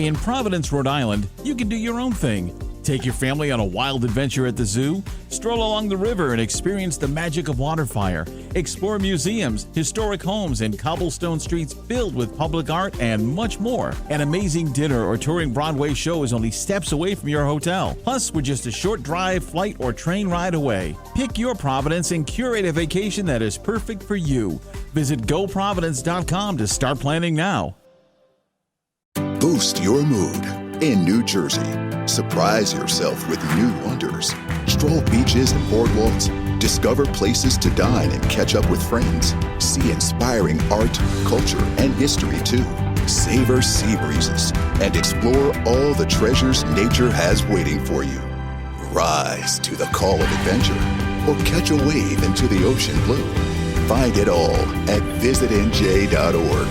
In Providence, Rhode Island, you can do your own thing. Take your family on a wild adventure at the zoo, stroll along the river and experience the magic of waterfire, explore museums, historic homes, and cobblestone streets filled with public art, and much more. An amazing dinner or touring Broadway show is only steps away from your hotel. Plus, we're just a short drive, flight, or train ride away. Pick your Providence and curate a vacation that is perfect for you. Visit GoProvidence.com to start planning now. Boost your mood in New Jersey. Surprise yourself with new wonders. Stroll beaches and boardwalks. Discover places to dine and catch up with friends. See inspiring art, culture, and history too. Savor sea breezes and explore all the treasures nature has waiting for you. Rise to the call of adventure or catch a wave into the ocean blue. Find it all at visitnj.org.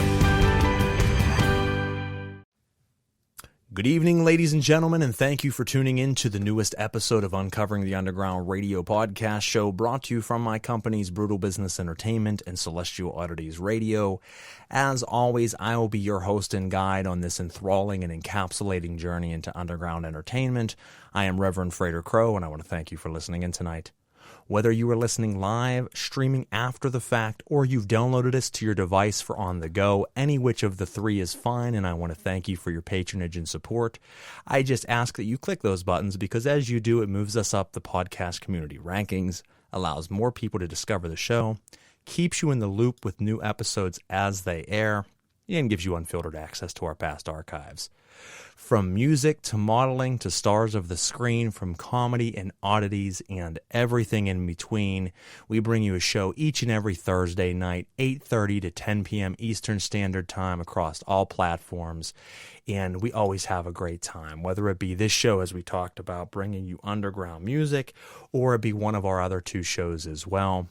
Good evening, ladies and gentlemen, and thank you for tuning in to the newest episode of Uncovering the Underground radio podcast show, brought to you from my companies Brutal Business Entertainment and Celestial Oddities Radio. As always, I will be your host and guide on this enthralling and encapsulating journey into underground entertainment. I am Reverend Frater Crow, and I want to thank you for listening in tonight. Whether you are listening live, streaming after the fact, or you've downloaded us to your device for on the go, any which of the three is fine, and I want to thank you for your patronage and support. I just ask that you click those buttons because as you do, it moves us up the podcast community rankings, allows more people to discover the show, keeps you in the loop with new episodes as they air, and gives you unfiltered access to our past archives. From music to modeling to stars of the screen, from comedy and oddities and everything in between, we bring you a show each and every Thursday night, 8:30 to 10 p.m. Eastern Standard Time across all platforms, and we always have a great time, whether it be this show, as we talked about, bringing you underground music, or it be one of our other two shows as well.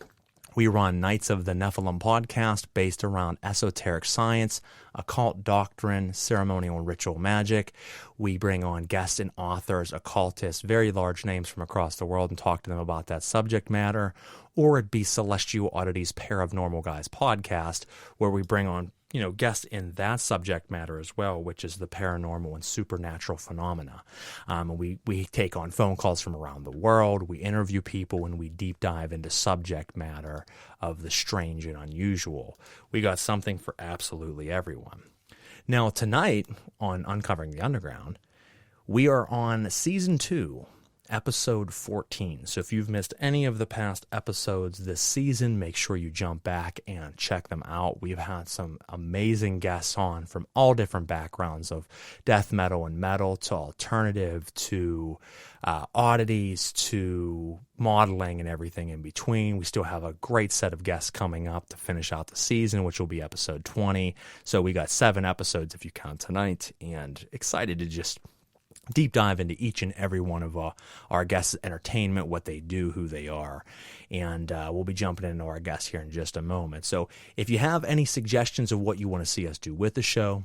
We run Knights of the Nephilim podcast based around esoteric science, occult doctrine, ceremonial and ritual magic. We bring on guests and authors, occultists, very large names from across the world, and talk to them about that subject matter. Or it be Celestial Oddities Paranormal Guys podcast, where we bring on guests in that subject matter as well, which is the paranormal and supernatural phenomena. We take on phone calls from around the world, we interview people, and we deep dive into subject matter of the strange and unusual. We got something for absolutely everyone. Now, tonight on Uncovering the Underground, we are on Season 2, Episode 14. So if you've missed any of the past episodes this season, make sure you jump back and check them out. We've had some amazing guests on from all different backgrounds, of death metal and metal to alternative to oddities to modeling and everything in between. We still have a great set of guests coming up to finish out the season, which will be episode 20. So we got 7 episodes if you count tonight, and excited to just deep dive into each and every one of our guests' entertainment, what they do, who they are. And we'll be jumping into our guests here in just a moment. So if you have any suggestions of what you want to see us do with the show,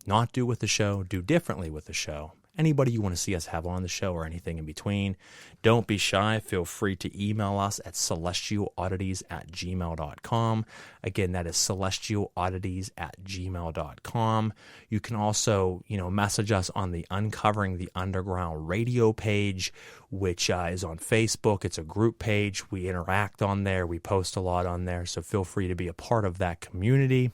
not do with the show, do differently with the show, anybody you want to see us have on the show or anything in between, don't be shy. Feel free to email us at celestialoddities@gmail.com. Again, that is celestialoddities@gmail.com. You can also, message us on the Uncovering the Underground radio page, which is on Facebook. It's a group page. We interact on there. We post a lot on there, so feel free to be a part of that community.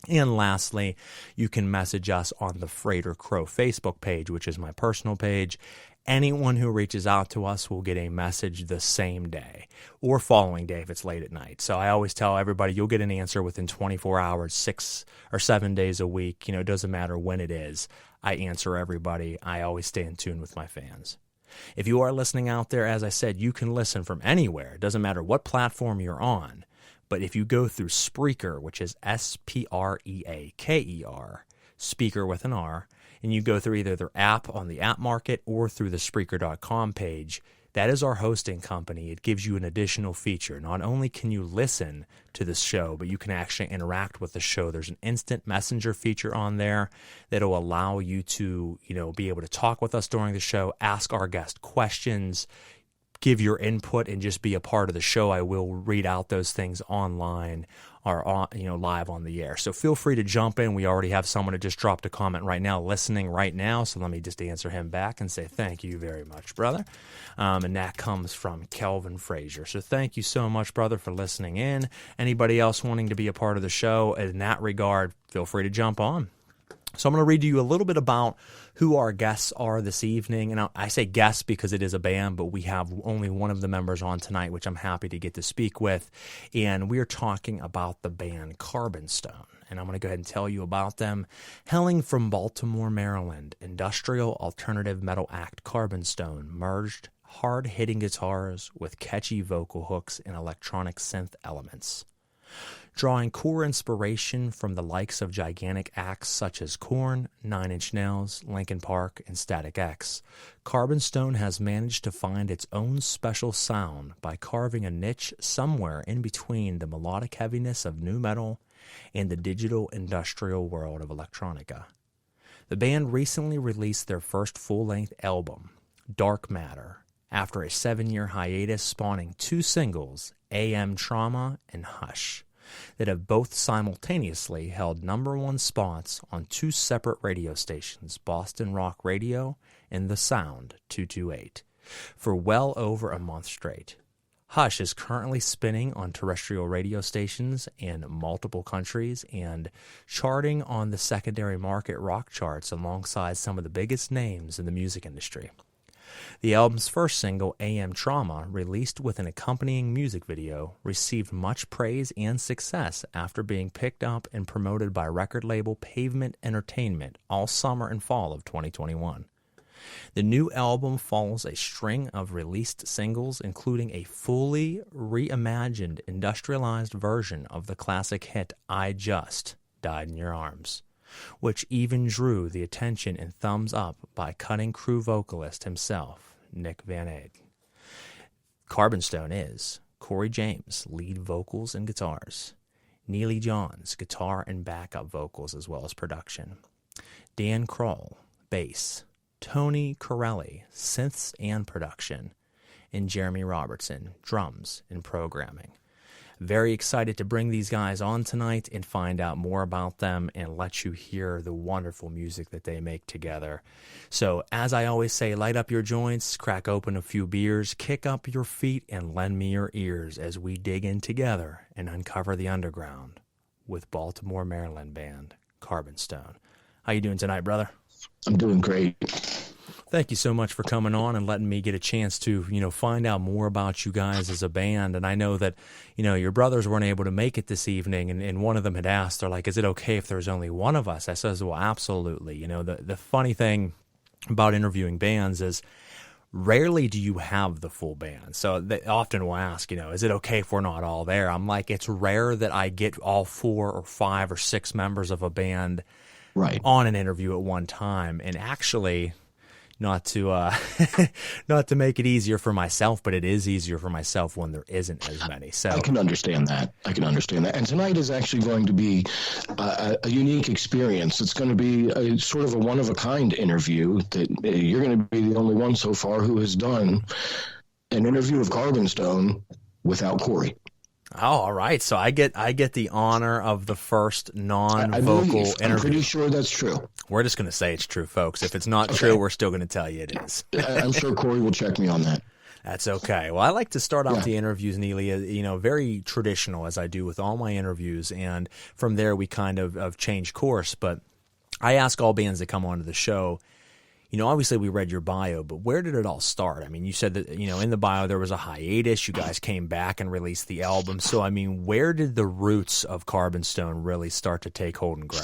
And lastly, you can message us on the Frater Crow Facebook page, which is my personal page. Anyone who reaches out to us will get a message the same day or following day if it's late at night. So I always tell everybody you'll get an answer within 24 hours, 6 or 7 days a week. It doesn't matter when it is. I answer everybody. I always stay in tune with my fans. If you are listening out there, as I said, you can listen from anywhere. It doesn't matter what platform you're on. But if you go through Spreaker, which is Spreaker, speaker with an R, and you go through either their app on the app market or through the Spreaker.com page, that is our hosting company. It gives you an additional feature. Not only can you listen to the show, but you can actually interact with the show. There's an instant messenger feature on there that will allow you to, be able to talk with us during the show, ask our guest questions, give your input and just be a part of the show, I will read out those things online or live on the air. So feel free to jump in. We already have someone who just dropped a comment right now, listening right now. So let me just answer him back and say thank you very much, brother. And that comes from Kelvin Frazier. So thank you so much, brother, for listening in. Anybody else wanting to be a part of the show in that regard, feel free to jump on. So I'm going to read you a little bit about who our guests are this evening. And I say guests because it is a band, but we have only one of the members on tonight, which I'm happy to get to speak with. And we're talking about the band Carbonstone. And I'm going to go ahead and tell you about them. Hailing from Baltimore, Maryland, industrial alternative metal act Carbonstone merged hard-hitting guitars with catchy vocal hooks and electronic synth elements. Drawing core inspiration from the likes of gigantic acts such as Korn, Nine Inch Nails, Linkin Park, and Static X, Carbonstone has managed to find its own special sound by carving a niche somewhere in between the melodic heaviness of nu metal and the digital industrial world of electronica. The band recently released their first full-length album, Dark Matter, after a 7-year hiatus spawning 2 singles, AM Trauma and Hush, that have both simultaneously held #1 spots on 2 separate radio stations, Boston Rock Radio and The Sound 228, for well over a month straight. Hush is currently spinning on terrestrial radio stations in multiple countries and charting on the secondary market rock charts alongside some of the biggest names in the music industry. The album's first single, AM Trauma, released with an accompanying music video, received much praise and success after being picked up and promoted by record label Pavement Entertainment all summer and fall of 2021. The new album follows a string of released singles, including a fully reimagined, industrialized version of the classic hit I Just Died in Your Arms, which even drew the attention and thumbs up by Cutting Crew vocalist himself, Nick Van Egg. Carbonstone is Corey James, lead vocals and guitars, Neely Johns, guitar and backup vocals as well as production, Dan Kroll, bass, Tony Corelli, synths and production, and Jeremy Robertson, drums and programming. Very excited to bring these guys on tonight and find out more about them and let you hear the wonderful music that they make together. So, as I always say, light up your joints, crack open a few beers, kick up your feet, and lend me your ears as we dig in together and uncover the underground with Baltimore, Maryland band Carbonstone. How you doing tonight, brother? I'm doing great. Thank you so much for coming on and letting me get a chance to, find out more about you guys as a band. And I know that, your brothers weren't able to make it this evening, and one of them had asked, they're like, is it okay if there's only one of us? I says, well, absolutely. The funny thing about interviewing bands is rarely do you have the full band. So they often will ask, is it okay if we're not all there? I'm like, it's rare that I get all 4 or 5 or 6 members of a band right on an interview at one time. And actually, not to make it easier for myself, but it is easier for myself when there isn't as many. So I can understand that. And tonight is actually going to be a unique experience. It's going to be a sort of a one-of-a-kind interview that you're going to be the only one so far who has done an interview of Carbonstone without Corey. Oh, all right. So I get the honor of the first non-vocal interview. I'm pretty sure that's true. We're just going to say it's true, folks. If it's not true, we're still going to tell you it is. I'm sure Corey will check me on that. That's okay. Well, I like to start out the interviews, Neely, very traditional as I do with all my interviews. And from there, we kind of change course. But I ask all bands that come onto the show, obviously we read your bio, but where did it all start? I mean, you said that, in the bio there was a hiatus. You guys came back and released the album. So, I mean, where did the roots of Carbonstone really start to take hold and grow?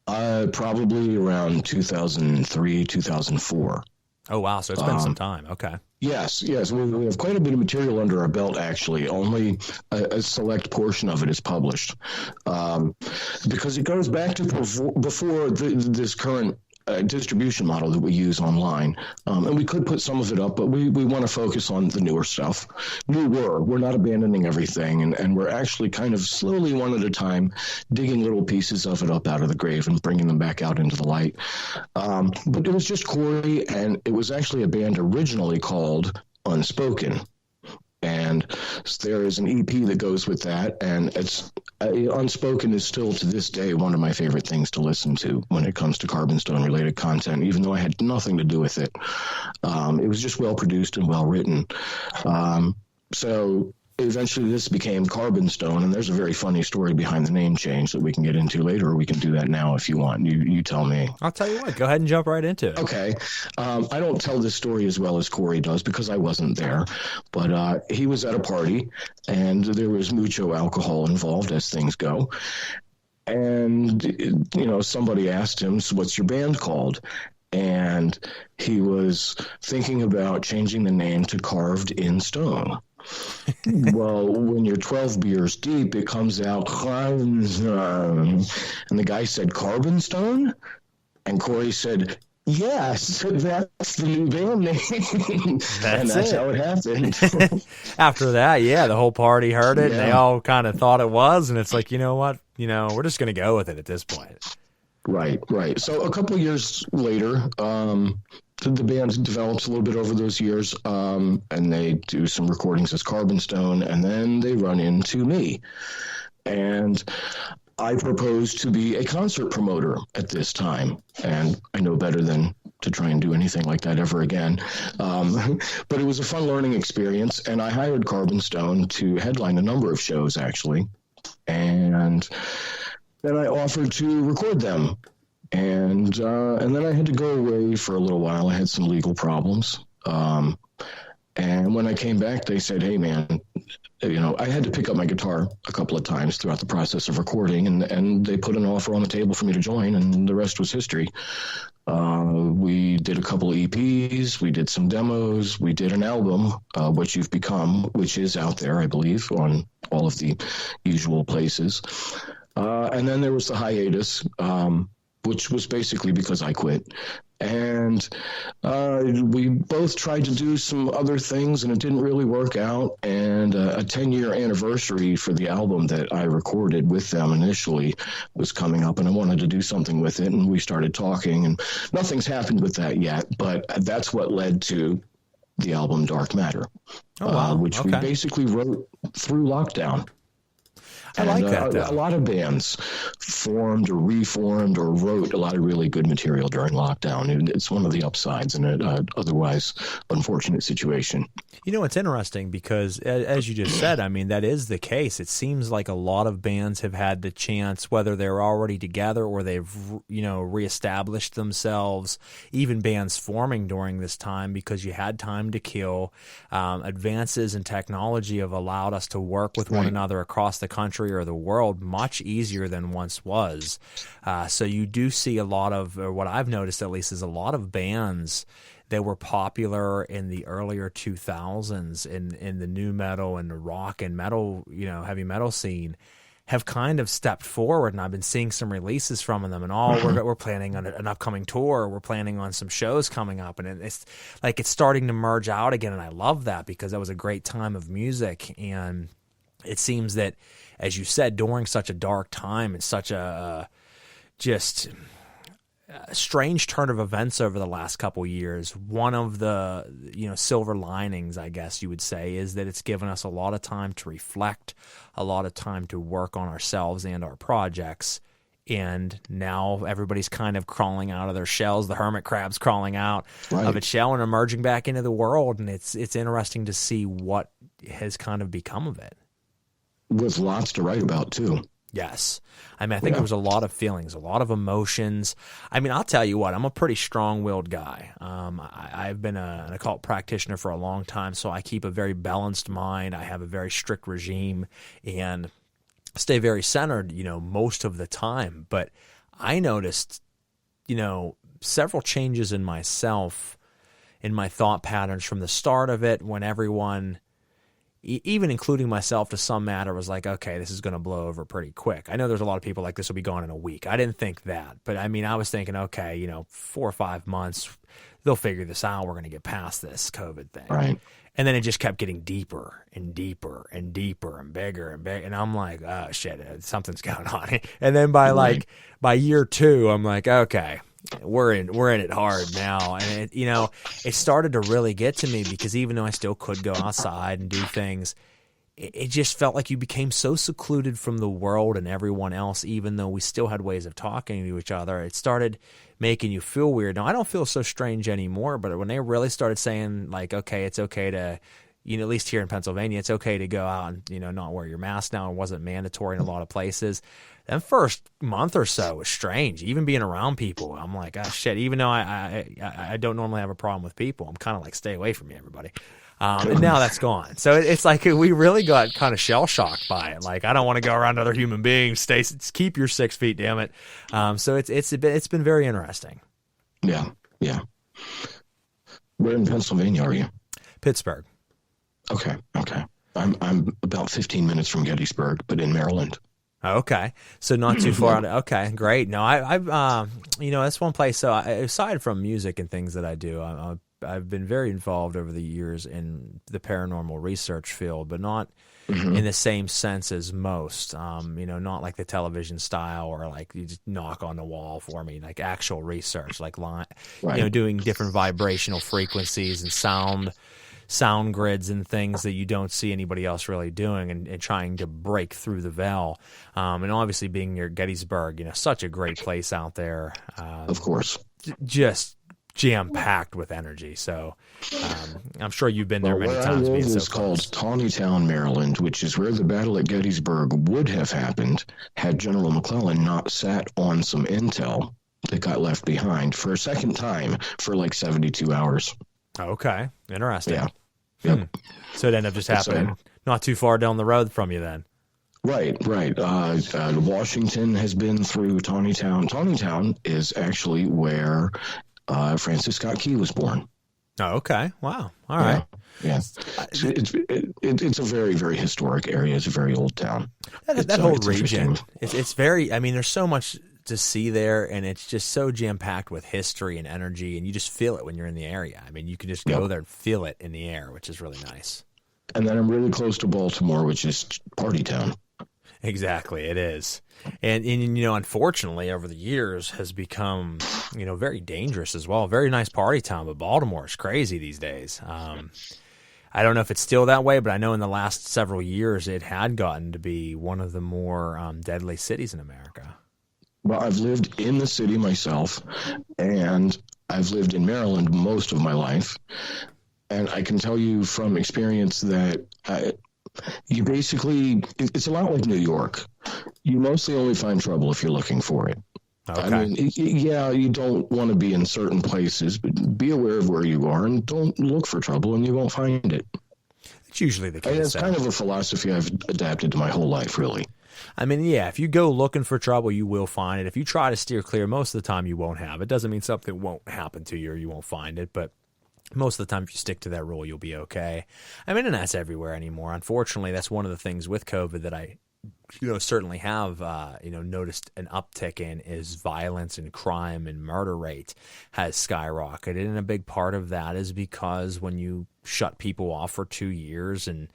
Probably around 2003, 2004. Oh, wow. So it's been some time. Okay. Yes. We have quite a bit of material under our belt, actually. Only a select portion of it is published. Because it goes back to before this current distribution model that we use online. And we could put some of it up, but we want to focus on the newer stuff. We're not abandoning everything, and we're actually kind of slowly, one at a time, digging little pieces of it up out of the grave and bringing them back out into the light. But it was just Corey, and it was actually a band originally called Unspoken. And there is an EP that goes with that, and it's Unspoken is still to this day one of my favorite things to listen to when it comes to Carbonstone related content, even though I had nothing to do with it. It was just well produced and well written. So eventually this became Carbonstone, and there's a very funny story behind the name change that we can get into later, or we can do that now if you want. You tell me. I'll tell you what, go ahead and jump right into it. Okay. I don't tell this story as well as Corey does because I wasn't there, but he was at a party, and there was mucho alcohol involved, as things go. And, somebody asked him, so what's your band called? And he was thinking about changing the name to Carved in Stone. Well, when you're 12 beers deep, it comes out, and the guy said, Carbonstone? And Corey said, yes, that's the new band name. And that's how it happened. After that, the whole party heard it, and they all kind of thought it was, and it's like, you know what? We're just going to go with it at this point. Right. So a couple of years later, the band develops a little bit over those years, and they do some recordings as Carbonstone, and then they run into me. And I proposed to be a concert promoter at this time, and I know better than to try and do anything like that ever again. But it was a fun learning experience, and I hired Carbonstone to headline a number of shows, actually. And then I offered to record them. And then I had to go away for a little while. I had some legal problems. And when I came back, they said, hey, man, I had to pick up my guitar a couple of times throughout the process of recording, and they put an offer on the table for me to join, and the rest was history. We did a couple of EPs, we did some demos, we did an album, What You've Become, which is out there, I believe, on all of the usual places. And then there was the hiatus, which was basically because I quit. And we both tried to do some other things, and it didn't really work out. And a 10-year anniversary for the album that I recorded with them initially was coming up, and I wanted to do something with it. And we started talking, and nothing's happened with that yet. But that's what led to the album Dark Matter, which we basically wrote through lockdown. I like that, though. A lot of bands formed or reformed or wrote a lot of really good material during lockdown. And it's one of the upsides in an otherwise unfortunate situation. It's interesting because, as you just said, I mean, that is the case. It seems like a lot of bands have had the chance, whether they're already together or they've, reestablished themselves, even bands forming during this time because you had time to kill. Advances in technology have allowed us to work with one another across the country or the world much easier than once was. So you do see a lot of, or what I've noticed at least, is a lot of bands that were popular in the earlier 2000s in the new metal and the rock and metal, heavy metal scene, have kind of stepped forward, and I've been seeing some releases from them, and we're planning on an upcoming tour, we're planning on some shows coming up, and it's like it's starting to merge out again, and I love that because that was a great time of music. And it seems that, as you said, during such a dark time and such a strange turn of events over the last couple years, one of the silver linings, I guess you would say, is that it's given us a lot of time to reflect, a lot of time to work on ourselves and our projects. And now everybody's kind of crawling out of their shells. The hermit crab's crawling out of its shell and emerging back into the world. And it's interesting to see what has kind of become of it. With lots to write about, too. Yes. I mean, I think there was a lot of feelings, a lot of emotions. I mean, I'll tell you what, I'm a pretty strong-willed guy. I've been an occult practitioner for a long time, so I keep a very balanced mind. I have a very strict regime and stay very centered, most of the time. But I noticed, several changes in myself, in my thought patterns from the start of it, when everyone, even including myself to some matter, was like, okay, this is going to blow over pretty quick. I know there's a lot of people like, this will be gone in a week. I didn't think that. But I mean, I was thinking, okay, 4 or 5 months, they'll figure this out. We're going to get past this COVID thing. Right. And then it just kept getting deeper and deeper and deeper and bigger and bigger. And I'm like, oh, shit, something's going on. And then by year 2, I'm like, okay, we're in it hard now, and it started to really get to me because even though I still could go outside and do things, it just felt like you became so secluded from the world and everyone else, even though we still had ways of talking to each other. It started making you feel weird. Now, I don't feel so strange anymore, but when they really started saying, like, okay, it's okay to, at least here in Pennsylvania, it's okay to go out and, not wear your mask now. It wasn't mandatory in a lot of places. That first month or so was strange. Even being around people, I'm like, oh, shit, even though I don't normally have a problem with people, I'm kind of like, stay away from me, everybody. And now that's gone. So it's like we really got kind of shell-shocked by it. Like, I don't want to go around other human beings. Keep your 6 feet, damn it. So it's been very interesting. Yeah. Where in Pennsylvania are you? Pittsburgh. Okay. I'm about 15 minutes from Gettysburg, but in Maryland. Okay, so not too far out. Okay, great. No, I've that's one place. So aside from music and things that I do, I've been very involved over the years in the paranormal research field, but not in the same sense as most. Not like the television style or like you just knock on the wall for me, like actual research, like doing different vibrational frequencies and sound grids and things that you don't see anybody else really doing, and trying to break through the veil. And obviously being near Gettysburg, such a great place out there. Of course. Just jam-packed with energy. So I'm sure you've been there many times. Where I live is called Tawnytown, Maryland, which is where the battle at Gettysburg would have happened had General McClellan not sat on some intel that got left behind for a second time for like 72 hours. Okay. Interesting. Yeah. Yep. So it ended up just happening not too far down the road from you then. Right. Washington has been through Tawnytown. Tawnytown is actually where Francis Scott Key was born. Oh, okay. Wow. All right. Yeah. It's a very, very historic area. It's a very old town. That whole region. It's very, there's so much to see there, and it's just so jam-packed with history and energy, and you just feel it when you're in the area. You can just go there and feel it in the air, which is really nice. And then I'm really close to Baltimore, which is party town. Exactly, it is. And unfortunately, over the years has become, very dangerous as well. Very nice party town, but Baltimore is crazy these days. I don't know if it's still that way, but I know in the last several years it had gotten to be one of the more deadly cities in America. Well, I've lived in the city myself, and I've lived in Maryland most of my life. And I can tell you from experience that you basically, it's a lot like New York. You mostly only find trouble if you're looking for it. Okay. You don't want to be in certain places, but be aware of where you are and don't look for trouble and you won't find it. It's usually the case. It's kind of a philosophy I've adapted to my whole life, really. If you go looking for trouble, you will find it. If you try to steer clear, most of the time you won't have it. Doesn't mean something won't happen to you or you won't find it, but most of the time if you stick to that rule, you'll be okay. And that's everywhere anymore. Unfortunately, that's one of the things with COVID that I certainly have noticed an uptick in is violence and crime and murder rate has skyrocketed. And a big part of that is because when you shut people off for 2 years and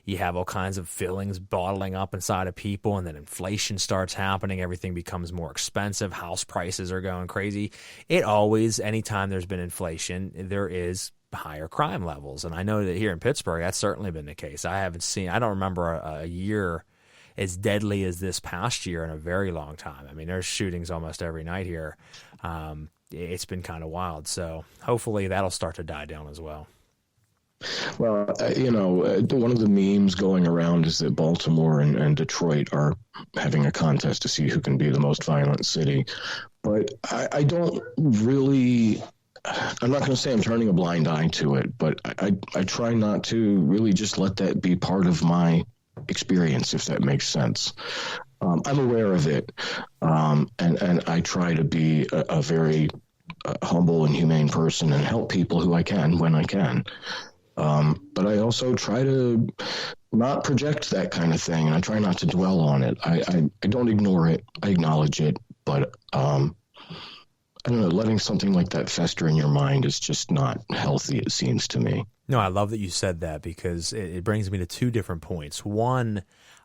you have all kinds of feelings bottling up inside of people, and then inflation starts happening. Everything becomes more expensive. House prices are going crazy. Anytime there's been inflation, there is higher crime levels. And I know that here in Pittsburgh, that's certainly been the case. I don't remember a year as deadly as this past year in a very long time. There's shootings almost every night here. It's been kind of wild. So hopefully that'll start to die down as well. Well, one of the memes going around is that Baltimore and Detroit are having a contest to see who can be the most violent city. But I don't really, I'm not going to say I'm turning a blind eye to it, but I try not to really just let that be part of my experience, if that makes sense. I'm aware of it, and I try to be a very humble and humane person and help people who I can when I can. But I also try to not project that kind of thing, and I try not to dwell on it. I don't ignore it. I acknowledge it, but I don't know, letting something like that fester in your mind is just not healthy, it seems to me. No, I love that you said that because it brings me to two different points. One,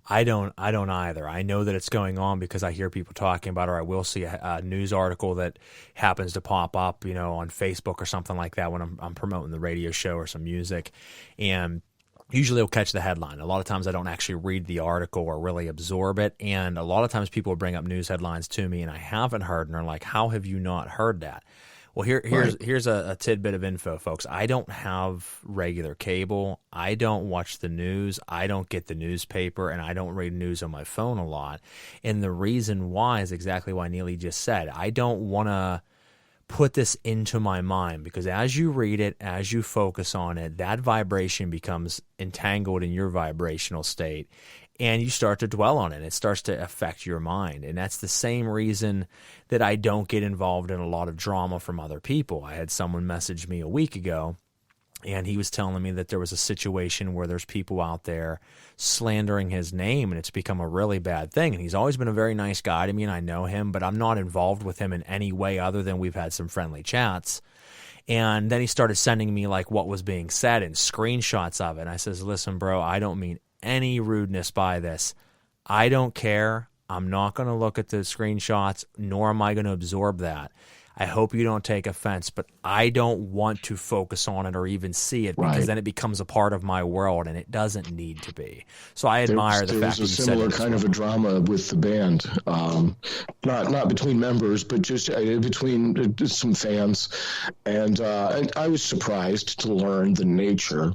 I don't either. I know that it's going on because I hear people talking about it, or I will see a news article that happens to pop up, on Facebook or something like that when I'm promoting the radio show or some music, and usually they'll catch the headline. A lot of times I don't actually read the article or really absorb it, and a lot of times people will bring up news headlines to me, and I haven't heard, and they're like, "How have you not heard that?" Well, here's a tidbit of info, folks. I don't have regular cable. I don't watch the news. I don't get the newspaper, and I don't read news on my phone a lot. And the reason why is exactly why Neely just said. I don't want to put this into my mind because as you read it, as you focus on it, that vibration becomes entangled in your vibrational state. And you start to dwell on it. It starts to affect your mind. And that's the same reason that I don't get involved in a lot of drama from other people. I had someone message me a week ago, and he was telling me that there was a situation where there's people out there slandering his name, and it's become a really bad thing. And he's always been a very nice guy to me, and I know him, but I'm not involved with him in any way other than we've had some friendly chats. And then he started sending me like what was being said and screenshots of it. And I says, listen, bro, I don't mean any rudeness by this. I don't care. I'm not going to look at the screenshots, nor am I going to absorb that. I hope you don't take offense, but I don't want to focus on it or even see it because then it becomes a part of my world, and it doesn't need to be. So I admire the fact that you said there was a similar kind of a drama with the band, not between members, but just between some fans, and I was surprised to learn the nature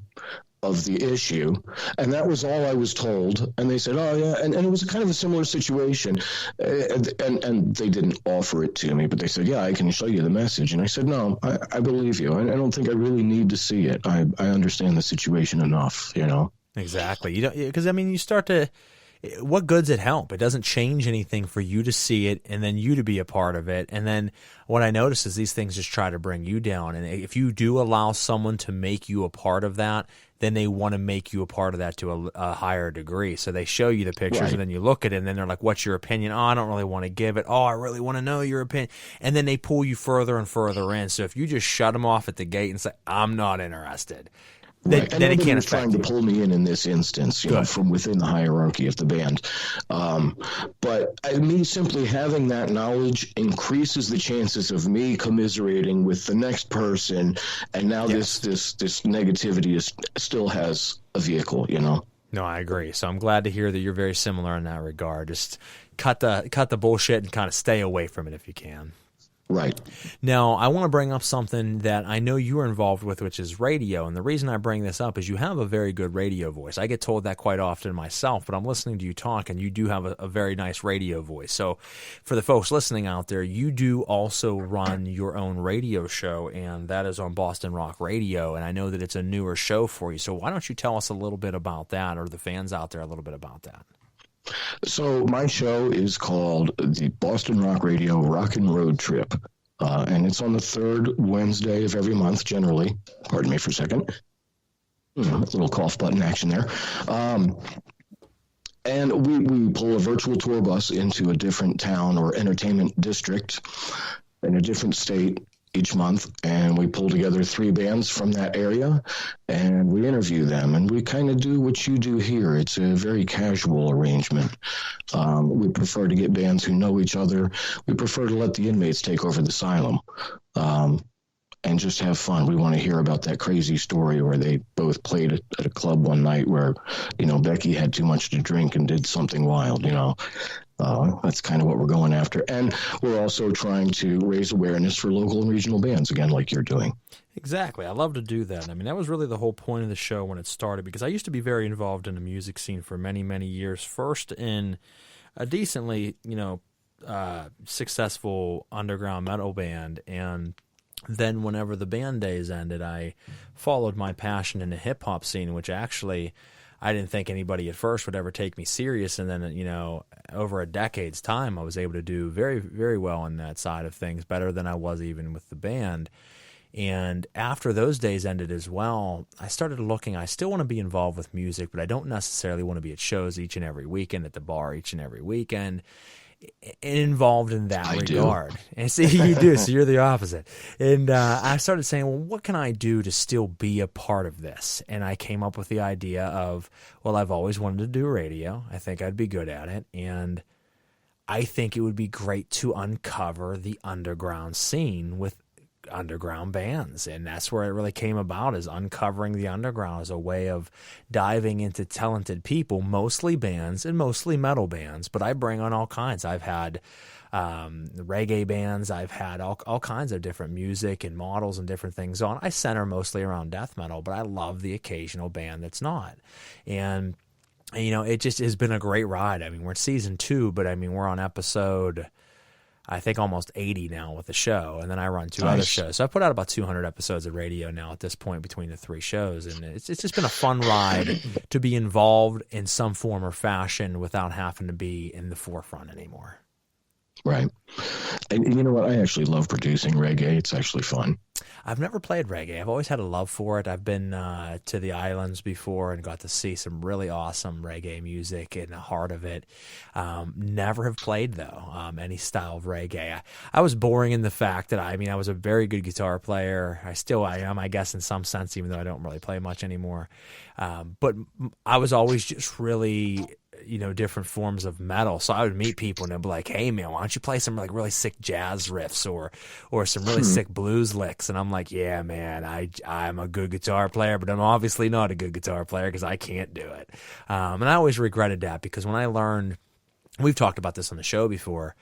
of the issue, and that was all I was told. And they said, "Oh yeah," and it was a kind of a similar situation, and they didn't offer it to me, but they said, "Yeah, I can show you the message." And I said, "No, I believe you. I don't think I really need to see it. I understand the situation enough, Exactly. Because you start to. What good's it help? It doesn't change anything for you to see it and then you to be a part of it. And then what I notice is these things just try to bring you down. And if you do allow someone to make you a part of that, then they want to make you a part of that to a higher degree. So they show you the pictures and then you look at it and then they're like, what's your opinion? Oh, I don't really want to give it. Oh, I really want to know your opinion. And then they pull you further and further in. So if you just shut them off at the gate and say, I'm not interested, then it can't affect trying to pull me in this instance, from within the hierarchy of the band. But me simply having that knowledge increases the chances of me commiserating with the next person, and now this negativity still has a vehicle, No, I agree. So I'm glad to hear that you're very similar in that regard. Just cut the bullshit and kind of stay away from it if you can. Right. Now, I want to bring up something that I know you are involved with, which is radio. And the reason I bring this up is you have a very good radio voice. I get told that quite often myself, but I'm listening to you talk, and you do have a very nice radio voice. So for the folks listening out there, you do also run your own radio show, and that is on Boston Rock Radio. And I know that it's a newer show for you. So why don't you tell us a little bit about that, or the fans out there a little bit about that? So my show is called the Boston Rock Radio Rockin' Road Trip, and it's on the third Wednesday of every month, generally. Pardon me for a second. A little cough button action there. And we pull a virtual tour bus into a different town or entertainment district in a different state each month, and we pull together 3 bands from that area, and we interview them, and we kind of do what you do here. It's a very casual arrangement. We prefer to get bands who know each other. We prefer to let the inmates take over the asylum, and just have fun. We want to hear about that crazy story where they both played at a club one night where, Becky had too much to drink and did something wild, That's kind of what we're going after. And we're also trying to raise awareness for local and regional bands, again, like you're doing. Exactly. I love to do that. That was really the whole point of the show when it started, because I used to be very involved in the music scene for many, many years. First in a decently, successful underground metal band, and then whenever the band days ended, I followed my passion in the hip-hop scene, which actually I didn't think anybody at first would ever take me serious. And then, over a decade's time, I was able to do very, very well in that side of things, better than I was even with the band. And after those days ended as well, I started looking, I still want to be involved with music, but I don't necessarily want to be at shows each and every weekend, at the bar each and every weekend. involved in that I regard. do. And see, you do, so you're the opposite. And I started saying, well, what can I do to still be a part of this? And I came up with the idea of, well, I've always wanted to do radio. I think I'd be good at it. And I think it would be great to uncover the underground scene with underground bands, and that's where it really came about, is uncovering the underground as a way of diving into talented people, mostly bands and mostly metal bands, but I bring on all kinds. I've had reggae bands, I've had all kinds of different music and models and different things on. I center mostly around death metal, but I love the occasional band that's not. And it just has been a great ride. I mean, we're in season 2, but I mean, we're on episode, I think, almost 80 now with the show, and then I run 2 other shows. So I put out about 200 episodes of radio now at this point between the 3 shows, and it's just been a fun ride to be involved in some form or fashion without having to be in the forefront anymore. Right. And you know what? I actually love producing reggae. It's actually fun. I've never played reggae. I've always had a love for it. I've been to the islands before and got to see some really awesome reggae music in the heart of it. Never have played, though, any style of reggae. I was boring in the fact that, I was a very good guitar player. I am, I guess, in some sense, even though I don't really play much anymore. But I was always just really, different forms of metal. So I would meet people and they'd be like, hey man, why don't you play some really sick jazz riffs or some really sick blues licks? And I'm like, yeah, man, I'm a good guitar player, but I'm obviously not a good guitar player because I can't do it. And I always regretted that, because when I learned, we've talked about this on the show before,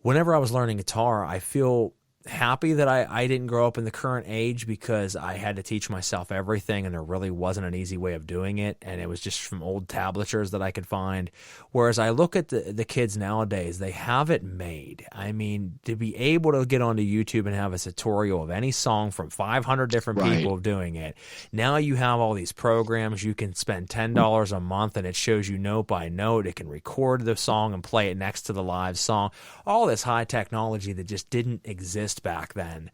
whenever I was learning guitar, I feel happy that I didn't grow up in the current age, because I had to teach myself everything, and there really wasn't an easy way of doing it, and it was just from old tablatures that I could find. Whereas I look at the kids nowadays, they have it made. I mean, to be able to get onto YouTube and have a tutorial of any song from 500 different people doing it. Now you have all these programs. You can spend $10 a month and it shows you note by note. It can record the song and play it next to the live song. All this high technology that just didn't exist back then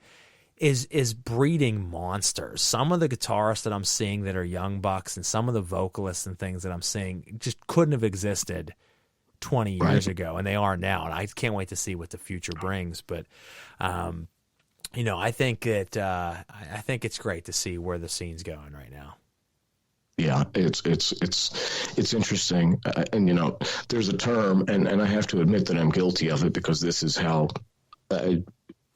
is breeding monsters. Some of the guitarists that I'm seeing that are young bucks, and some of the vocalists and things that I'm seeing, just couldn't have existed 20 years ago, and they are now. And I can't wait to see what the future brings. But I think that I think it's great to see where the scene's going right now. Yeah, it's interesting, and there's a term, and I have to admit that I'm guilty of it, because this is how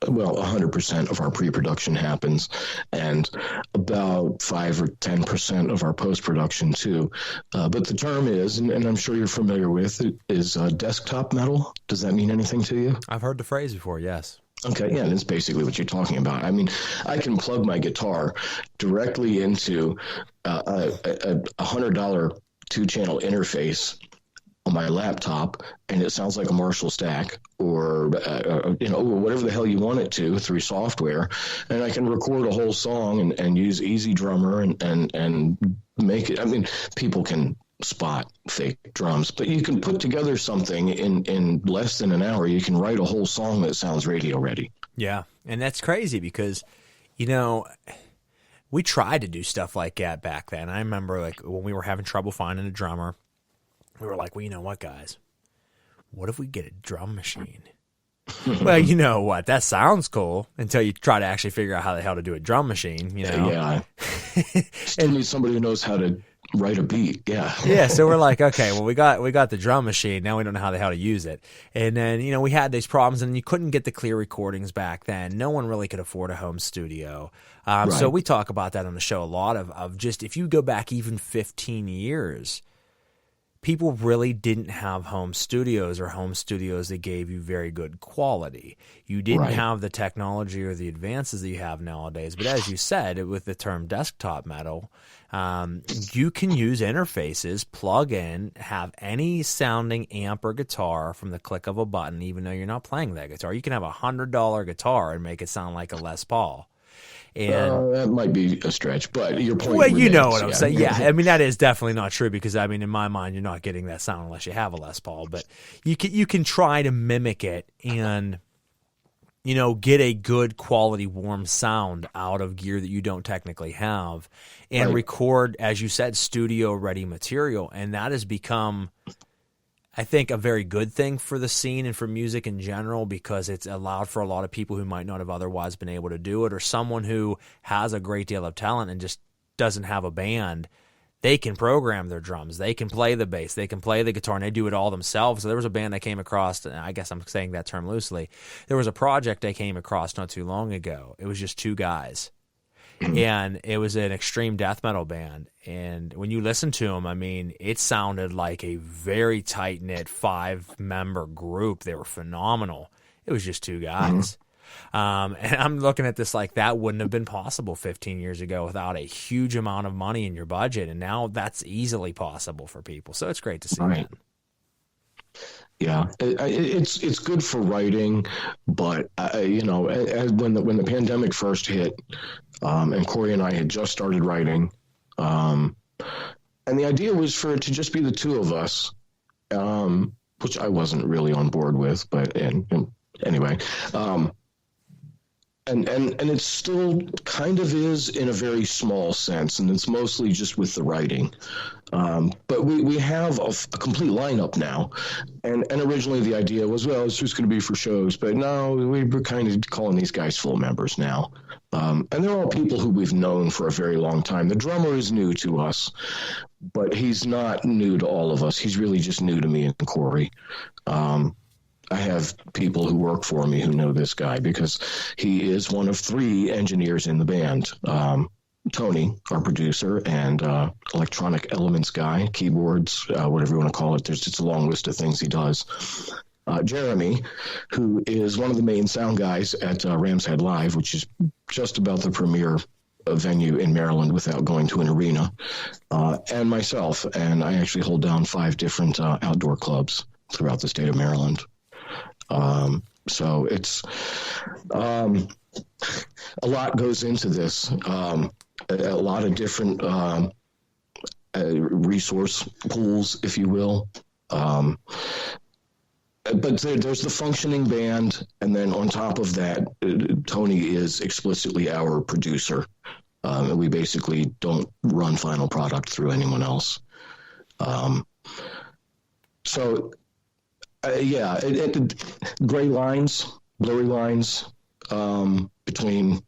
100% of our pre-production happens, and about 5 or 10% of our post-production too. But the term is, and I'm sure you're familiar with it, is desktop metal. Does that mean anything to you? I've heard the phrase before, yes. Okay, yeah, that's basically what you're talking about. I mean, I can plug my guitar directly into a $100 2-channel interface on my laptop, and it sounds like a Marshall stack, or whatever the hell you want it to, through software, and I can record a whole song and use Easy Drummer and make it. I mean, people can spot fake drums, but you can put together something in less than an hour. You can write a whole song that sounds radio ready. Yeah, and that's crazy, because we tried to do stuff like that back then. I remember when we were having trouble finding a drummer, we were like, well, you know what, guys? What if we get a drum machine? Well, you know what? That sounds cool until you try to actually figure out how the hell to do a drum machine, Yeah. Still need somebody who knows how to write a beat. Yeah. Yeah. So we're like, okay, well, we got the drum machine. Now we don't know how the hell to use it. And then, we had these problems, and you couldn't get the clear recordings back then. No one really could afford a home studio. Right. So we talk about that on the show a lot of just, if you go back even 15 years, people really didn't have home studios, or home studios that gave you very good quality. You didn't have the technology or the advances that you have nowadays. But as you said, with the term desktop metal, you can use interfaces, plug in, have any sounding amp or guitar from the click of a button, even though you're not playing that guitar. You can have a $100 guitar and make it sound like a Les Paul. And that might be a stretch, but your point. Well, you know what I'm saying. Yeah, I mean, that is definitely not true, because I mean, in my mind, you're not getting that sound unless you have a Les Paul. But you can try to mimic it and get a good quality warm sound out of gear that you don't technically have, and record, as you said, studio ready material, and that has become I think a very good thing for the scene and for music in general, because it's allowed for a lot of people who might not have otherwise been able to do it, or someone who has a great deal of talent and just doesn't have a band. They can program their drums, they can play the bass, they can play the guitar, and they do it all themselves. So there was a band I came across, and I guess I'm saying that term loosely. There was a project I came across not too long ago. It was just two guys. And it was an extreme death metal band. And when you listen to them, I mean, it sounded like a very tight-knit 5-member group. They were phenomenal. It was just two guys. And I'm looking at this like that wouldn't have been possible 15 years ago without a huge amount of money in your budget. And now that's easily possible for people. So it's great to see that. Yeah, it's good for writing, but when the pandemic first hit, and Corey and I had just started writing, and the idea was for it to just be the two of us, which I wasn't really on board with, but anyway, and it still kind of is in a very small sense, and it's mostly just with the writing. But we have a complete lineup now, and originally the idea was, well, it's just going to be for shows, but no, we're kind of calling these guys full members now. And they're all people who we've known for a very long time. The drummer is new to us, but he's not new to all of us. He's really just new to me and Corey. I have people who work for me who know this guy because he is one of 3 engineers in the band. Tony, our producer, and electronic elements guy, keyboards, whatever you want to call it. There's just a long list of things he does. Jeremy, who is one of the main sound guys at Ram's Head Live, which is just about the premier venue in Maryland without going to an arena, and myself. And I actually hold down 5 different outdoor clubs throughout the state of Maryland. So it's a lot goes into this. A lot of different resource pools, if you will. But there's the functioning band, and then on top of that, Tony is explicitly our producer. And we basically don't run final product through anyone else. Gray lines, blurry lines between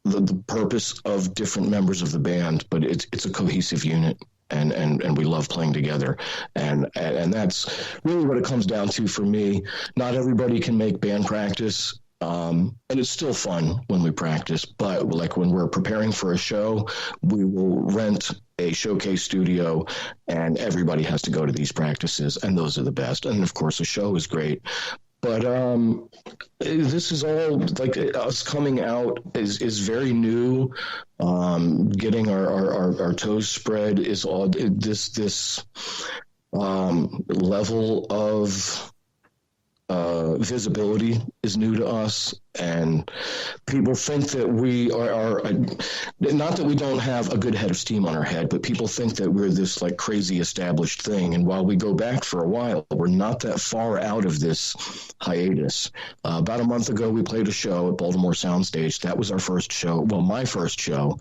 the purpose of different members of the band, but it's a cohesive unit, and we love playing together, and that's really what it comes down to for me. Not everybody can make band practice, and it's still fun when we practice, but like when we're preparing for a show, we will rent a showcase studio, and everybody has to go to these practices, and those are the best. And of course, the show is great. But this is all like us coming out is very new. Getting our toes spread is all this level of visibility is new to us, and people think that we are not that we don't have a good head of steam on our head, but people think that we're this like crazy established thing. And while we go back for a while, we're not that far out of this hiatus. About a month ago, we played a show at Baltimore Soundstage. That was our first show. Well, my first show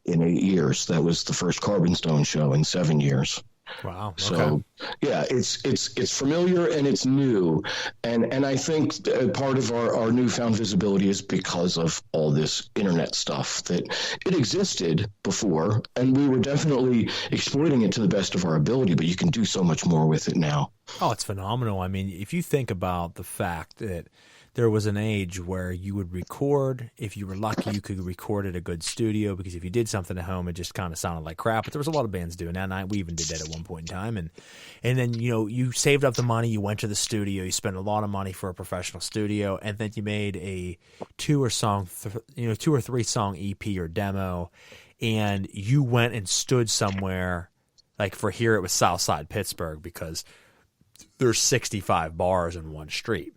in 8 years. That was the first Carbonstone show in 7 years. Wow. Okay. So yeah, it's familiar and it's new, and I think part of our newfound visibility is because of all this internet stuff, that it existed before, and we were definitely exploiting it to the best of our ability, but you can do so much more with it now. Oh, it's phenomenal. I mean, if you think about the fact that there was an age where you would record, if you were lucky, you could record at a good studio, because if you did something at home, it just kind of sounded like crap. But there was a lot of bands doing that, and we even did that at one point in time. And then, you saved up the money, you went to the studio, you spent a lot of money for a professional studio, and then you made a 2 or 3 song EP or demo, and you went and stood somewhere, like for here it was Southside Pittsburgh, because there's 65 bars in one street.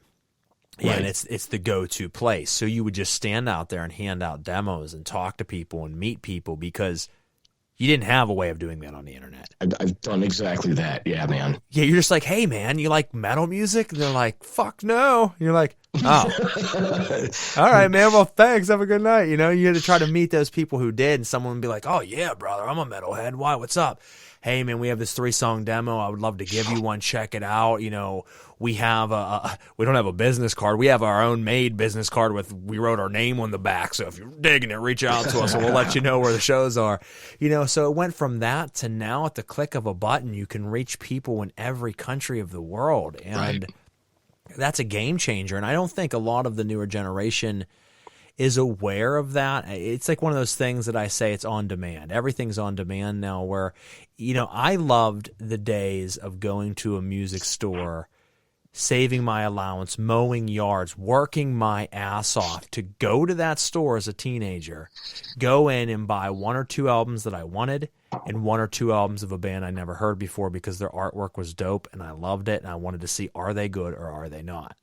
Right. And it's the go-to place. So you would just stand out there and hand out demos and talk to people and meet people, because you didn't have a way of doing that on the internet. I've done exactly that. Yeah, man. Yeah, you're just like, hey, man, you like metal music? And they're like, fuck no. And you're like, Oh. All right, man. Well, thanks. Have a good night. You had to try to meet those people who did, and someone would be like, oh, yeah, brother, I'm a metalhead. Why? What's up? Hey, man, we have this 3-song demo. I would love to give you one. Check it out. We have we don't have a business card. We have our own made business card we wrote our name on the back. So if you're digging it, reach out to us and we'll let you know where the shows are. So it went from that to now at the click of a button, you can reach people in every country of the world. And that's a game changer. And I don't think a lot of the newer generation is aware of that. It's like one of those things that I say it's on demand. Everything's on demand now where, I loved the days of going to a music store, saving my allowance, mowing yards, working my ass off to go to that store as a teenager, go in and buy 1 or 2 albums that I wanted and 1 or 2 albums of a band I never heard before because their artwork was dope and I loved it and I wanted to see, are they good or are they not?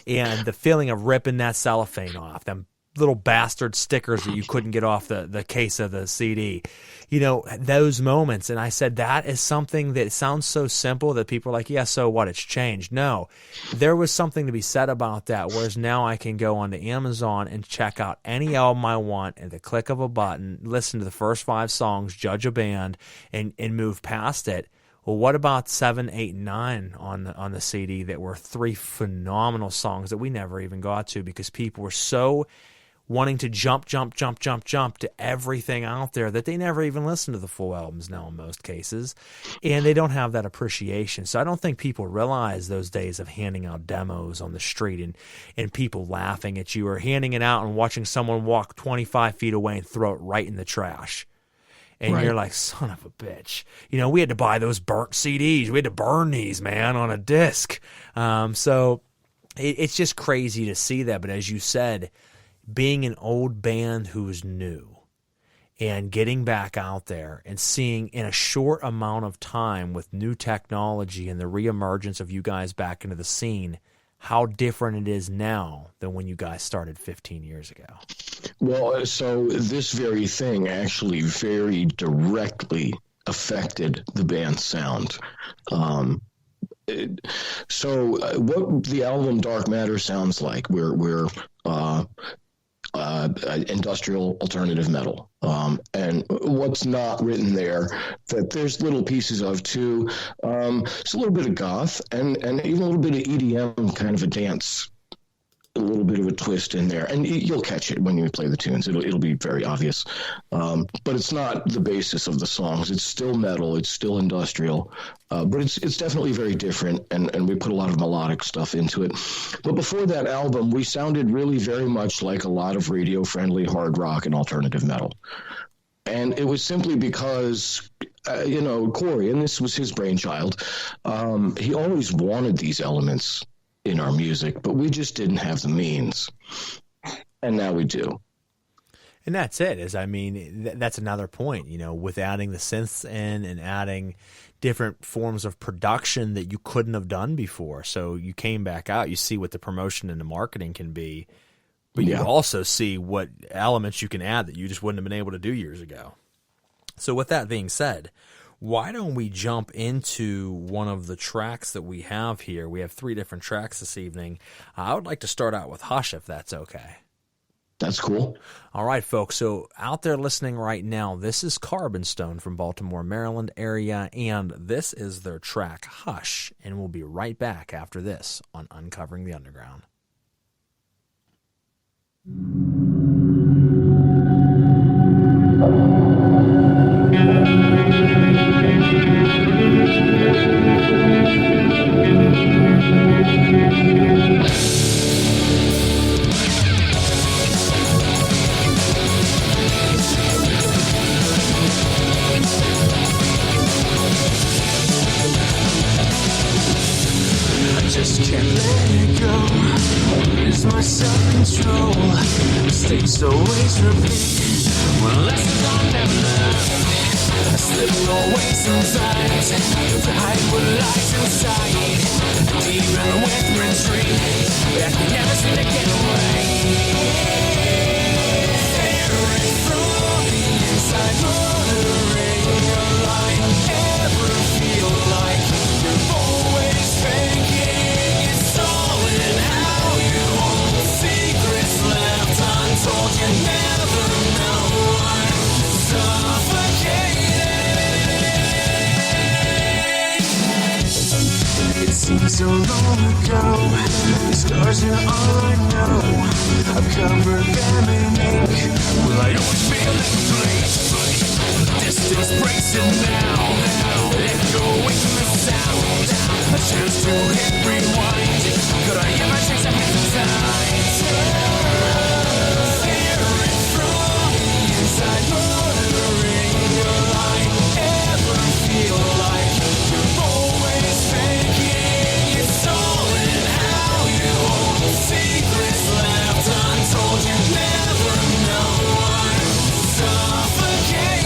And the feeling of ripping that cellophane off, them little bastard stickers that you couldn't get off the case of the CD, those moments. And I said, that is something that sounds so simple that people are like, yeah, so what? It's changed. No, there was something to be said about that. Whereas now I can go onto Amazon and check out any album I want at the click of a button, listen to the first 5 songs, judge a band, and move past it. Well, what about 7, 8, and 9 on the CD that were 3 phenomenal songs that we never even got to because people were so wanting to jump to everything out there that they never even listen to the full albums now in most cases, and they don't have that appreciation. So I don't think people realize those days of handing out demos on the street and people laughing at you or handing it out and watching someone walk 25 feet away and throw it right in the trash. And you're like, son of a bitch. We had to buy those burnt CDs. We had to burn these, man, on a disc. So it's just crazy to see that. But as you said, being an old band who's new and getting back out there and seeing in a short amount of time with new technology and the reemergence of you guys back into the scene, how different it is now than when you guys started 15 years ago. Well, so this very thing actually very directly affected the band's sound. So what the album Dark Matter sounds like, we're industrial alternative metal. And what's not written there that there's little pieces of too. It's a little bit of goth and even a little bit of EDM, kind of a dance, a little bit of a twist in there. And you'll catch it when you play the tunes. It'll be very obvious. But it's not the basis of the songs. It's still metal. It's still industrial. But it's definitely very different, and we put a lot of melodic stuff into it. But before that album, we sounded really very much like a lot of radio-friendly hard rock and alternative metal. And it was simply because, Corey, and this was his brainchild, he always wanted these elements in our music, but we just didn't have the means. And now we do. And that's it. That's another point, with adding the synths in and adding different forms of production that you couldn't have done before. So you came back out, you see what the promotion and the marketing can be, but you also see what elements you can add that you just wouldn't have been able to do years ago. So with that being said, why don't we jump into one of the tracks that we have here? We have 3 different tracks this evening. I would like to start out with Hush, if that's okay. That's cool. All right, folks. So out there listening right now, this is Carbonstone from Baltimore, Maryland area, and this is their track, Hush. And we'll be right back after this on Uncovering the Underground. Just can't let it go. Lose my self-control. Mistakes always repeat. When lessons are never learned. I slip away sometimes. To hide what lies inside. Even with retreat, I can never seem to get away. Tearing through the inside, murdering your line. Ever feel like you're always thinking? It's all in how you hold so long ago. The stars are all I know. I've covered them in ink. Will I always feel that place? Distance breaks it now. Echoing the sound. A chance to hit rewind. Could I ever take some time? Fearing from the inside, murdering your life. Ever feel like you're always faking? It's all in how you hold secrets left untold. You never know. I'm suffocating.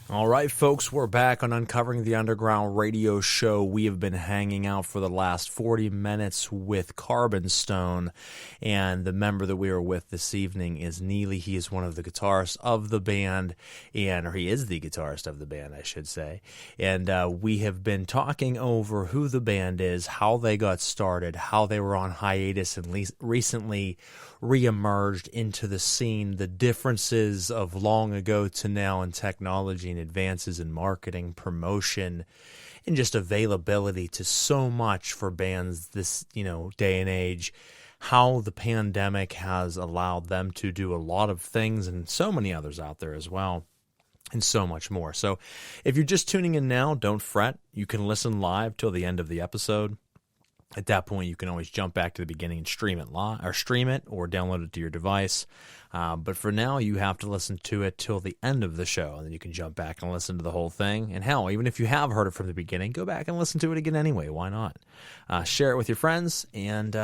All right, folks, we're back on Uncovering the Underground radio show. We have been hanging out for the last 40 minutes with Carbonstone, and the member that we are with this evening is Neely. He is one of the guitarists of the band, or he is the guitarist of the band, I should say. And we have been talking over who the band is, how they got started, how they were on hiatus and recently reemerged into the scene, the differences of long ago to now in technology and advances in marketing, promotion, and just availability to so much for bands this, day and age, how the pandemic has allowed them to do a lot of things and so many others out there as well. And so much more. So if you're just tuning in now, don't fret. You can listen live till the end of the episode. At that point, you can always jump back to the beginning and stream it or download it to your device. But for now, you have to listen to it till the end of the show, and then you can jump back and listen to the whole thing. And hell, even if you have heard it from the beginning, go back and listen to it again anyway. Why not? Share it with your friends, and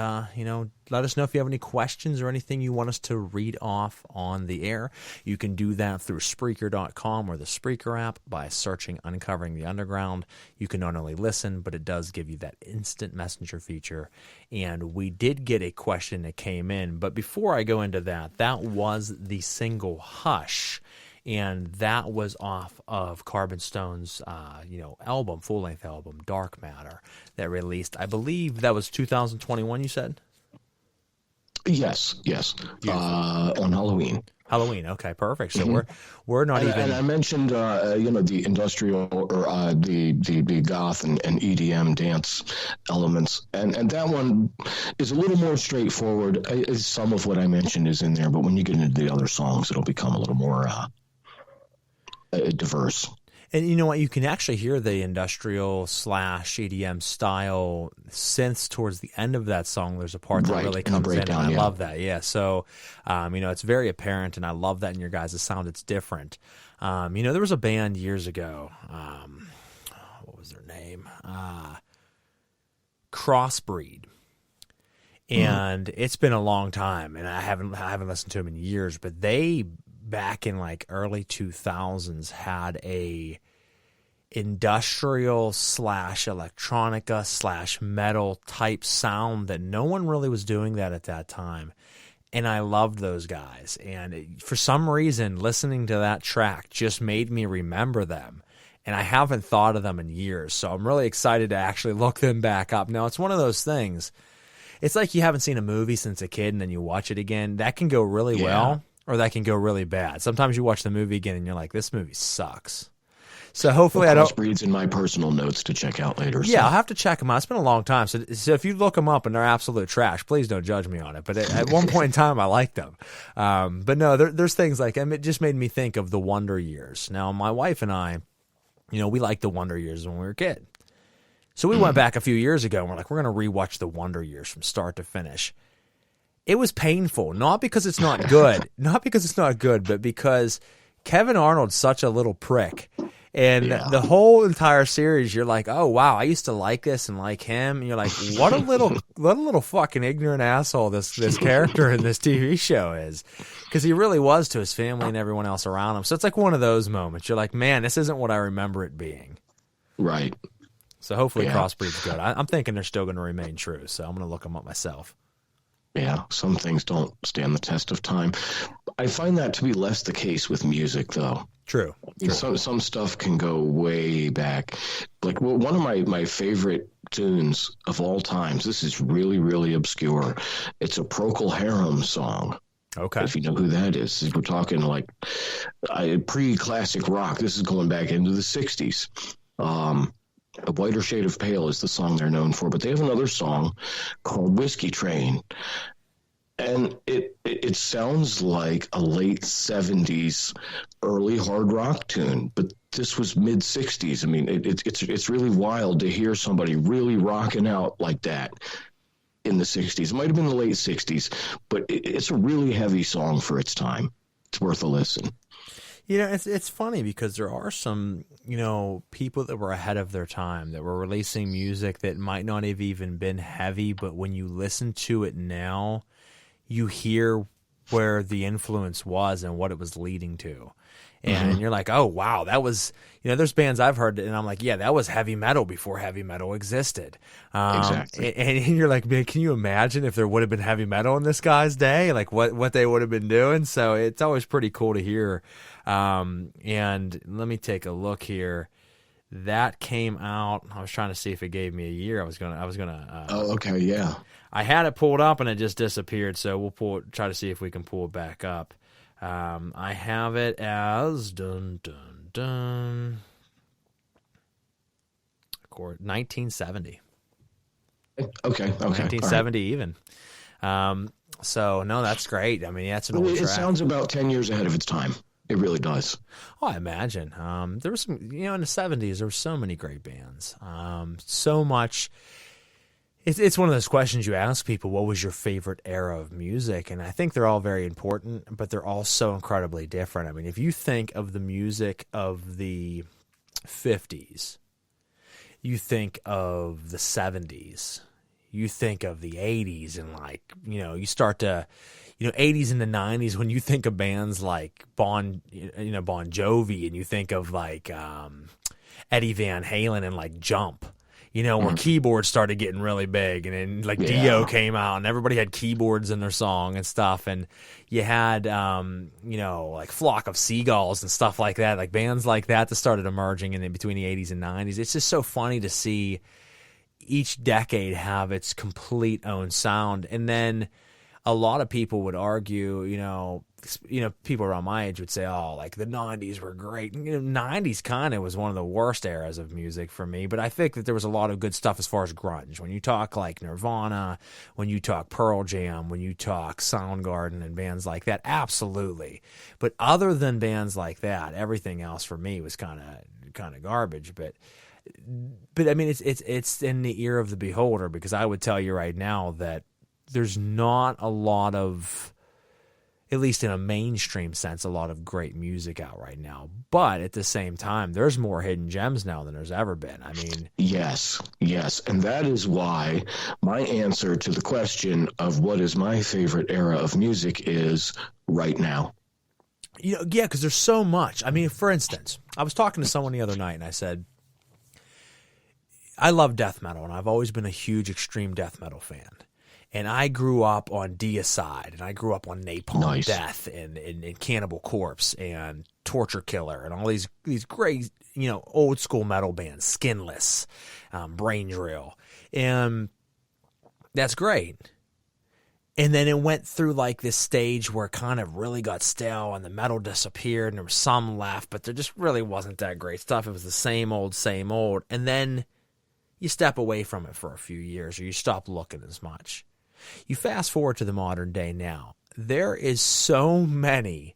let us know if you have any questions or anything you want us to read off on the air. You can do that through Spreaker.com or the Spreaker app by searching Uncovering the Underground. You can not only listen, but it does give you that instant messenger feature. And we did get a question that came in, but before I go into that, that was the single Hush, and that was off of Carbonstone's album, full-length album, Dark Matter, that released, I believe that was 2021, you said? Yes. On Halloween. Halloween, okay, perfect. So we're not even. And I mentioned, the industrial or the goth and EDM dance elements, and that one is a little more straightforward. Some of what I mentioned is in there, but when you get into the other songs, it'll become a little more diverse. And you know what? You can actually hear the industrial / EDM style synths towards the end of that song. There's a part that really comes in, and I love that. Yeah, so it's very apparent, and I love that in your guys' sound. It's different. There was a band years ago. What was their name? Crossbreed. And it's been a long time, and I haven't listened to them in years. But they, back in like early 2000s, had a industrial / electronica / metal type sound that no one really was doing that at that time. And I loved those guys. And for some reason, listening to that track just made me remember them. And I haven't thought of them in years. So I'm really excited to actually look them back up. Now, it's one of those things. It's like you haven't seen a movie since a kid and then you watch it again. That can go really well, or that can go really bad. Sometimes you watch the movie again and you're like, this movie sucks. So hopefully I don't. Crossbreeds in my personal notes to check out later. Yeah, so. I'll have to check them out. It's been a long time. So if you look them up and they're absolute trash, please don't judge me on it. But at one point in time, I liked them. But no, there's things like, it just made me think of the Wonder Years. Now, my wife and I, we liked the Wonder Years when we were a kid. So we went back a few years ago and we're like, we're going to rewatch the Wonder Years from start to finish. It was painful, not because it's not good, but because Kevin Arnold's such a little prick. And the whole entire series, you're like, oh, wow, I used to like this and like him. And you're like, what a little fucking ignorant asshole this character in this TV show is. Because he really was to his family and everyone else around him. So it's like one of those moments. You're like, man, this isn't what I remember it being. Right. So hopefully Crossbreed's good. I'm thinking they're still going to remain true. So I'm going to look them up myself. Yeah, some things don't stand the test of time. I find that to be less the case with music, though. True. Some stuff can go way back. Like one of my favorite tunes of all times. This is really, really obscure. It's a Procol Harum song. Okay. If you know who that is, we're talking like pre-classic rock. This is going back into the 60s. A Whiter Shade of Pale is the song they're known for, but they have another song called Whiskey Train. And it sounds like a late 70s, early hard rock tune, but this was mid 60s. I mean, it's really wild to hear somebody really rocking out like that in the 60s. It might have been the late 60s, but it's a really heavy song for its time. It's worth a listen. It's funny because there are some, people that were ahead of their time that were releasing music that might not have even been heavy, but when you listen to it now, you hear where the influence was and what it was leading to. And you're like, oh, wow, that was, there's bands I've heard, and I'm like, yeah, that was heavy metal before heavy metal existed. Exactly. And you're like, man, can you imagine if there would have been heavy metal in this guy's day? Like what they would have been doing? So it's always pretty cool to hear. And let me take a look here. That came out. I was trying to see if it gave me a year. I was gonna. Oh, okay, yeah. I had it pulled up and it just disappeared. So we'll try to see if we can pull it back up. I have it as 1970. Okay. 1970 even. So no, that's great. I mean, that's an old track. It sounds about 10 years ahead of its time. It really does. Oh, I imagine. There was some, in the 70s, there were so many great bands. So much. It's one of those questions you ask people, what was your favorite era of music? And I think they're all very important, but they're all so incredibly different. I mean, if you think of the music of the 50s, you think of the 70s, you think of the 80s, and you start to, 80s and the 90s, when you think of bands like Bon Jovi, and you think of Eddie Van Halen and Jump, where keyboards started getting really big, and then Dio came out and everybody had keyboards in their song and stuff. And you had, Flock of Seagulls and stuff like that, like bands like that started emerging in between the 80s and 90s. It's just so funny to see each decade have its complete own sound. And then a lot of people would argue, people around my age would say, oh, the 90s were great. 90s kind of was one of the worst eras of music for me, but I think that there was a lot of good stuff as far as grunge. When you talk Nirvana, when you talk Pearl Jam, when you talk Soundgarden and bands like that, absolutely. But other than bands like that, everything else for me was kind of garbage. But I mean, it's in the ear of the beholder, because I would tell you right now that there's not a lot of, at least in a mainstream sense, a lot of great music out right now. But at the same time, there's more hidden gems now than there's ever been. I mean, yes. And that is why my answer to the question of what is my favorite era of music is right now. Yeah, because there's so much. I mean, for instance, I was talking to someone the other night and I said, I love death metal, and I've always been a huge extreme death metal fan. And I grew up on Deicide, and I grew up on Napalm Death and Cannibal Corpse and Torture Killer and all these great, old school metal bands, Skinless, Brain Drill. And that's great. And then it went through like this stage where it kind of really got stale and the metal disappeared and there was some left, but there just really wasn't that great stuff. It was the same old, same old. And then you step away from it for a few years or you stop looking as much. You fast forward to the modern day now. There is so many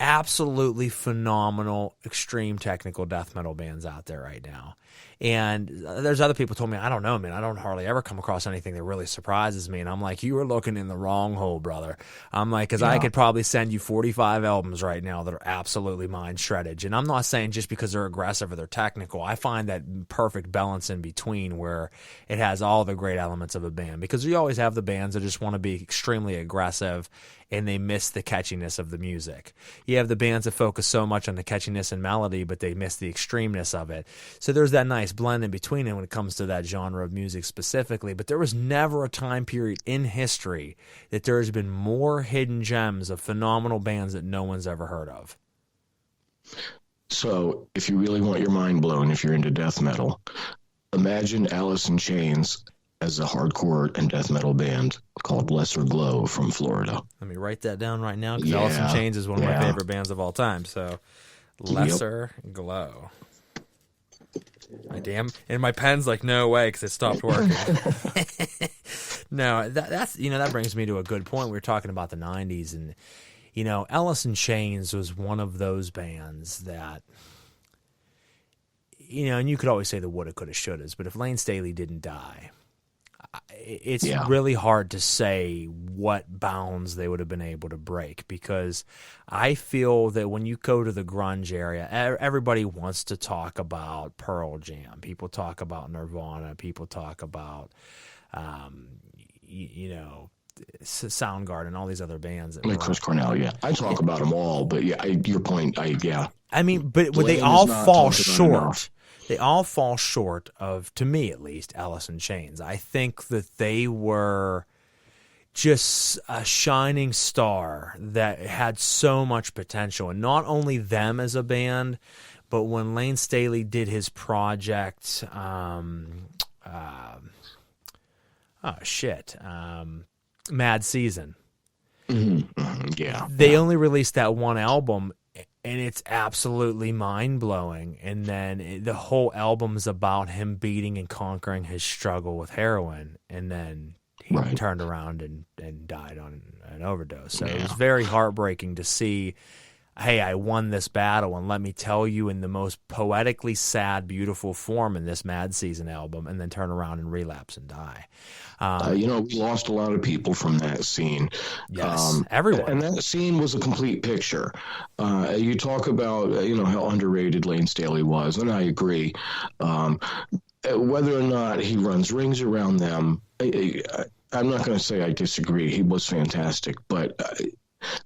absolutely phenomenal, extreme technical death metal bands out there right now. And there's other people told me, I don't know, man, I don't hardly ever come across anything that really surprises me. And I'm like, you were looking in the wrong hole, brother. I'm like, because I could probably send you 45 albums right now that are absolutely mind shredded. And I'm not saying just because they're aggressive or they're technical. I find that perfect balance in between where it has all the great elements of a band. Because you always have the bands that just want to be extremely aggressive and they miss the catchiness of the music. You have the bands that focus so much on the catchiness and melody, but they miss the extremeness of it. So there's that nice blend in between it when it comes to that genre of music specifically. But there was never a time period in history that there's been more hidden gems of phenomenal bands that no one's ever heard of. So if you really want your mind blown, if you're into death metal, imagine Alice in Chains as a hardcore and death metal band called Lesser Glow from Florida. Let me write that down right now because Alice in Chains is one of my favorite bands of all time. So Lesser Glow. And my pen's like, no way, because it stopped working. No, that's that brings me to a good point. We were talking about the 90s, and Alice in Chains was one of those bands that and you could always say the woulda, coulda, shouldas, but if Lane Staley didn't die, it's really hard to say what bounds they would have been able to break, because I feel that when you go to the grunge area, everybody wants to talk about Pearl Jam. People talk about Nirvana. People talk about, Soundgarden and all these other bands. Like Chris Cornell, I talk about them all, but your point, I mean, but would they all fall short? They all fall short of, to me at least, Alice in Chains. I think that they were just a shining star that had so much potential. And not only them as a band, but when Lane Staley did his project, Mad Season. Mm-hmm. They only released that one album, and it's absolutely mind-blowing. And then the whole album's about him beating and conquering his struggle with heroin. And then he turned around and died on an overdose. So it was very heartbreaking to see, hey, I won this battle, and let me tell you in the most poetically sad, beautiful form in this Mad Season album, and then turn around and relapse and die. We lost a lot of people from that scene. Yes, everyone. And that scene was a complete picture. You talk about, how underrated Lane Staley was, and I agree. Whether or not he runs rings around them, I'm not going to say I disagree. He was fantastic, but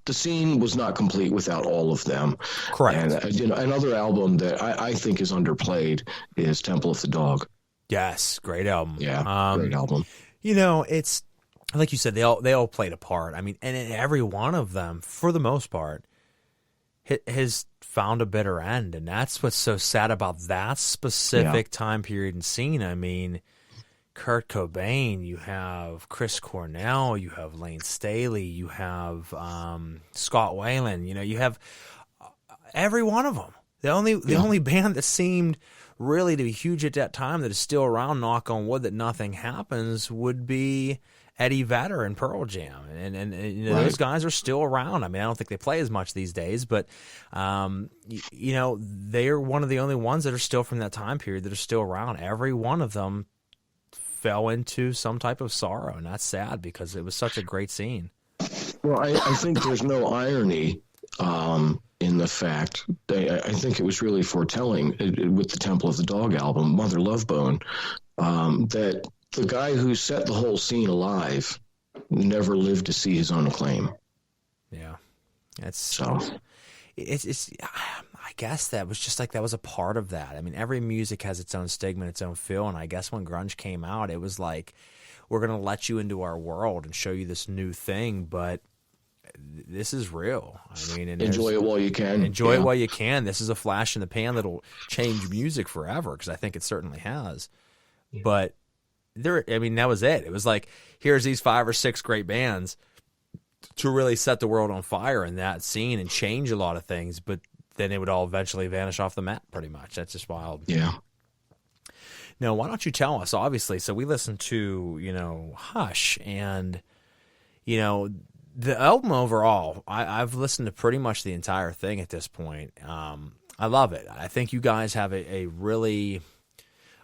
the scene was not complete without all of them. Correct. And another album that I think is underplayed is Temple of the Dog. Yes, great album. Yeah, great album. It's like you said, they all played a part. I mean, and every one of them, for the most part, has found a bitter end, and that's what's so sad about that specific time period and scene. I mean, Kurt Cobain, you have Chris Cornell, you have Lane Staley, you have Scott Weiland. You have every one of them. The only band that seemed really to be huge at that time that is still around, knock on wood that nothing happens, would be Eddie Vedder and Pearl Jam. And those guys are still around. I mean, I don't think they play as much these days, but they're one of the only ones that are still from that time period that are still around. Every one of them fell into some type of sorrow, and that's sad because it was such a great scene. Well, I think there's no irony in the fact. I think it was really foretelling with the Temple of the Dog album, Mother Love Bone, that the guy who set the whole scene alive never lived to see his own acclaim. Yeah, it's I guess that was just like that was a part of that. I mean, every music has its own stigma, its own feel, and I guess when grunge came out, it was like, we're going to let you into our world and show you this new thing, but this is real. I mean, and enjoy it while you can. Enjoy it while you can. This is a flash in the pan that'll change music forever, because I think it certainly has. But that was it. It was like, here's these 5 or 6 great bands to really set the world on fire in that scene and change a lot of things, but then it would all eventually vanish off the map pretty much. That's just wild. Yeah. Now, why don't you tell us, obviously, so we listened to, Hush, and, the album overall, I've listened to pretty much the entire thing at this point. I love it. I think you guys have a really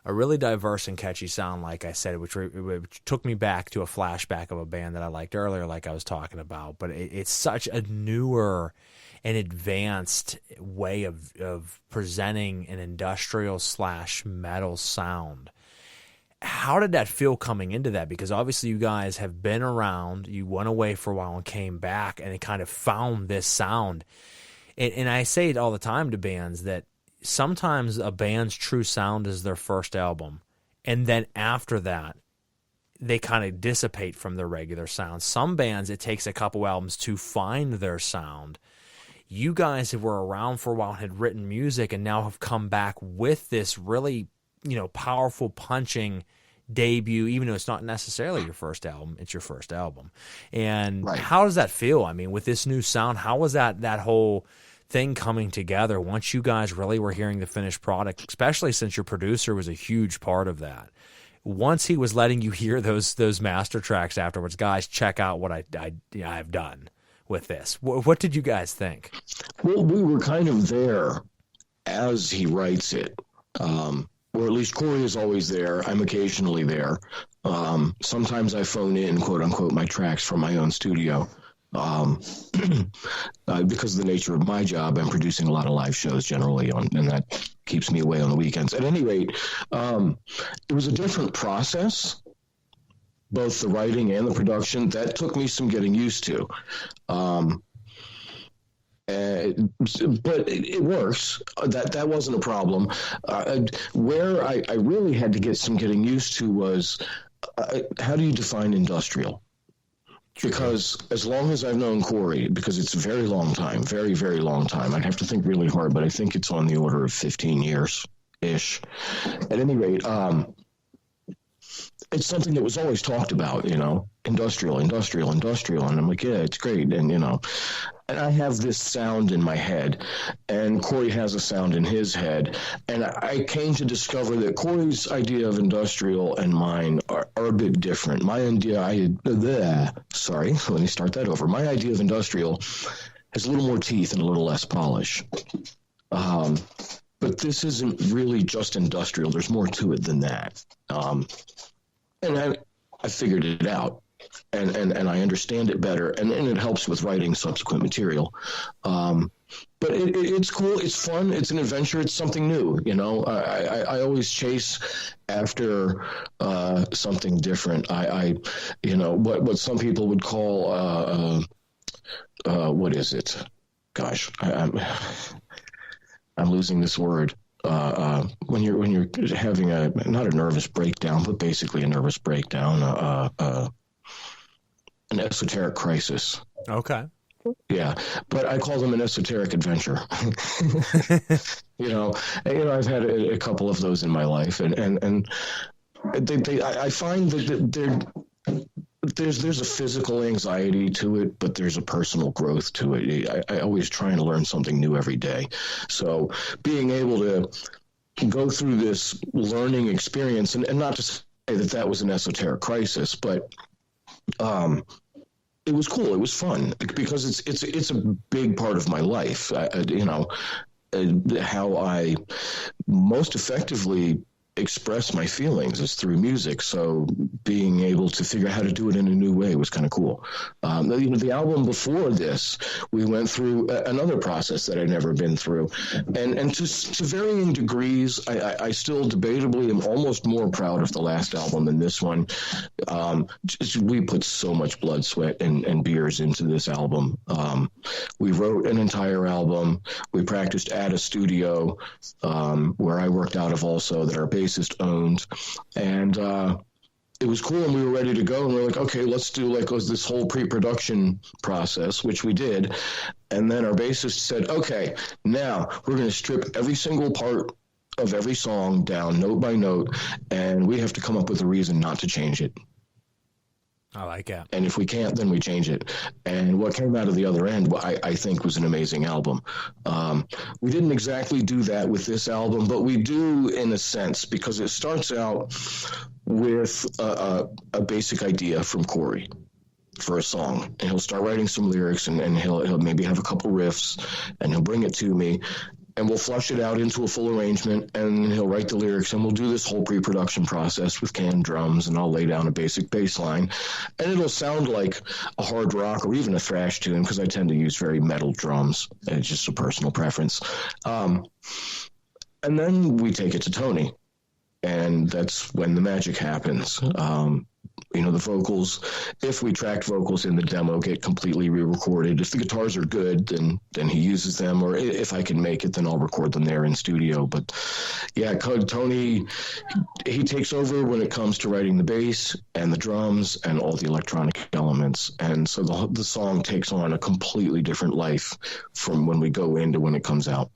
diverse and catchy sound, like I said, which took me back to a flashback of a band that I liked earlier, like I was talking about. But it's such a newer and advanced way of presenting an industrial / metal sound. How did that feel coming into that? Because obviously you guys have been around, you went away for a while and came back, and it kind of found this sound. And I say it all the time to bands that sometimes a band's true sound is their first album, and then after that, they kind of dissipate from their regular sound. Some bands, it takes a couple albums to find their sound. You guys were around for a while and had written music and now have come back with this really, powerful, punching debut, even though it's not necessarily your first album, it's your first album. And right. How does that feel? I mean, with this new sound, how was that whole thing coming together once you guys really were hearing the finished product, especially since your producer was a huge part of that? Once he was letting you hear those master tracks afterwards, guys, check out what I've done with this. What did you guys think? Well, we were kind of there as he writes it. Or at least Corey is always there. I'm occasionally there. Sometimes I phone in, quote unquote, my tracks from my own studio. Because of the nature of my job, I'm producing a lot of live shows generally, and that keeps me away on the weekends. At any rate, it was a different process, both the writing and the production. That took me some getting used to. But it works. That wasn't a problem. Where I really had to get some getting used to was how do you define industrial? Because as long as I've known Corey, because it's a very long time, very, very long time, I'd have to think really hard, but I think it's on the order of 15 years-ish. At any rate, it's something that was always talked about, industrial. And I'm like, yeah, it's great. And I have this sound in my head, and Corey has a sound in his head. And I came to discover that Corey's idea of industrial and mine are a bit different. My idea, let me start that over. My idea of industrial has a little more teeth and a little less polish. But this isn't really just industrial. There's more to it than that. And I figured it out. And I understand it better, and it helps with writing subsequent material. But it's cool, it's fun, it's an adventure, it's something new. I always chase after something different. What some people would call what is it? Gosh, I'm losing this word. When you're having not a nervous breakdown, but basically a nervous breakdown. An esoteric crisis. Okay. Yeah, but I call them an esoteric adventure. I've had a couple of those in my life, and I find that there's a physical anxiety to it, but there's a personal growth to it. I always try and learn something new every day. So being able to go through this learning experience, and not to say that was an esoteric crisis, but it was cool. It was fun because it's a big part of my life. How I most effectively express my feelings is through music. So being able to figure out how to do it in a new way was kind of cool. The album before this, we went through another process that I'd never been through, and to varying degrees, I still debatably am almost more proud of the last album than this one. We put so much blood, sweat, and beers into this album. We wrote an entire album. We practiced at a studio where I worked out of also that our bassist owned, and it was cool, and we were ready to go, and we were like, okay, let's do this whole pre-production process, which we did. And then our bassist said, okay, now we're going to strip every single part of every song down note by note, and we have to come up with a reason not to change it. I like it. And if we can't, then we change it. And what came out of the other end, I think, was an amazing album. We didn't exactly do that with this album, but we do in a sense, because it starts out with a basic idea from Corey for a song, and he'll start writing some lyrics, and he'll maybe have a couple riffs, and he'll bring it to me, and we'll flush it out into a full arrangement, and he'll write the lyrics, and we'll do this whole pre-production process with canned drums, and I'll lay down a basic bass line, and it'll sound like a hard rock or even a thrash tune, because I tend to use very metal drums. It's just a personal preference. And then we take it to Tony, and that's when the magic happens. The vocals, if we tracked vocals in the demo, get completely re-recorded. If the guitars are good, then he uses them, or if I can make it, then I'll record them there in studio. But yeah, Tony, he takes over when it comes to writing the bass and the drums and all the electronic elements. And so the song takes on a completely different life from when we go into when it comes out.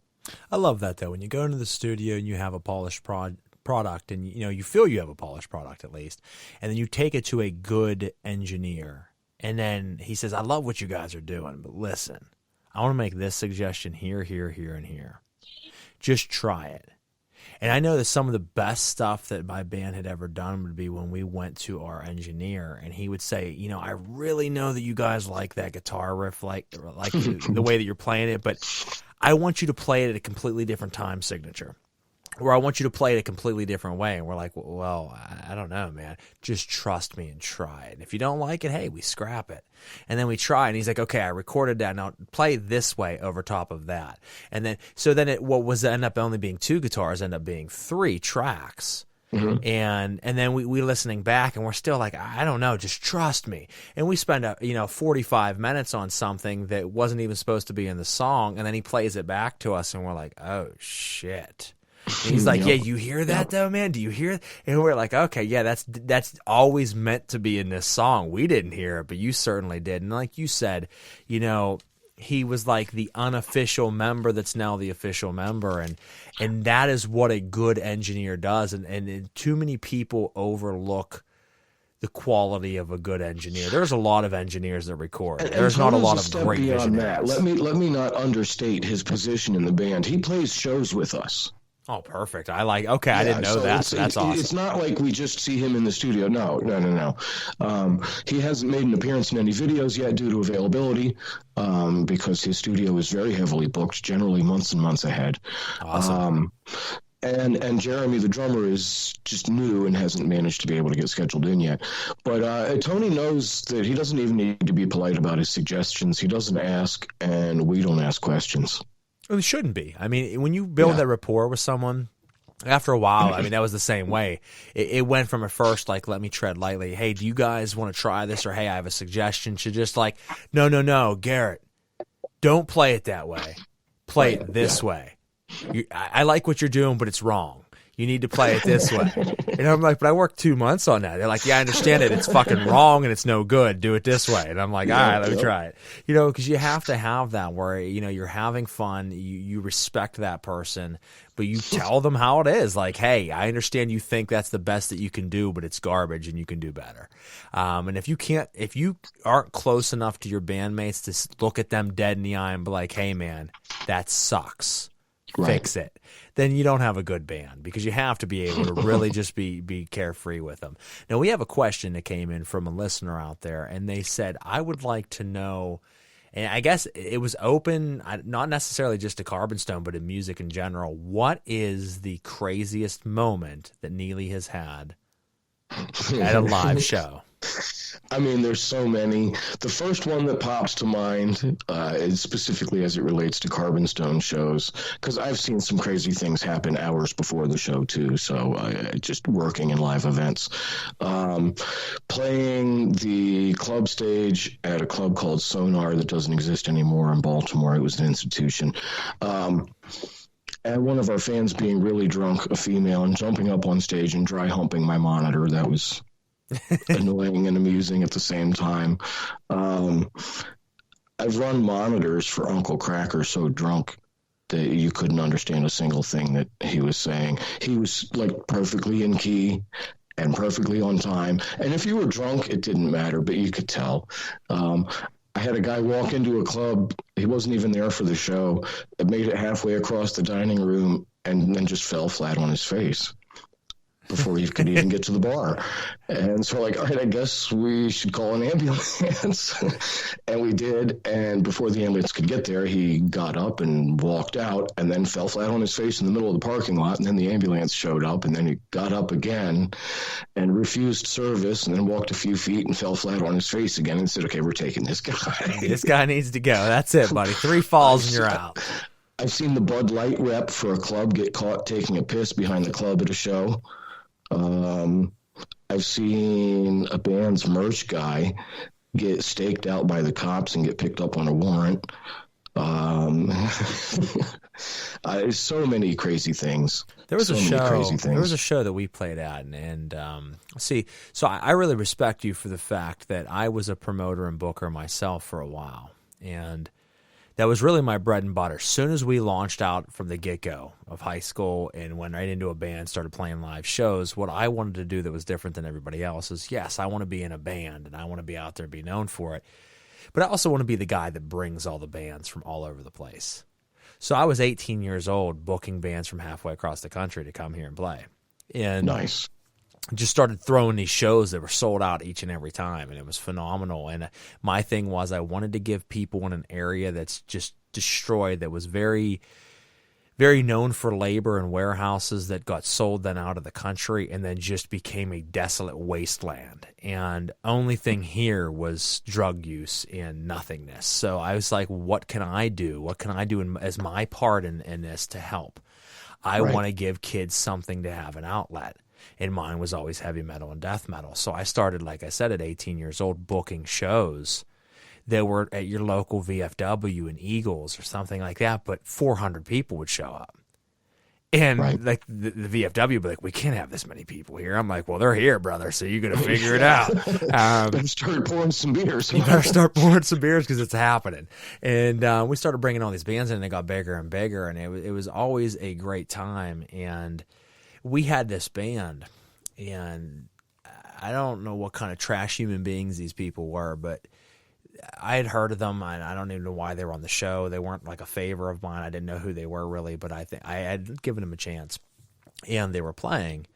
I love that, though. When you go into the studio and you have a polished product, and you feel you have a polished product at least, and then you take it to a good engineer, and then he says, I love what you guys are doing, but listen, I want to make this suggestion here, here, here, and here. Just try it. And I know that some of the best stuff that my band had ever done would be when we went to our engineer, and he would say, I really know that you guys like that guitar riff, like the way that you're playing it, but I want you to play it at a completely different time signature. Or I want you to play it a completely different way. And we're like, well, I don't know, man. Just trust me and try it. And if you don't like it, hey, we scrap it. And then we try. And he's like, okay, I recorded that. Now play this way over top of that. And then, what was end up only being 2 guitars end up being 3 tracks. Mm-hmm. And then we listening back, and we're still like, I don't know, just trust me. And we spend 45 minutes on something that wasn't even supposed to be in the song. And then he plays it back to us, and we're like, oh, shit. And he's like, yeah, you hear that though, man? Do you hear it? And we're like, okay, yeah, that's always meant to be in this song. We didn't hear it, but you certainly did. And like you said, he was like the unofficial member that's now the official member, and that is what a good engineer does. And too many people overlook the quality of a good engineer. There's a lot of engineers that record. There's not a lot of great engineers. Let me not understate his position in the band. He plays shows with us. Oh, perfect. I didn't know that. So that's awesome. It's not like we just see him in the studio. No. He hasn't made an appearance in any videos yet due to availability, because his studio is very heavily booked, generally months and months ahead. Awesome. And Jeremy, the drummer, is just new and hasn't managed to be able to get scheduled in yet. But Tony knows that he doesn't even need to be polite about his suggestions. He doesn't ask, and we don't ask questions. Well, it shouldn't be. I mean, when you build that rapport with someone, after a while, I mean, that was the same way. It went from at first, like, let me tread lightly. Hey, do you guys want to try this? Or, hey, I have a suggestion. To just like, no, Garrett, don't play it that way. Play it this way. I like what you're doing, but it's wrong. You need to play it this way. And I'm like, but I worked 2 months on that. They're like, yeah, I understand it. It's fucking wrong and it's no good. Do it this way. And I'm like, all right, let me try it. Because you have to have that where, you're having fun. You respect that person, but you tell them how it is. Like, hey, I understand you think that's the best that you can do, but it's garbage and you can do better. And if you aren't close enough to your bandmates to look at them dead in the eye and be like, hey, man, that sucks. Fix it. Then you don't have a good band, because you have to be able to really just be carefree with them. Now, we have a question that came in from a listener out there, and they said, I would like to know, and I guess it was open, not necessarily just to Carbonstone, but in music in general, what is the craziest moment that Neely has had at a live show? I mean, there's so many. The first one that pops to mind is specifically as it relates to Carbonstone shows, because I've seen some crazy things happen hours before the show too. So just working in live events, playing the club stage at a club called Sonar that doesn't exist anymore in Baltimore. It was an institution. And one of our fans being really drunk, a female, and jumping up on stage and dry humping my monitor. That was annoying and amusing at the same time. I've run monitors for Uncle Cracker so drunk that you couldn't understand a single thing that he was saying. He was like perfectly in key and perfectly on time. And if you were drunk, it didn't matter, but you could tell. I had a guy walk into a club. He wasn't even there for the show. It made it halfway across the dining room and then just fell flat on his face before he could even get to the bar. And so like, all right, I guess we should call an ambulance. And we did. And before the ambulance could get there, he got up and walked out and then fell flat on his face in the middle of the parking lot. And then the ambulance showed up, and then he got up again and refused service, and then walked a few feet and fell flat on his face again and said, okay, we're taking this guy. This guy needs to go. That's it, buddy. 3 falls and you're out. I've seen the Bud Light rep for a club get caught taking a piss behind the club at a show. I've seen a band's merch guy get staked out by the cops and get picked up on a warrant. So many crazy things. There was a show that we played at, and see, so I really respect you for the fact that I was a promoter and booker myself for a while, and that was really my bread and butter. As soon as we launched out from the get-go of high school and went right into a band, started playing live shows, what I wanted to do that was different than everybody else is, yes, I want to be in a band and I want to be out there and be known for it, but I also want to be the guy that brings all the bands from all over the place. So I was 18 years old booking bands from halfway across the country to come here and play. And nice. Just started throwing these shows that were sold out each and every time, and it was phenomenal. And my thing was I wanted to give people in an area that's just destroyed, that was very, very known for labor and warehouses that got sold then out of the country and then just became a desolate wasteland. And only thing here was drug use and nothingness. So I was like, what can I do? What can I do as my part in this to help? I want to give kids something to have an outlet. And mine was always heavy metal and death metal. So I started, like I said, at 18 years old, booking shows that were at your local VFW and Eagles or something like that, but 400 people would show up. And like the VFW would be like, we can't have this many people here. I'm like, well, they're here, brother, so you got to figure it out. Better start pouring some beers. You better start pouring some beers because it's happening. And we started bringing all these bands in, and they got bigger and bigger, and it was always a great time. And we had this band, and I don't know what kind of trash human beings these people were, but I had heard of them. I don't even know why they were on the show. They weren't like a favor of mine. I didn't know who they were really, but I think I had given them a chance. And they were playing,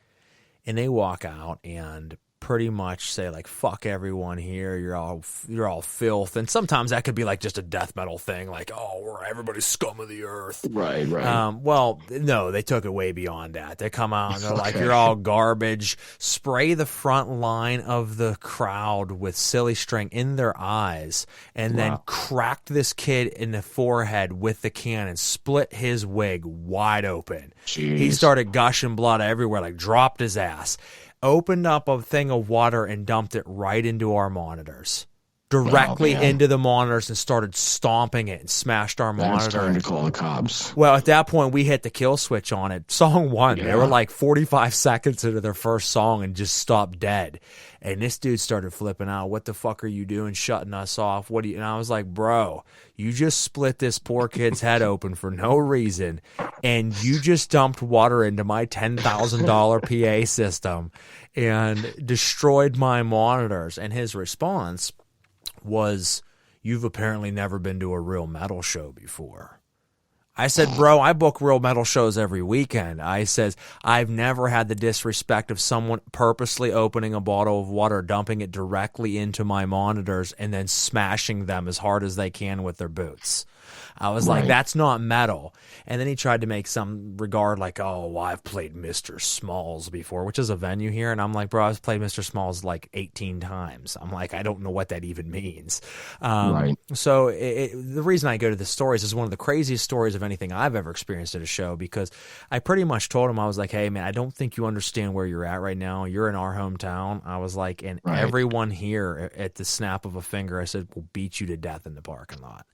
and they walk out and pretty much say like, fuck everyone here, you're all filth. And sometimes that could be like just a death metal thing, like, oh, we're everybody's scum of the earth. Right. Well, no, they took it way beyond that. They come out and they're like, you're all garbage, spray the front line of the crowd with silly string in their eyes, and then cracked this kid in the forehead with the cannon, split his wig wide open. Jeez. He started gushing blood everywhere, like dropped his ass. Opened up a thing of water and dumped it right into our monitors, directly into the monitors, and started stomping it and smashed our monitor. It's time to call the cops. Well, at that point, we hit the kill switch on it. Song 1, they were like 45 seconds into their first song and just stopped dead. And this dude started flipping out. What the fuck are you doing, shutting us off? What do you? And I was like, bro, you just split this poor kid's head open for no reason, and you just dumped water into my $10,000 PA system and destroyed my monitors. And his response was, you've apparently never been to a real metal show before. I said, bro, I book real metal shows every weekend. I says, I've never had the disrespect of someone purposely opening a bottle of water, dumping it directly into my monitors, and then smashing them as hard as they can with their boots. I was like, that's not metal. And then he tried to make some regard like, oh, well, I've played Mr. Smalls before, which is a venue here. And I'm like, bro, I've played Mr. Smalls like 18 times. I'm like, I don't know what that even means. So the reason I go to the stories is one of the craziest stories of anything I've ever experienced at a show, because I pretty much told him, I was like, hey, man, I don't think you understand where you're at right now. You're in our hometown. I was like, and everyone here at the snap of a finger, I said, will beat you to death in the parking lot.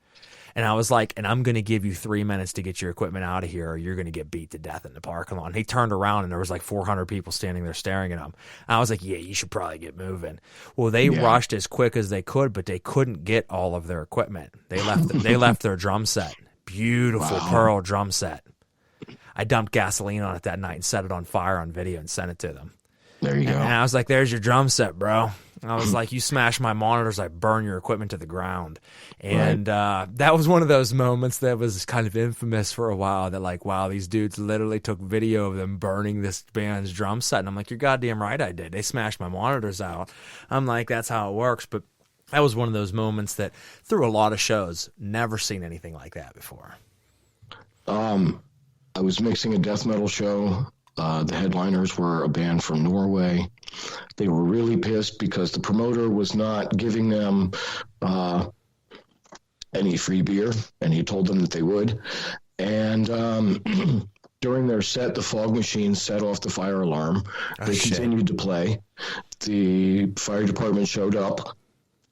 And I was like, and I'm going to give you 3 minutes to get your equipment out of here, or you're going to get beat to death in the parking lot. And he turned around, and there was like 400 people standing there staring at him. And I was like, yeah, you should probably get moving. Well, they rushed as quick as they could, but they couldn't get all of their equipment. They left their drum set beautiful pearl drum set. I dumped gasoline on it that night and set it on fire on video and sent it to them. There you go. And I was like, there's your drum set, bro. I was like, you smash my monitors, I burn your equipment to the ground. And that was one of those moments that was kind of infamous for a while, that like, wow, these dudes literally took video of them burning this band's drum set. And I'm like, you're goddamn right I did. They smashed my monitors out. I'm like, that's how it works. But that was one of those moments that through a lot of shows, never seen anything like that before. I was mixing a death metal show. The headliners were a band from Norway. They were really pissed because the promoter was not giving them any free beer, and he told them that they would. And during their set, the fog machine set off the fire alarm. They continued to play. The fire department showed up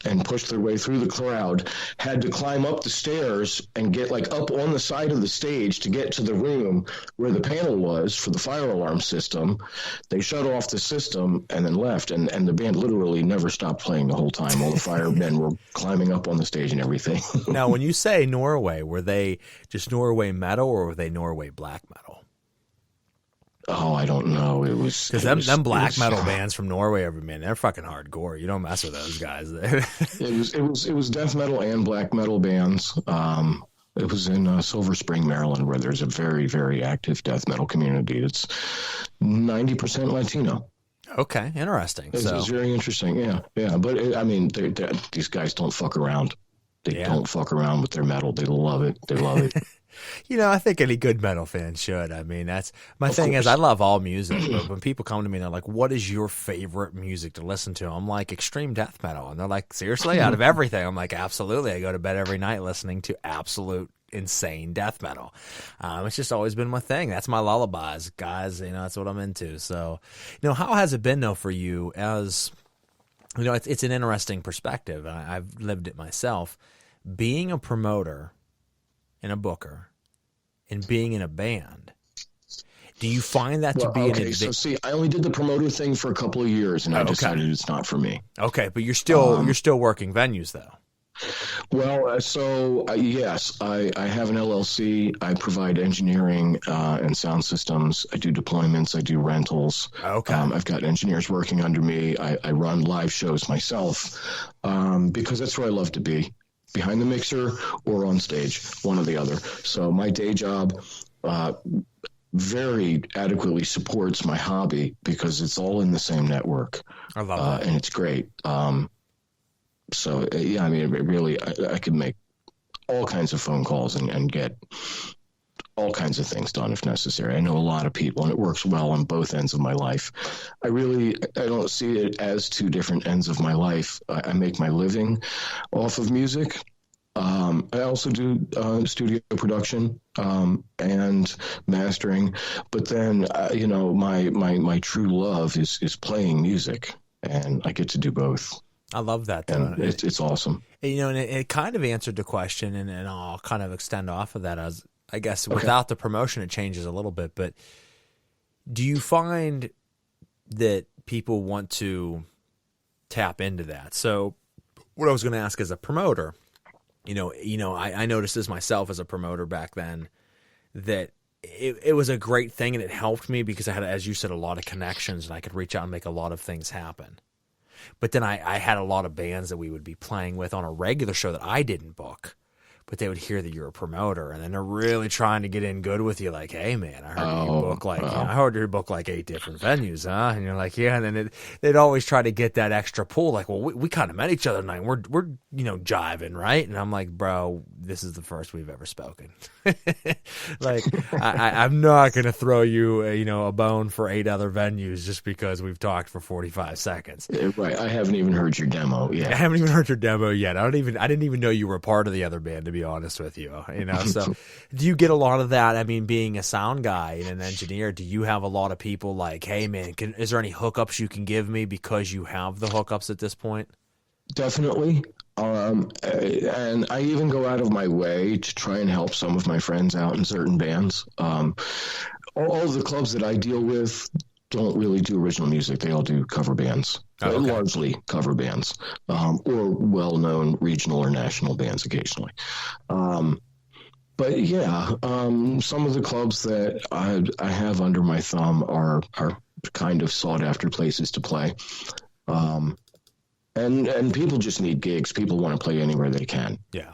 and pushed their way through the crowd, had to climb up the stairs and get like up on the side of the stage to get to the room where the panel was for the fire alarm system. They shut off the system and then left, and the band literally never stopped playing the whole time. All the firemen were climbing up on the stage and everything. Now, when you say Norway, were they just Norway metal or were they Norway black metal? Oh, I don't know. It was because them black metal bands from Norway, they're fucking hardcore. You don't mess with those guys. It was death metal and black metal bands. It was in Silver Spring, Maryland, where there's a very, very active death metal community. It's 90% Latino. Okay, interesting. It's very interesting. Yeah. But these guys don't fuck around. They don't fuck around with their metal. They love it. I think any good metal fan should. I mean, that's my thing is I love all music. But when people come to me and they're like, what is your favorite music to listen to? I'm like, extreme death metal. And they're like, seriously? Out of everything? I'm like, absolutely. I go to bed every night listening to absolute insane death metal. It's just always been my thing. That's my lullabies, guys. That's what I'm into. So, how has it been, though, for you as, it's an interesting perspective. I've lived it myself. Being a promoter and a booker and being in a band, do you find that to be an advantage? So see, I only did the promoter thing for a couple of years, and I decided it's not for me. Okay, but you're still working venues, though. Well, yes, I have an LLC. I provide engineering and sound systems. I do deployments. I do rentals. Okay. I've got engineers working under me. I run live shows myself because that's where I love to be. Behind the mixer or on stage, one or the other. So my day job very adequately supports my hobby because it's all in the same network. I love that. And it's great. Really, I could make all kinds of phone calls and get all kinds of things done if necessary. I know a lot of people, and it works well on both ends of my life. I don't see it as two different ends of my life. I make my living off of music. I also do studio production and mastering, but then my true love is playing music, and I get to do both. I love that, though. And it's awesome. And it kind of answered the question, and I'll kind of extend off of that as. I guess without the promotion, it changes a little bit. But do you find that people want to tap into that? So what I was going to ask as a promoter, I noticed this myself as a promoter back then, that it was a great thing and it helped me because I had, as you said, a lot of connections and I could reach out and make a lot of things happen. But then I had a lot of bands that we would be playing with on a regular show that I didn't book. But they would hear that you're a promoter, and then they're really trying to get in good with you. Like, hey, man, I heard you book like 8 different venues, huh? And you're like, yeah. And then they'd always try to get that extra pull. Like, well, we kind of met each other tonight. We're jiving, right? And I'm like, bro, this is the first we've ever spoken. Like, I'm not gonna throw you, a bone for 8 other venues just because we've talked for 45 seconds. Right. I haven't even heard your demo yet. I haven't even heard your demo yet. I didn't even know you were a part of the other band, to be honest with you. So do you get a lot of that? I mean, being a sound guy and an engineer, do you have a lot of people like, hey man, is there any hookups you can give me because you have the hookups at this point? Definitely. And I even go out of my way to try and help some of my friends out in certain bands. All of the clubs that I deal with don't really do original music. They all do cover bands, largely cover bands, or well-known regional or national bands occasionally. But yeah, some of the clubs that I have under my thumb are kind of sought after places to play. And people just need gigs. People want to play anywhere they can. Yeah.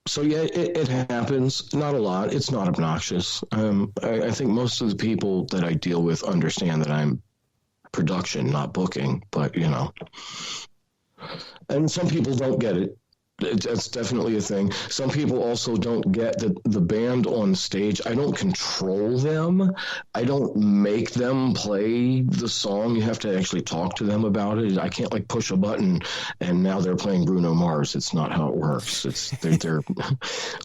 So yeah, it happens. Not a lot. It's not obnoxious. I think most of the people that I deal with understand that I'm production, not booking. But and some people don't get it. That's definitely a thing. Some people also don't get that the band on stage, I don't control them. I don't make them play the song. You have to actually talk to them about it. I can't like push a button and now they're playing Bruno Mars. It's not how it works. They're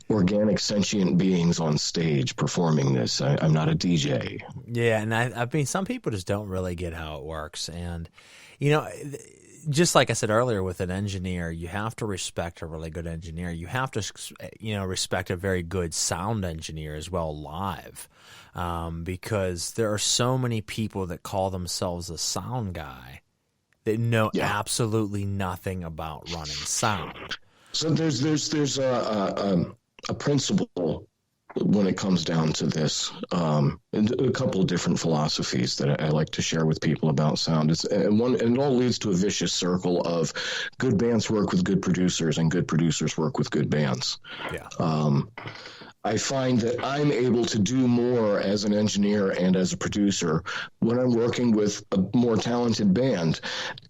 organic sentient beings on stage performing this. I'm not a DJ. Yeah, and I mean, some people just don't really get how it works. And, just like I said earlier with an engineer, you have to respect a really good engineer. You have to, respect a very good sound engineer as well live, because there are so many people that call themselves a sound guy that know absolutely nothing about running sound. So there's a principle when it comes down to this, and a couple of different philosophies that I like to share with people about sound. And it all leads to a vicious circle of good bands work with good producers and good producers work with good bands. Yeah. I find that I'm able to do more as an engineer and as a producer when I'm working with a more talented band.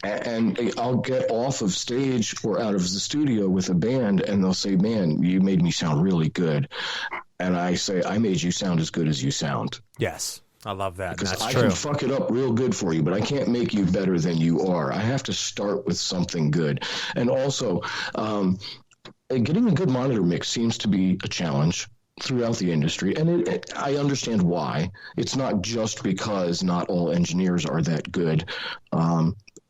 And I'll get off of stage or out of the studio with a band and they'll say, "Man, you made me sound really good." And I say, "I made you sound as good as you sound." Yes, I love that. Because that's I true. can fuck it up real good for you, but I can't make you better than you are. I have to start with something good. And also, getting a good monitor mix seems to be a challenge throughout the industry. And I understand why. It's not just because not all engineers are that good.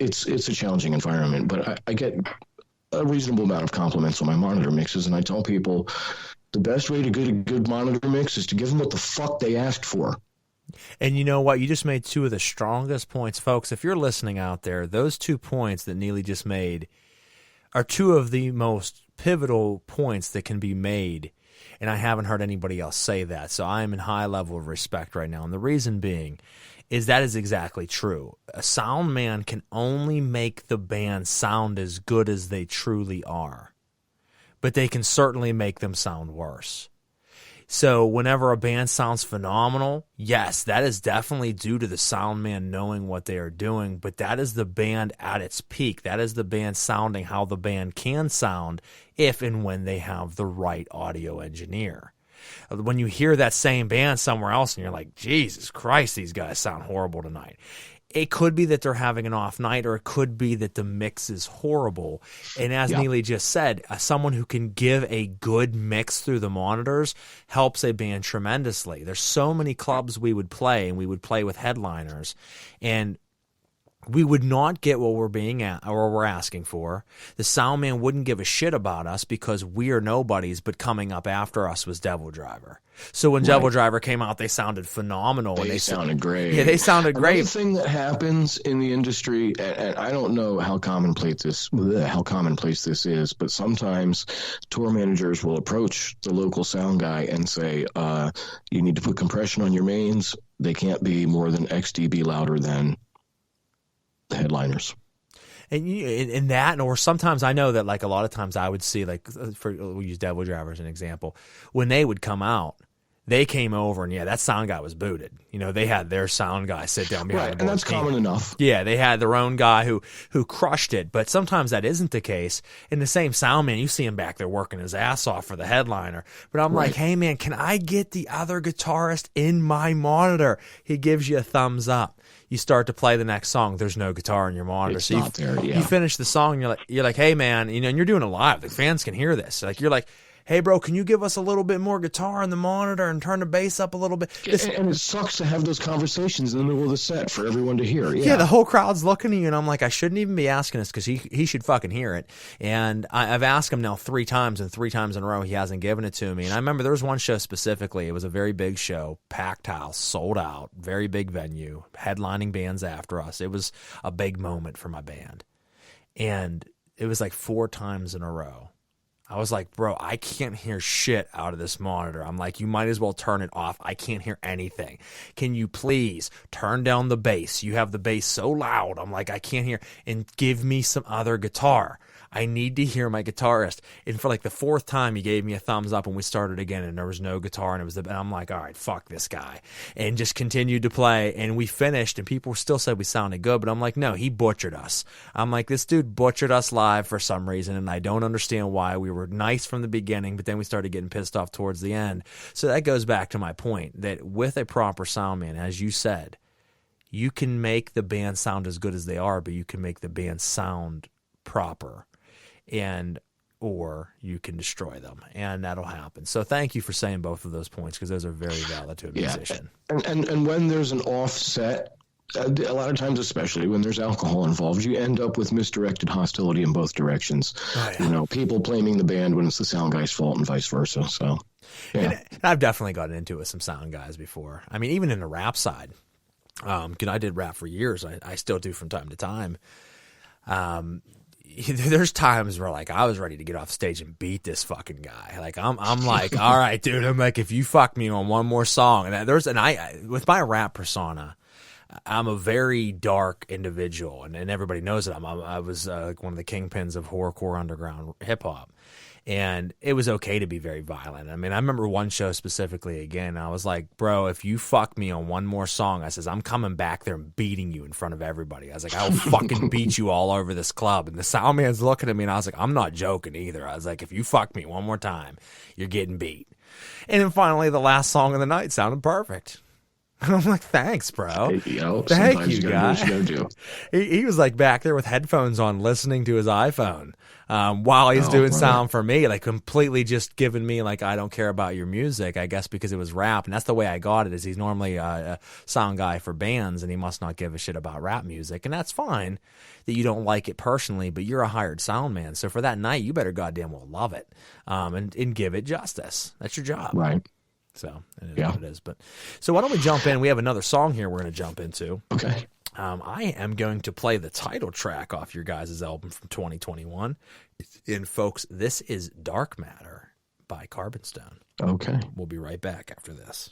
It's a challenging environment, but I get a reasonable amount of compliments on my monitor mixes, and I tell people the best way to get a good monitor mix is to give them what the fuck they asked for. And you know what? You just made two of the strongest points. Folks, if you're listening out there, those 2 points that Neely just made are two of the most pivotal points that can be made. And I haven't heard anybody else say that. So I am in high level of respect right now. And the reason being is that is exactly true. A sound man can only make the band sound as good as they truly are. But they can certainly make them sound worse. So whenever a band sounds phenomenal, yes, that is definitely due to the sound man knowing what they are doing, but that is the band at its peak. That is the band sounding how the band can sound if and when they have the right audio engineer. When you hear that same band somewhere else and you're like, Jesus Christ, these guys sound horrible tonight. It could be that they're having an off night, or it could be that the mix is horrible. And as Neely just said, someone who can give a good mix through the monitors helps a band tremendously. There's so many clubs we would play, and we would play with headliners, and we would not get what we're asking for. The sound man wouldn't give a shit about us because we are nobodies, but coming up after us was Devil Driver. So when Devil Driver came out, they sounded phenomenal. They sounded great. Yeah, they sounded great. Another thing that happens in the industry, and I don't know how commonplace this is, but sometimes tour managers will approach the local sound guy and say, you need to put compression on your mains. They can't be more than X dB louder than the headliners. And that, or sometimes I know that like a lot of times I would see, like, we'll use Devil Driver as an example, when they would come out, they came over and that sound guy was booted. They had their sound guy sit down behind the board. And that's common enough. Yeah, they had their own guy who crushed it, but sometimes that isn't the case. And the same sound man, you see him back there working his ass off for the headliner. But I'm like, hey man, can I get the other guitarist in my monitor? He gives you a thumbs up. You start to play the next song. There's no guitar in your monitor. It's not there. You finish the song. You're like, hey man, and you're doing it live. The fans can hear this. You're like, hey bro, can you give us a little bit more guitar in the monitor and turn the bass up a little bit? And it sucks to have those conversations in the middle of the set for everyone to hear. Yeah, the whole crowd's looking at you, and I'm like, I shouldn't even be asking this because he should fucking hear it. And I've asked him now 3 times, and 3 times in a row he hasn't given it to me. And I remember there was one show specifically. It was a very big show, packed house, sold out, very big venue, headlining bands after us. It was a big moment for my band. And it was like 4 times in a row I was like, bro, I can't hear shit out of this monitor. I'm like, you might as well turn it off. I can't hear anything. Can you please turn down the bass? You have the bass so loud. I'm like, I can't hear. And give me some other guitar. I need to hear my guitarist. And for like the fourth time, he gave me a thumbs up and we started again and there was no guitar and I'm like, all right, fuck this guy. And just continued to play and we finished and people still said we sounded good, but I'm like, no, he butchered us. I'm like, this dude butchered us live for some reason and I don't understand why. We were nice from the beginning, but then we started getting pissed off towards the end. So that goes back to my point that with a proper sound man, as you said, you can make the band sound as good as they are, but you can make the band sound proper. Or you can destroy them, and that'll happen. So thank you for saying both of those points because those are very valid to a musician. And when there's an offset, a lot of times, especially when there's alcohol involved, you end up with misdirected hostility in both directions. Oh, yeah. You know, people blaming the band when it's the sound guy's fault and vice versa. So, yeah. And I've definitely gotten into it with some sound guys before. I mean, even in the rap side, because I did rap for years. I still do from time to time. There's times where like I was ready to get off stage and beat this fucking guy. Like I'm like, all right, dude. I'm like, if you fuck me on one more song, and with my rap persona, I'm a very dark individual, and everybody knows it. I was like one of the kingpins of horrorcore underground hip hop, and it was okay to be very violent. I mean, I remember one show specifically. Again, I was like, bro, if you fuck me on one more song, I says, I'm coming back there and beating you in front of everybody. I was like, I'll fucking beat you all over this club. And the sound man's looking at me, and I was like, I'm not joking either. I was like, if you fuck me one more time, you're getting beat. And then finally, the last song of the night sounded perfect. And I'm like, thanks, bro. Thank you, guy. He was like back there with headphones on listening to his iPhone while he's doing sound for me, like completely just giving me like, I don't care about your music, I guess because it was rap. And that's the way I got it is he's normally a sound guy for bands and he must not give a shit about rap music. And that's fine that you don't like it personally, but you're a hired sound man. So for that night, you better goddamn well love it and give it justice. That's your job. Right. So it is what it is. But so why don't we jump in? We have another song here we're going to jump into. Okay. I am going to play the title track off your guys' album from 2021. And folks, this is Dark Matter by Carbonstone. Okay. We'll be right back after this.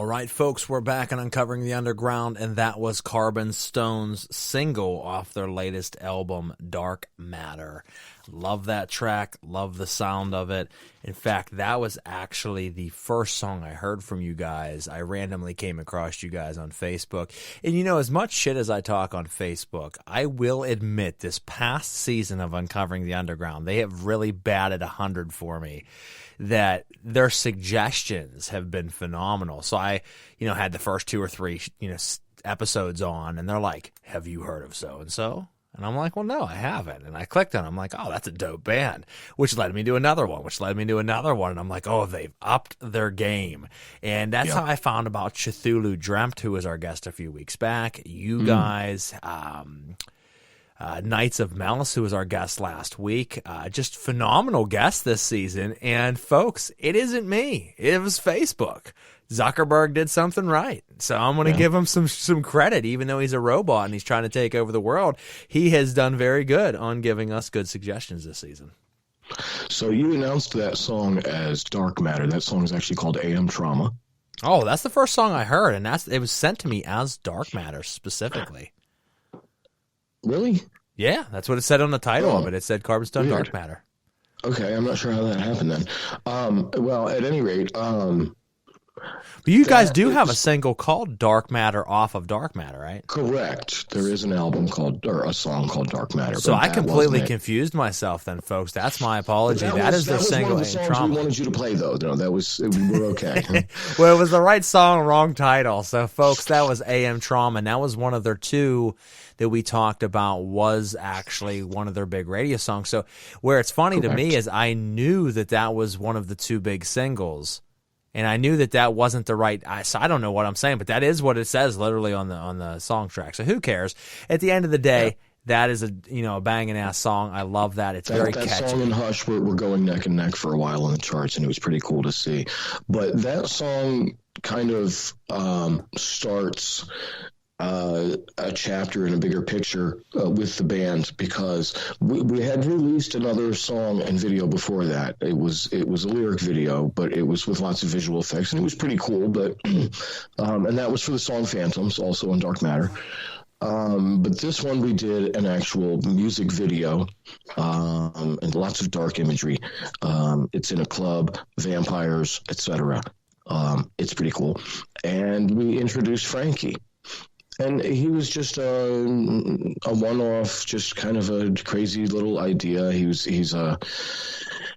All right, folks, we're back on Uncovering the Underground, and that was Carbonstone's single off their latest album, Dark Matter. Love that track, love the sound of it. In fact, that was actually the first song I heard from you guys. I randomly came across you guys on Facebook. And you know, as much shit as I talk on Facebook, I will admit this past season of Uncovering the Underground, they have really batted 100 for me. That their suggestions have been phenomenal. So I, had the first 2 or 3, episodes on, and they're like, "Have you heard of so-and-so?" And I'm like, "Well, no, I haven't." And I clicked on it. I'm like, "Oh, that's a dope band," which led me to another one, And I'm like, "Oh, they've upped their game." And that's how I found about Cthulhu Dreamt, who was our guest a few weeks back. You guys, Knights of Malice, who was our guest last week. Just phenomenal guests this season. And folks, it isn't me. It was Facebook. Zuckerberg did something right. So I'm going to give him some credit, even though he's a robot and he's trying to take over the world. He has done very good on giving us good suggestions this season. So you announced that song as Dark Matter. That song is actually called AM Trauma. Oh, that's the first song I heard, and it was sent to me as Dark Matter specifically. Really? Yeah, that's what it said on the title of it. It said Carbonstone Dark Matter. Okay, I'm not sure how that happened then. Well, at any rate, but you guys do have a single called Dark Matter off of Dark Matter, right? Correct. There is an album or a song called Dark Matter. So I completely confused myself then, folks. That's my apology. That is their single. That was one of the songs we wanted you to play, though. No, we were okay. Well, it was the right song, wrong title. So, folks, that was AM Trauma, and that was one of their 2 that we talked about was actually one of their big radio songs. So where it's funny to me is I knew that was one of the 2 big singles. And I knew that wasn't the right. So I don't know what I'm saying, but that is what it says literally on the song track. So who cares? At the end of the day, that is a banging ass song. I love that. It's very catchy. That song and Hush were going neck and neck for a while in the charts, and it was pretty cool to see. But that song kind of starts a chapter in a bigger picture with the band, because we had released another song and video before that. It was a lyric video, but it was with lots of visual effects, and it was pretty cool. But and that was for the song Phantoms, also on Dark Matter. But this one we did an actual music video and lots of dark imagery. It's in a club, vampires, etc. It's pretty cool, and we introduced Frankie. And he was just a one-off, just kind of a crazy little idea. He's an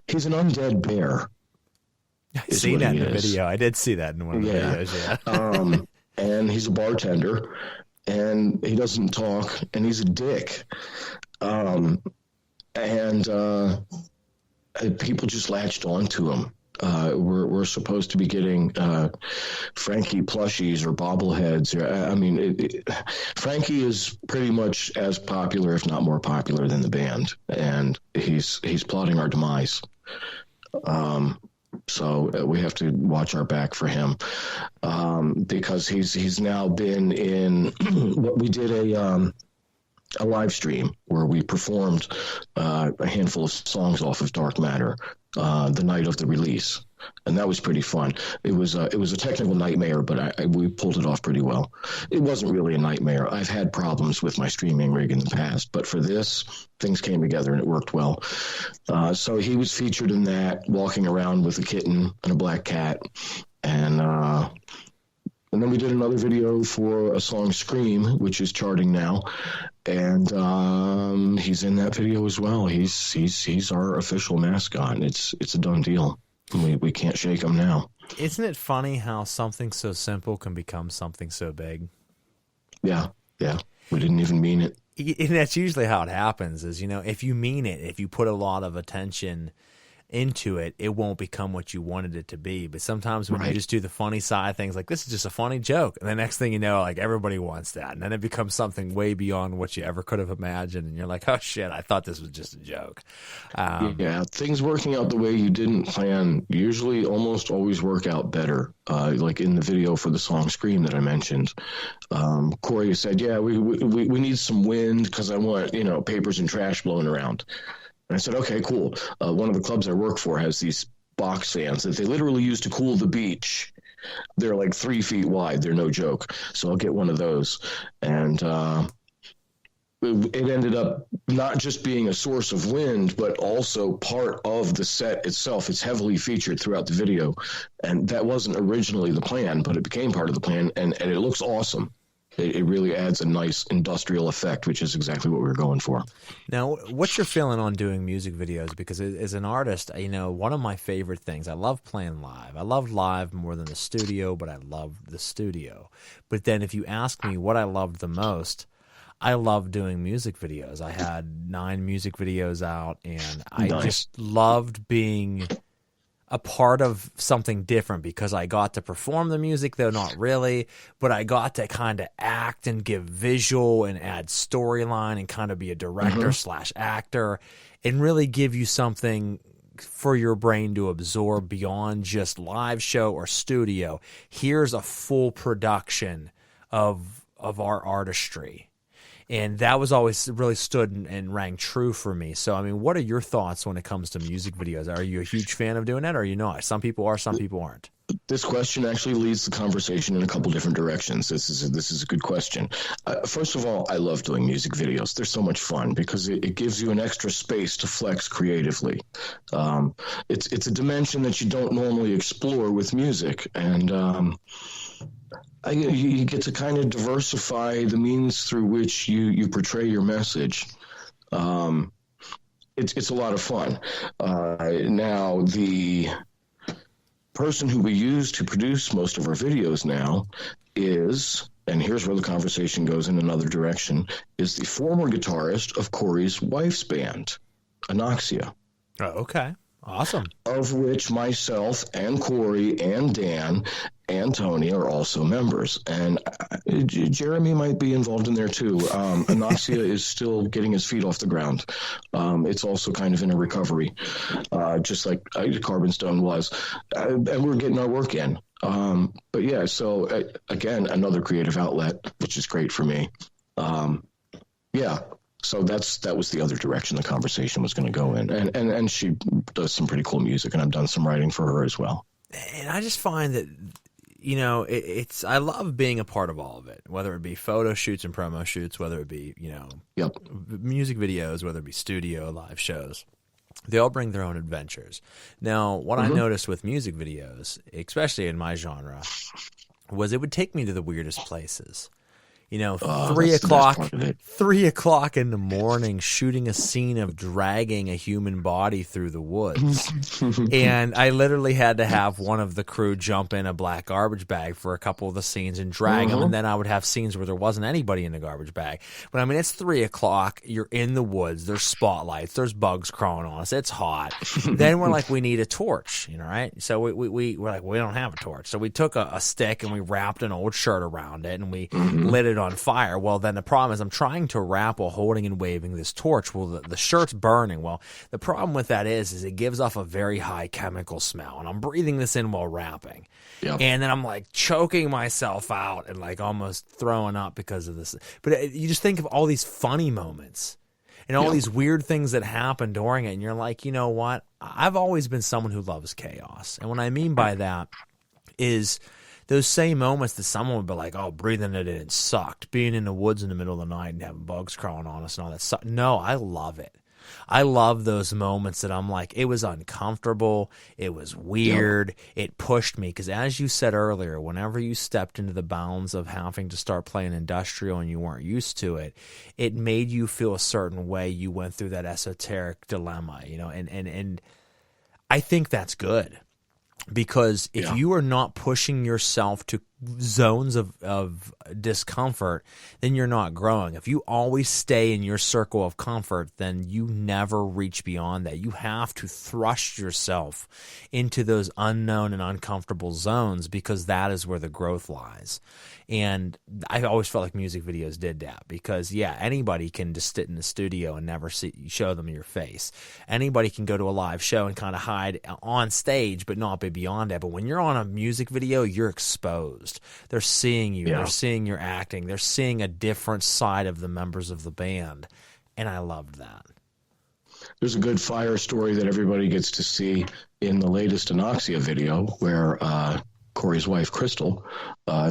undead bear. I seen that in the video. I did see that in one of the videos. Yeah. And he's a bartender, and he doesn't talk, and he's a dick. And people just latched onto him. We're supposed to be getting Frankie plushies or bobbleheads. I mean, Frankie is pretty much as popular, if not more popular, than the band, and he's plotting our demise. So we have to watch our back for him, because he's now been in what we did a live stream where we performed a handful of songs off of Dark Matter the night of the release, and that was pretty fun. It was a technical nightmare, but we pulled it off pretty well. It wasn't really a nightmare. I've had problems with my streaming rig in the past, but for this, things came together and it worked well. So he was featured in that, walking around with a kitten and a black cat, and then we did another video for a song Scream, which is charting now. And he's in that video as well. He's our official mascot. It's a done deal. We can't shake him now. Isn't it funny how something so simple can become something so big? Yeah. We didn't even mean it. And that's usually how it happens is, if you mean it, if you put a lot of attention into it, it won't become what you wanted it to be. But sometimes when you just do the funny side things, like this is just a funny joke, and the next thing you know, like everybody wants that, and then it becomes something way beyond what you ever could have imagined, and you're like, oh shit, I thought this was just a joke. Things working out the way you didn't plan usually almost always work out better. Like in the video for the song Scream that I mentioned, Corey said, we need some wind because I want papers and trash blowing around. And I said, okay, cool. One of the clubs I work for has these box fans that they literally use to cool the beach. They're like 3 feet wide. They're no joke. So I'll get one of those. And it ended up not just being a source of wind, but also part of the set itself. It's heavily featured throughout the video. And that wasn't originally the plan, but it became part of the plan. And it looks awesome. It really adds a nice industrial effect, which is exactly what we were going for. Now, what's your feeling on doing music videos? Because as an artist, one of my favorite things, I love playing live. I love live more than the studio, but I love the studio. But then if you ask me what I loved the most, I love doing music videos. I had 9 music videos out, and I just loved being a part of something different because I got to perform the music, though not really, but I got to kind of act and give visual and add storyline and kind of be a director / actor and really give you something for your brain to absorb beyond just live show or studio. Here's a full production of our artistry. And that was always really stood and rang true for me. So, I mean, what are your thoughts when it comes to music videos? Are you a huge fan of doing that, or are you not? Some people are, some people aren't. This question actually leads the conversation in a couple different directions. This is a good question. First of all, I love doing music videos. They're so much fun because it gives you an extra space to flex creatively. It's a dimension that you don't normally explore with music, and you get to kind of diversify the means through which you portray your message. It's a lot of fun. Now, the person who we use to produce most of our videos now is, and here's where the conversation goes in another direction, is the former guitarist of Corey's wife's band, Anoxia. Oh, okay. Awesome. Of which myself and Corey and Dan and Tony are also members. And Jeremy might be involved in there too. Anoxia is still getting his feet off the ground. It's also kind of in a recovery, just like Carbonstone was. And we're getting our work in. But yeah, so again, another creative outlet, which is great for me. Yeah. So that was the other direction the conversation was going to go in. And she does some pretty cool music, and I've done some writing for her as well. And I just find that, I love being a part of all of it, whether it be photo shoots and promo shoots, whether it be, music videos, whether it be studio, live shows. They all bring their own adventures. Now, what I noticed with music videos, especially in my genre, was it would take me to the weirdest places. 3 o'clock in the morning, shooting a scene of dragging a human body through the woods. And I literally had to have one of the crew jump in a black garbage bag for a couple of the scenes and drag them. And then I would have scenes where there wasn't anybody in the garbage bag. But I mean, it's 3 o'clock. You're in the woods. There's spotlights. There's bugs crawling on us. It's hot. Then we're like, we need a torch, right? So we're like, we don't have a torch. So we took a stick and we wrapped an old shirt around it and we lit it on fire. Well, then the problem is I'm trying to wrap while holding and waving this torch. Well, the shirt's burning. Well, the problem with that is it gives off a very high chemical smell, and I'm breathing this in while wrapping. Yep. And then I'm like choking myself out and like almost throwing up because of this. But you just think of all these funny moments and all these weird things that happen during it, and you're like, you know what? I've always been someone who loves chaos. And what I mean by that is those same moments that someone would be like, oh, breathing it in sucked. Being in the woods in the middle of the night and having bugs crawling on us and all that sucked. No, I love it. I love those moments that I'm like, it was uncomfortable. It was weird. It pushed me. Because as you said earlier, whenever you stepped into the bounds of having to start playing industrial and you weren't used to it, it made you feel a certain way. You went through that esoteric dilemma, and I think that's good. Because if you are not pushing yourself to zones of discomfort, then you're not growing. If you always stay in your circle of comfort, then you never reach beyond that. You have to thrust yourself into those unknown and uncomfortable zones because that is where the growth lies. And I always felt like music videos did that because, anybody can just sit in the studio and never show them your face. Anybody can go to a live show and kind of hide on stage but not be beyond that. But when you're on a music video, you're exposed. They're seeing you. They're seeing your acting. They're seeing a different side of the members of the band. And I loved that. There's a good fire story that everybody gets to see in the latest Anoxia video where Corey's wife, Crystal,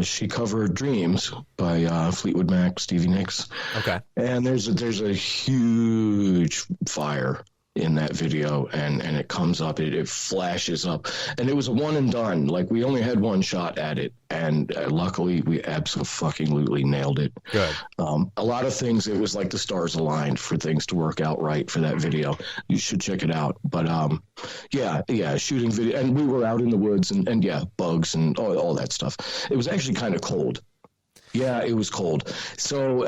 she covered Dreams by Fleetwood Mac, Stevie Nicks. Okay. And there's a huge fire in that video, and it comes up, it flashes up, and it was a one and done. Like, we only had one shot at it, and luckily we absolutely nailed it. Good. A lot of things, it was like the stars aligned for things to work out right for that video. You should check it out. But yeah, shooting video, and we were out in the woods, and yeah, bugs and all that stuff. It was actually kind of cold. Yeah, it was cold. So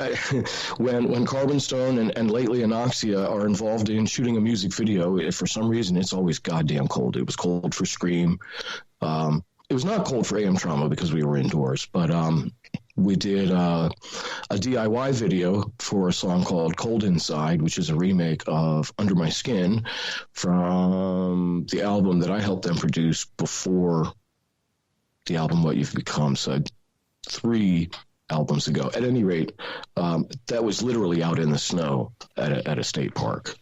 when Carbonstone and lately Anoxia are involved in shooting a music video, for some reason it's always goddamn cold. It was cold for Scream. It was not cold for AM Trauma because we were indoors, but we did a DIY video for a song called Cold Inside, which is a remake of Under My Skin from the album that I helped them produce before the album What You've Become. So 3 albums ago. At any rate, that was literally out in the snow at a state park.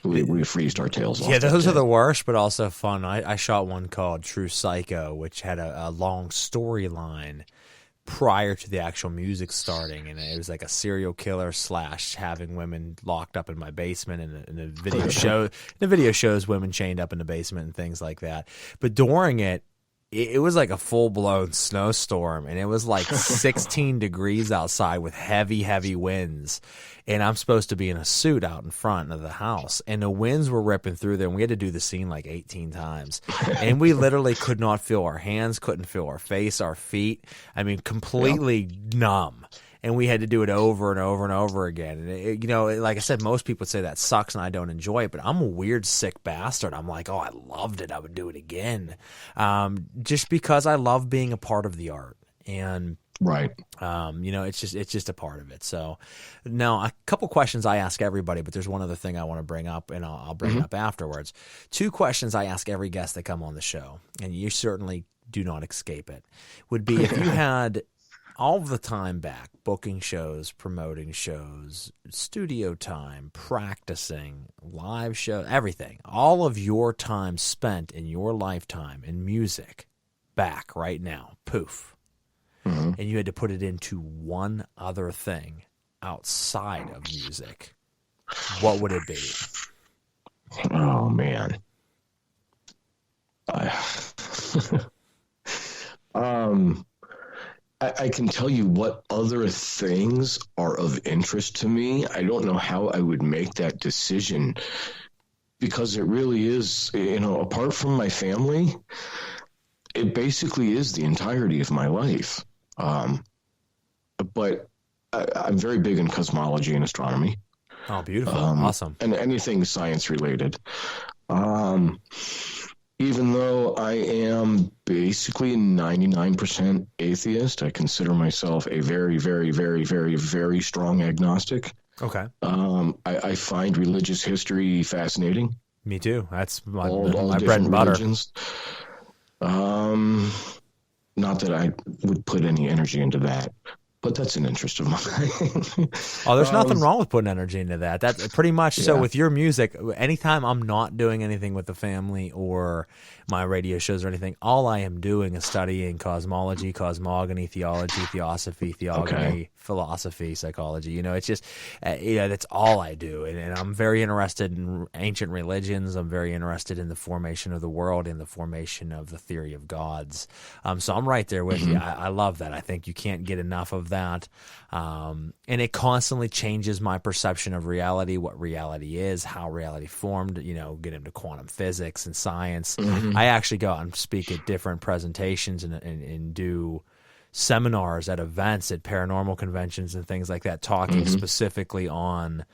We freezed our tails off. Yeah, those are the worst, but also fun. I shot one called True Psycho, which had a long storyline prior to the actual music starting, and it was like a serial killer / having women locked up in my basement, and the video shows women chained up in the basement and things like that. But during it was like a full-blown snowstorm, and it was like 16 degrees outside with heavy, heavy winds, and I'm supposed to be in a suit out in front of the house, and the winds were ripping through there, and we had to do the scene like 18 times, and we literally could not feel our hands, couldn't feel our face, our feet. I mean, completely numb. And we had to do it over and over and over again. And, like I said, most people would say that sucks and I don't enjoy it, but I'm a weird, sick bastard. I'm like, oh, I loved it. I would do it again. Just because I love being a part of the art. And, right. It's just a part of it. So now a couple questions I ask everybody, but there's one other thing I want to bring up, and I'll bring it up afterwards. 2 questions I ask every guest that come on the show, and you certainly do not escape it, would be if you had all the time back, booking shows, promoting shows, studio time, practicing, live shows, everything, all of your time spent in your lifetime in music back right now, poof. And you had to put it into one other thing outside of music, what would it be? Oh, man. I can tell you what other things are of interest to me. I don't know how I would make that decision, because it really is, apart from my family, it basically is the entirety of my life. But I'm very big in cosmology and astronomy. Oh, beautiful. Awesome. And anything science related. Even though I am basically 99% atheist, I consider myself a very, very, very, very, very strong agnostic. Okay. I find religious history fascinating. Me too. That's my all bread and butter. Religions. Not that I would put any energy into that, but that's an interest of mine. Oh, there's nothing wrong with putting energy into that. That's pretty much so with your music. Anytime I'm not doing anything with the family or my radio shows or anything, all I am doing is studying cosmology, cosmogony, theology, theosophy, theogony, philosophy, psychology. It's just, that's all I do. And I'm very interested in ancient religions. I'm very interested in the formation of the world and the formation of the theory of gods. So I'm right there with you. I love that. I think you can't get enough of that. And it constantly changes my perception of reality, what reality is, how reality formed, get into quantum physics and science. I actually go out and speak at different presentations and do seminars at events, at paranormal conventions and things like that, talking specifically on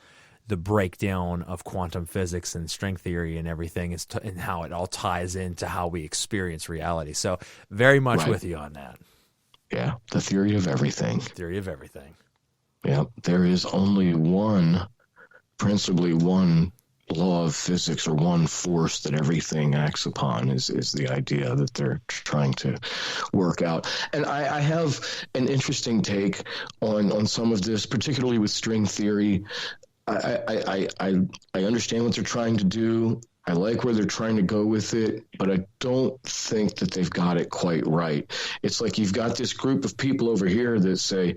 the breakdown of quantum physics and string theory and everything, and how it all ties into how we experience reality. So very much with you on that. Yeah, the theory of everything. Theory of everything. Yeah, there is only principally one law of physics, or one force that everything acts upon, is the idea that they're trying to work out. And I have an interesting take on some of this, particularly with string theory. I understand what they're trying to do. I like where they're trying to go with it, but I don't think that they've got it quite right. It's like you've got this group of people over here that say,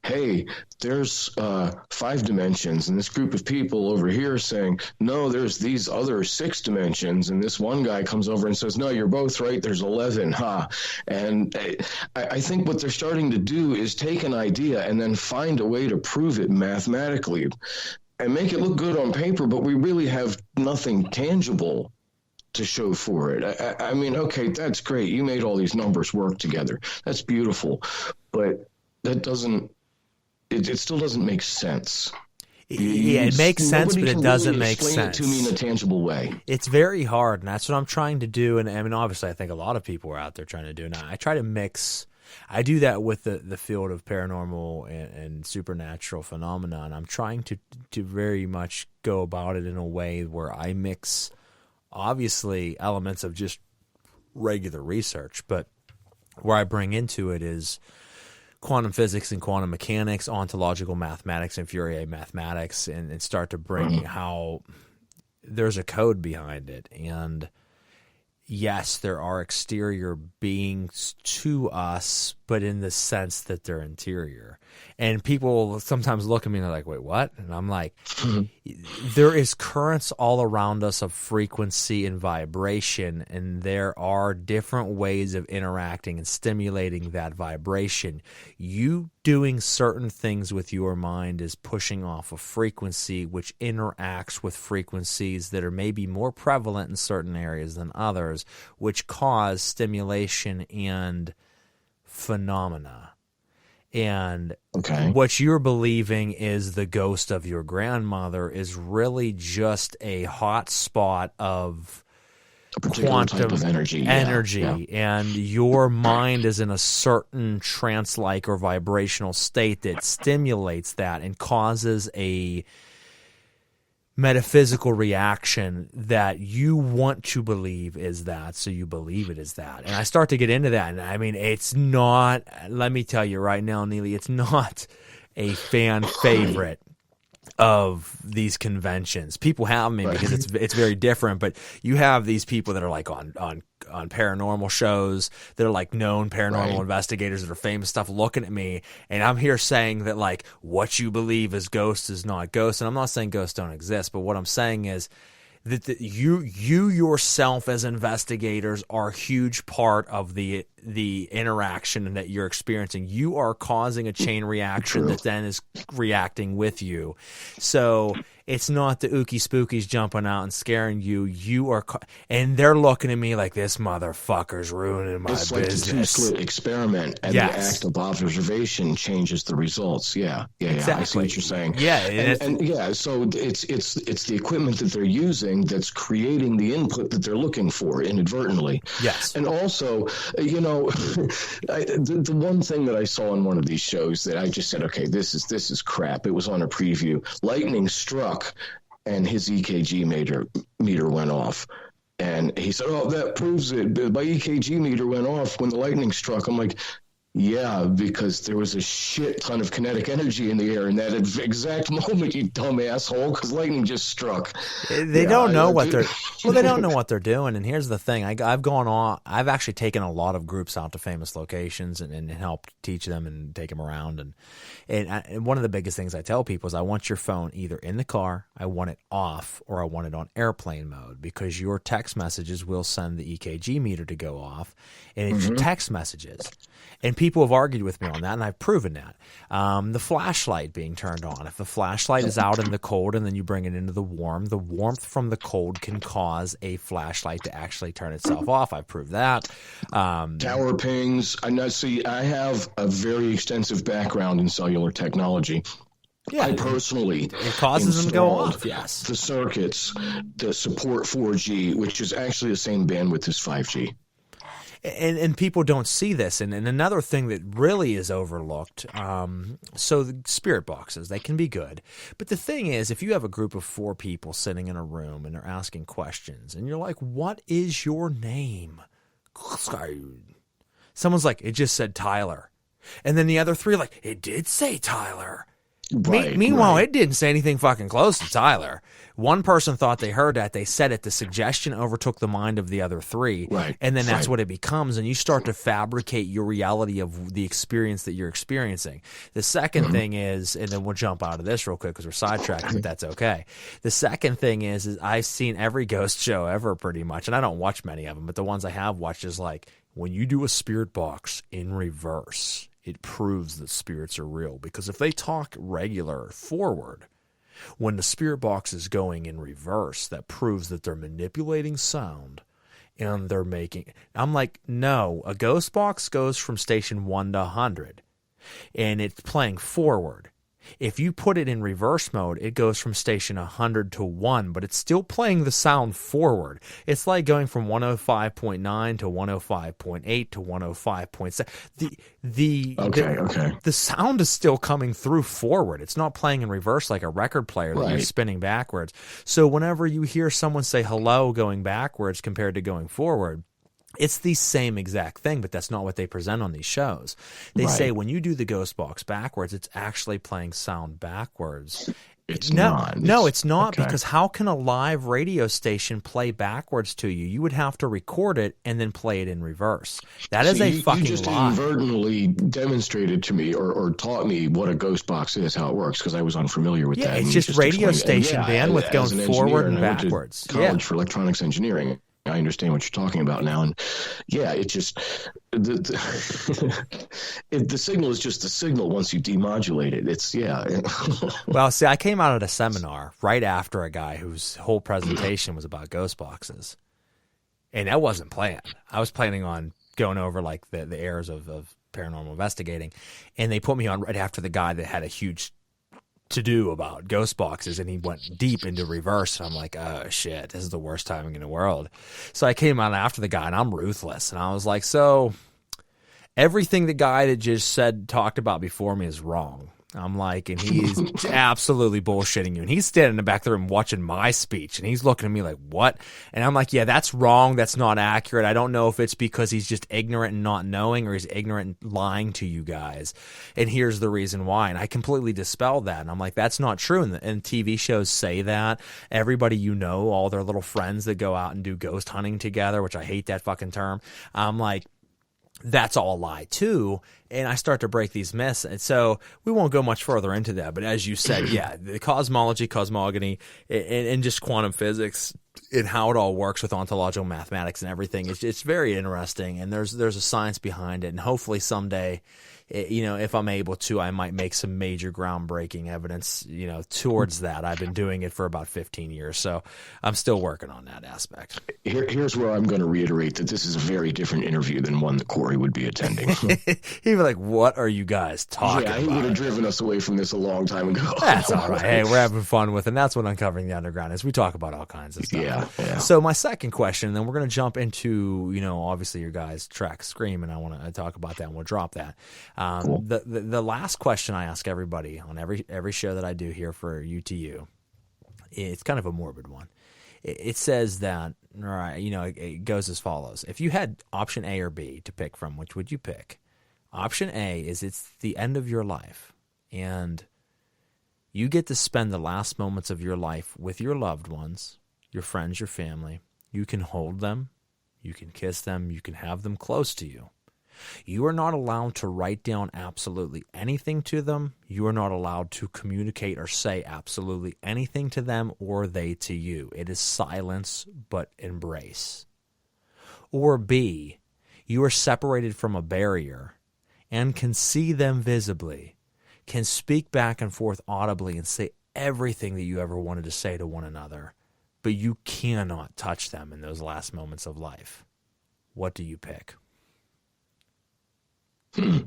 hey, there's 5 dimensions, and this group of people over here saying, no, there's these other 6 dimensions, and this one guy comes over and says, no, you're both right, there's 11, huh? And I think what they're starting to do is take an idea and then find a way to prove it mathematically and make it look good on paper, but we really have nothing tangible to show for it. I mean, okay, that's great. You made all these numbers work together. That's beautiful. But that doesn't, it still doesn't make sense. Yeah, it makes sense, but it doesn't really make sense. Explain it to me in a tangible way. It's very hard, and that's what I'm trying to do. And I mean, obviously, I think a lot of people are out there trying to do it. Now, I try to mix. I do that with the field of paranormal and supernatural phenomena, and I'm trying to very much go about it in a way where I mix, obviously, elements of just regular research, but where I bring into it is quantum physics and quantum mechanics, ontological mathematics and Fourier mathematics, and start to bring how there's a code behind it. And yes, there are exterior beings to us, but in the sense that they're interior. And people sometimes look at me and they're like, wait, what? And I'm like, there is currents all around us of frequency and vibration, and there are different ways of interacting and stimulating that vibration. You doing certain things with your mind is pushing off a frequency which interacts with frequencies that are maybe more prevalent in certain areas than others, which cause stimulation and phenomena. And what you're believing is the ghost of your grandmother is really just a hot spot of quantum type of energy. Yeah. And your mind is in a certain trance-like or vibrational state that stimulates that and causes a metaphysical reaction that you want to believe is that, so you believe it is that. And I start to get into that, and I mean, it's not, let me tell you right now, Neely, it's not a fan favorite of these conventions. People have me because it's very different, but you have these people that are like on paranormal shows that are like known paranormal investigators that are famous stuff looking at me, and I'm here saying that like what you believe is ghosts is not ghosts. And I'm not saying ghosts don't exist, but what I'm saying is that you yourself as investigators are a huge part of the interaction that you're experiencing. You are causing a chain reaction that then is reacting with you. So it's not the ookie spookies jumping out and scaring you. You are, and they're looking at me like, this motherfucker's ruining my business. It's like the two-slit experiment, and the act of observation changes the results. Yeah. Exactly. I see what you're saying. Yeah, and yeah, so it's the equipment that they're using that's creating the input that they're looking for inadvertently. Yes. And also, you know, the one thing that I saw on one of these shows that I just said, okay, this is crap. It was on a preview. Lightning struck, and his EKG meter went off. And he said, oh, that proves it. My EKG meter went off when the lightning struck. I'm like, yeah, because there was a shit ton of kinetic energy in the air in that exact moment, you dumb asshole, because lightning just struck. They don't know what they're they don't know what they're doing. And here's the thing: I've actually taken a lot of groups out to famous locations and helped teach them and take them around. And one of the biggest things I tell people is I want your phone either in the car, I want it off, or I want it on airplane mode, because your text messages will send the EKG meter to go off, and it's text messages. And people have argued with me on that, and I've proven that. The flashlight being turned on. If the flashlight is out in the cold and then you bring it into the warmth from the cold can cause a flashlight to actually turn itself off. I've proved that. Tower pings. I have a very extensive background in cellular technology. Yeah, I personally it causes them to go off. Yes, the circuits that support 4G, which is actually the same bandwidth as 5G. And people don't see this. And another thing that really is overlooked, so the spirit boxes, they can be good. But the thing is, if you have a group of 4 people sitting in a room and they're asking questions, and you're like, what is your name? Someone's like, it just said Tyler. And then the other 3 are like, it did say Tyler. Meanwhile, it didn't say anything fucking close to Tyler. One person thought they heard that. They said it. The suggestion overtook the mind of the other three. Right. And then that's what it becomes. And you start to fabricate your reality of the experience that you're experiencing. The second thing is, and then we'll jump out of this real quick because we're sidetracked, but that's okay. The second thing is I've seen every ghost show ever pretty much. And I don't watch many of them, but the ones I have watched is like, when you do a spirit box in reverse, it proves that spirits are real. Because if they talk regular forward, when the spirit box is going in reverse, that proves that they're manipulating sound and they're making... I'm like, no, a ghost box goes from station 1 to 100 and it's playing forward. If you put it in reverse mode, it goes from station 100 to 1, but it's still playing the sound forward. It's like going from 105.9 to 105.8 to 105.7. The sound is still coming through forward. It's not playing in reverse like a record player that you're spinning backwards. So whenever you hear someone say hello going backwards compared to going forward, it's the same exact thing, but that's not what they present on these shows. They say when you do the ghost box backwards, it's actually playing sound backwards. It's not. No, it's not, because how can a live radio station play backwards to you? You would have to record it and then play it in reverse. That is a fucking lie. You just inadvertently demonstrated to me or taught me what a ghost box is, how it works, because I was unfamiliar with that. It's just radio station bandwidth going forward and backwards. College for electronics engineering. I understand what you're talking about now, and it just the signal is just a signal once you demodulate it. It's Well, see, I came out at a seminar right after a guy whose whole presentation was about ghost boxes, and that wasn't planned. I was planning on going over like the errors of paranormal investigating, and they put me on right after the guy that had a huge to do about ghost boxes, and he went deep into reverse, and I'm like, oh shit, this is the worst timing in the world. So I came out after the guy, and I'm ruthless, and I was like, so everything the guy that just talked about before me is wrong. I'm like, and he's absolutely bullshitting you. And he's standing in the back of the room watching my speech, and he's looking at me like, what? And I'm like, yeah, that's wrong. That's not accurate. I don't know if it's because he's just ignorant and not knowing, or he's ignorant and lying to you guys. And here's the reason why. And I completely dispelled that. And I'm like, that's not true. And TV shows say that. Everybody all their little friends that go out and do ghost hunting together, which I hate that fucking term. I'm like, that's all a lie too. And I start to break these myths. And so we won't go much further into that. But as you said, the cosmogony, and just quantum physics and how it all works with ontological mathematics and everything, it's very interesting. And there's a science behind it. And hopefully someday, if I'm able to, I might make some major groundbreaking evidence, towards that. I've been doing it for about 15 years, so I'm still working on that aspect. Here's where I'm going to reiterate that this is a very different interview than one that Corey would be attending. He'd be like, what are you guys talking about? Yeah, he would have driven us away from this a long time ago. That's all right. Hey, we're having fun with it, and that's what Uncovering the Underground is. We talk about all kinds of stuff. Yeah. So my second question, and then we're going to jump into, obviously your guys' track Scream, and I want to talk about that, and we'll drop that. Cool. The last question I ask everybody on every show that I do here for UTU, it's kind of a morbid one. It says that, it goes as follows. If you had option A or B to pick from, which would you pick? Option A is it's the end of your life, and you get to spend the last moments of your life with your loved ones, your friends, your family. You can hold them, you can kiss them, you can have them close to you. You are not allowed to write down absolutely anything to them. You are not allowed to communicate or say absolutely anything to them or they to you. It is silence but embrace. Or B, you are separated from a barrier and can see them visibly, can speak back and forth audibly and say everything that you ever wanted to say to one another, but you cannot touch them in those last moments of life. What do you pick? Gosh,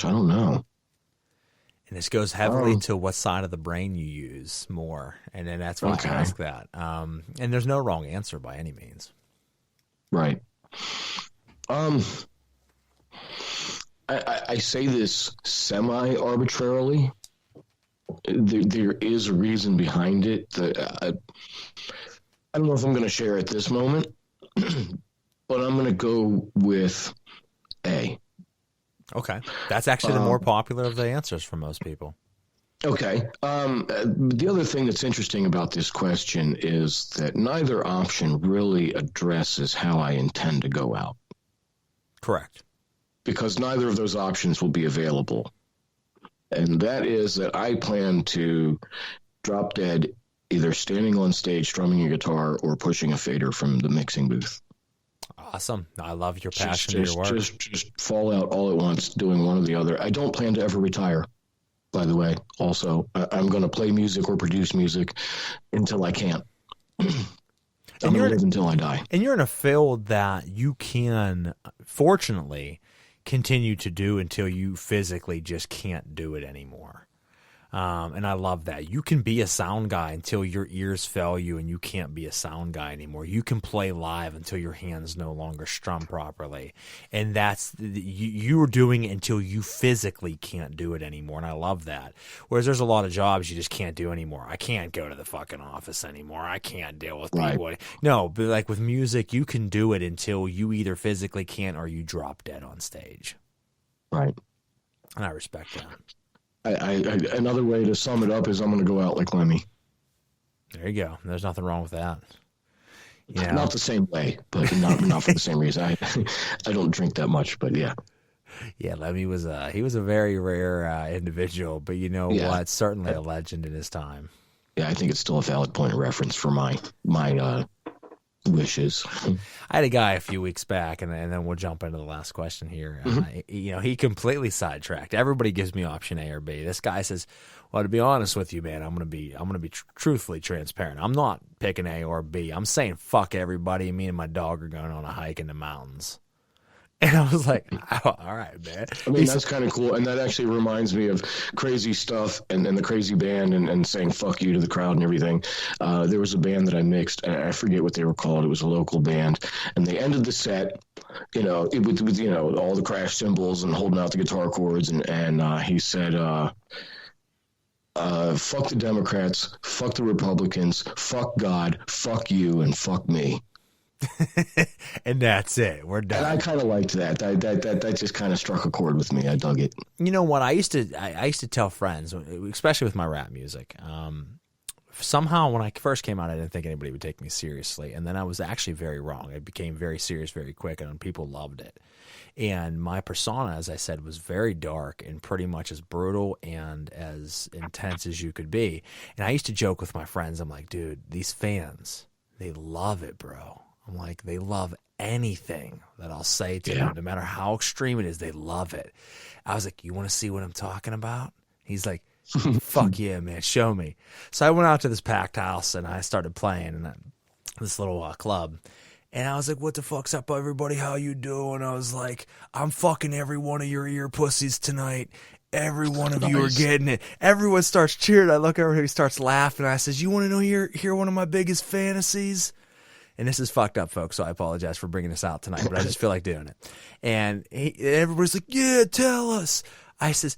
I don't know. And this goes heavily to what side of the brain you use more, and then that's why I ask that. And there's no wrong answer by any means. Right. I say this semi-arbitrarily. There is a reason behind it. I don't know if I'm going to share at this moment, but I'm going to go with A. Okay. That's actually the more popular of the answers for most people. Okay. The other thing that's interesting about this question is that neither option really addresses how I intend to go out. Correct. Because neither of those options will be available. And that is that I plan to drop dead either standing on stage strumming a guitar or pushing a fader from the mixing booth. Awesome. I love your passion for your work. Just fall out all at once doing one or the other. I don't plan to ever retire, by the way. Also, I'm going to play music or produce music until I can't. I'm going to live until I die. And you're in a field that you can, fortunately, continue to do until you physically just can't do it anymore. And I love that. You can be a sound guy until your ears fail you and you can't be a sound guy anymore. You can play live until your hands no longer strum properly. And that's, you're doing it until you physically can't do it anymore. And I love that. Whereas there's a lot of jobs you just can't do anymore. I can't go to the fucking office anymore. I can't deal with people. No, but like with music, you can do it until you either physically can't or you drop dead on stage. Right. And I respect that. Another way to sum it up is I'm going to go out like Lemmy. There you go. There's nothing wrong with that. You know? Not the same way, but not for the same reason. I don't drink that much, but yeah. Yeah, Lemmy was he was a very rare individual, but you know what? Certainly a legend in his time. Yeah, I think it's still a valid point of reference for my wishes. I had a guy a few weeks back, and then we'll jump into the last question here. He completely sidetracked. Everybody gives me option A or B. This guy says, "Well, to be honest with you, man, I'm gonna be truthfully transparent. I'm not picking A or B. I'm saying fuck everybody. Me and my dog are going on a hike in the mountains." And I was like, oh, all right, man. I mean, that's kind of cool. And that actually reminds me of Crazy Stuff and the Crazy Band and saying fuck you to the crowd and everything. There was a band that I mixed, and I forget what they were called. It was a local band. And they ended the set, with all the crash cymbals and holding out the guitar chords. And he said, fuck the Democrats, fuck the Republicans, fuck God, fuck you, and fuck me. And that's it. We're done. And I kind of liked that. That just kind of struck a chord with me. I dug it. You know what? I used to tell friends, especially with my rap music. Somehow, when I first came out, I didn't think anybody would take me seriously, and then I was actually very wrong. I became very serious very quick, and people loved it. And my persona, as I said, was very dark and pretty much as brutal and as intense as you could be. And I used to joke with my friends. I'm like, dude, these fans, they love it, bro. I'm like, they love anything that I'll say to them, no matter how extreme it is, they love it. I was like, you want to see what I'm talking about? He's like, fuck yeah, man, show me. So I went out to this packed house and I started playing in this little club. And I was like, what the fuck's up, everybody? How you doing? I was like, I'm fucking every one of your ear pussies tonight. Every one of you are getting it. Everyone starts cheering. I look over, he starts laughing. I says, you want to know hear one of my biggest fantasies? And this is fucked up, folks, so I apologize for bringing this out tonight, but I just feel like doing it. And everybody's like, yeah, tell us. I says,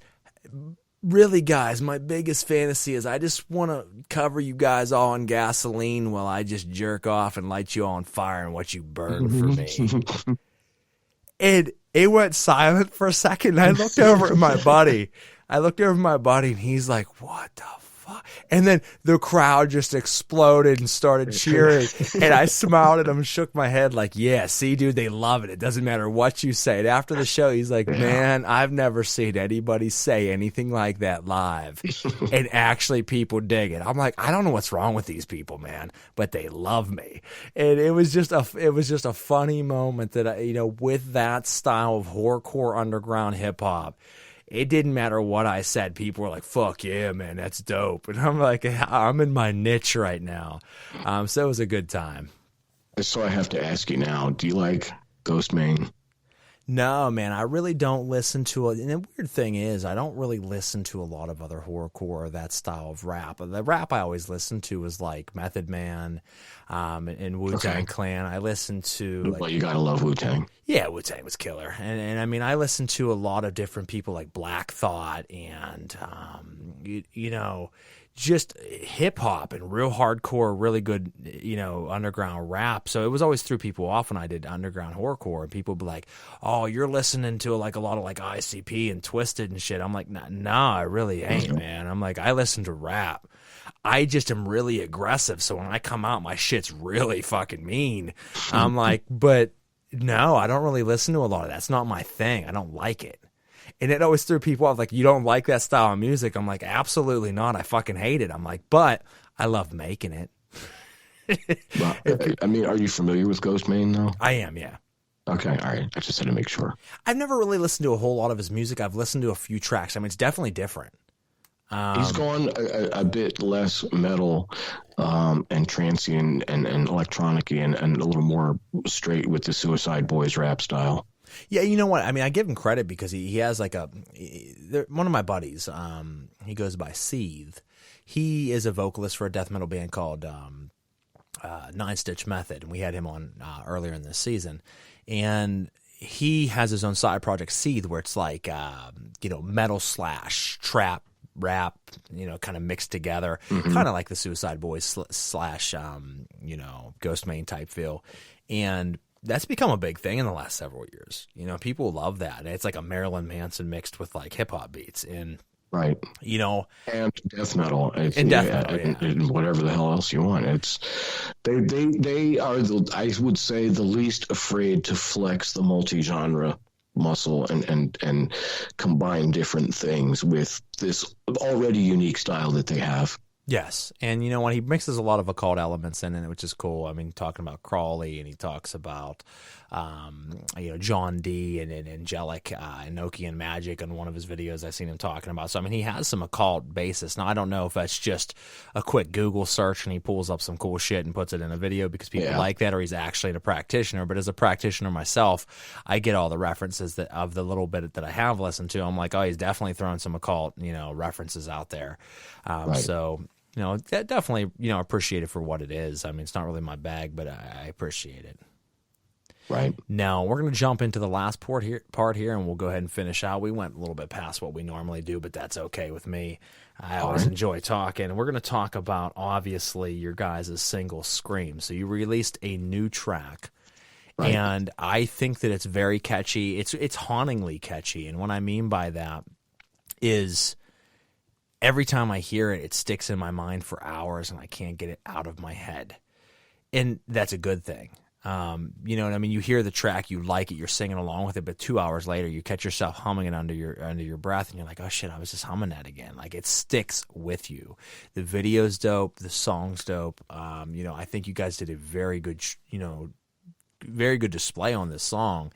really, guys, my biggest fantasy is I just want to cover you guys all in gasoline while I just jerk off and light you all on fire and watch you burn for me. And it went silent for a second, and I looked over at my buddy. And he's like, what the fuck? And then the crowd just exploded and started cheering. And I smiled at him and shook my head like, yeah, see, dude, they love it. It doesn't matter what you say. And after the show, he's like, man, I've never seen anybody say anything like that live. And actually people dig it. I'm like, I don't know what's wrong with these people, man, but they love me. And it was just a funny moment that, with that style of horrorcore underground hip hop, it didn't matter what I said. People were like, fuck yeah, man, that's dope. And I'm like, I'm in my niche right now. So it was a good time. So I have to ask you now, do you like Ghostman? No, man, I really don't listen to it. And the weird thing is, I don't really listen to a lot of other horrorcore or that style of rap. The rap I always listened to was like Method Man and Wu-Tang Clan. I listened to... Well, you gotta love Wu-Tang. Yeah, Wu-Tang was killer. And I mean, I listened to a lot of different people like Black Thought and, just hip hop and real hardcore, really good, underground rap. So it was always threw people off when I did underground horrorcore, and people would be like, "Oh, you're listening to like a lot of like ICP and Twisted and shit." I'm like, "Nah, I really ain't, man." I'm like, I listen to rap. I just am really aggressive, so when I come out, my shit's really fucking mean. I'm like, but no, I don't really listen to a lot of that. It's not my thing. I don't like it. And it always threw people off, like, you don't like that style of music? I'm like, absolutely not. I fucking hate it. I'm like, but I love making it. Well, I mean, are you familiar with Ghostman, though? I am, yeah. Okay, all right. I just had to make sure. I've never really listened to a whole lot of his music. I've listened to a few tracks. I mean, it's definitely different. He's gone a bit less metal and transient and electronic-y and a little more straight with the Suicide Boys rap style. Yeah, you know what? I mean, I give him credit because he has like one of my buddies, he goes by Seethe. He is a vocalist for a death metal band called Nine Stitch Method, and we had him on earlier in this season. And he has his own side project, Seethe, where it's like, metal / trap, rap, kind of mixed together, kind of like the Suicide Boys / Ghostman type feel. And that's become a big thing in the last several years. People love that. And it's like a Marilyn Manson mixed with like hip hop beats and right. And death metal. And whatever the hell else you want. It's they are I would say the least afraid to flex the multi-genre muscle and combine different things with this already unique style that they have. Yes, and when he mixes a lot of occult elements in it, which is cool. I mean, talking about Crawley, and he talks about John D and Angelic, Enochian magic in one of his videos. I've seen him talking about. So I mean, he has some occult basis. Now I don't know if that's just a quick Google search and he pulls up some cool shit and puts it in a video because people like that, or he's actually a practitioner. But as a practitioner myself, I get all the references of the little bit that I have listened to. I'm like, oh, he's definitely throwing some occult references out there. Right. So. Definitely, appreciate it for what it is. I mean, it's not really my bag, but I appreciate it. Right. Now, we're going to jump into the last part here, and we'll go ahead and finish out. We went a little bit past what we normally do, but that's okay with me. I always enjoy talking. We're going to talk about, obviously, your guys' single, Scream. So you released a new track, and I think that it's very catchy. It's hauntingly catchy, and what I mean by that is every time I hear it, it sticks in my mind for hours, and I can't get it out of my head. And that's a good thing. You know what I mean? You hear the track, you like it, you're singing along with it, but 2 hours later, you catch yourself humming it under your breath, and you're like, oh shit, I was just humming that again. Like, it sticks with you. The video's dope, the song's dope. I think you guys did a very good, very good display on this song.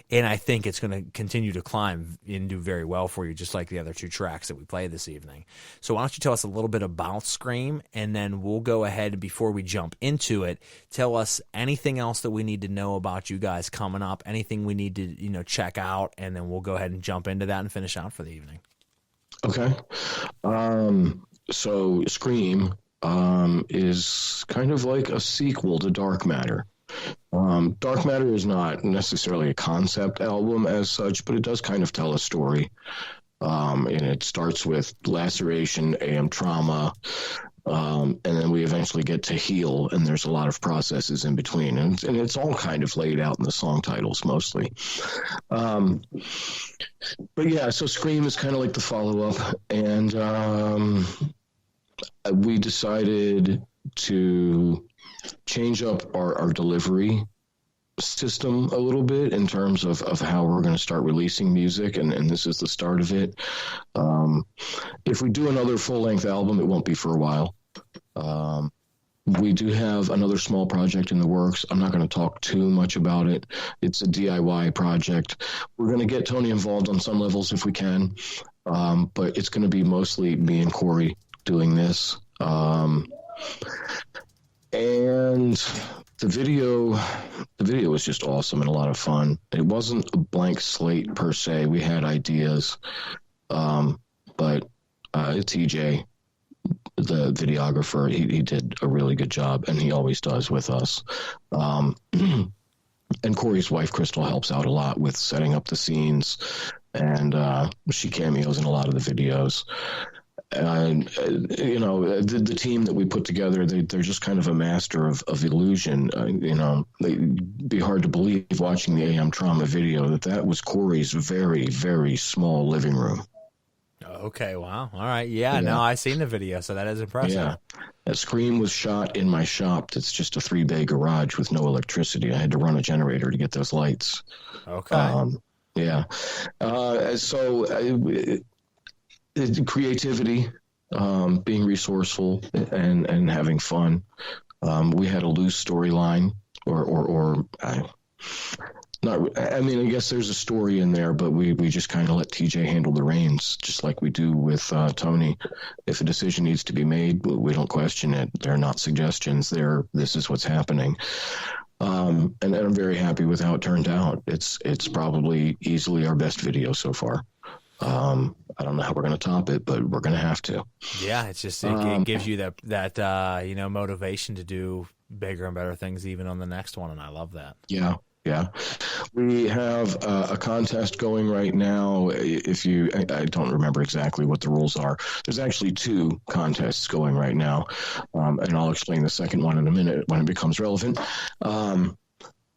And I think it's going to continue to climb and do very well for you, just like the other two tracks that we played this evening. So why don't you tell us a little bit about Scream, and then we'll go ahead, before we jump into it, tell us anything else that we need to know about you guys coming up, anything we need to check out, and then we'll go ahead and jump into that and finish out for the evening. Okay. So Scream is kind of like a sequel to Dark Matter. Dark Matter is not necessarily a concept album as such, but it does kind of tell a story. And it starts with laceration, AM trauma, and then we eventually get to heal, and there's a lot of processes in between. And it's all kind of laid out in the song titles mostly. But yeah, so Scream is kind of like the follow-up, and we decided to change up our delivery system a little bit in terms of how we're going to start releasing music, and this is the start of it. If we do another full-length album, it won't be for a while. We do have another small project in the works. I'm not going to talk too much about it. It's a DIY project. We're going to get Tony involved on some levels if we can, but it's going to be mostly me and Corey doing this. And the video was just awesome and a lot of fun. It wasn't a blank slate per se. We had ideas, but TJ, the videographer, he did a really good job, and he always does with us. And Corey's wife, Crystal, helps out a lot with setting up the scenes, and she cameos in a lot of the videos. the team that we put together, they're just kind of a master of illusion. It'd be hard to believe watching the AM Trauma video that was Corey's very, very small living room. Okay, wow. All right. Yeah, no, I seen the video, so that is impressive. Yeah. That Scream was shot in my shop. It's just a 3-bay garage with no electricity. I had to run a generator to get those lights. Okay. Creativity, being resourceful, and having fun. We had a loose storyline, I guess there's a story in there, but we just kind of let TJ handle the reins, just like we do with Tony. If a decision needs to be made, we don't question it. They're not suggestions. This is what's happening. And I'm very happy with how it turned out. It's probably easily our best video so far. I don't know how we're going to top it, but we're going to have to. Yeah, it's just it gives you that motivation to do bigger and better things even on the next one, and I love that. Yeah. We have a contest going right now. I don't remember exactly what the rules are. There's actually 2 contests going right now, and I'll explain the second one in a minute when it becomes relevant.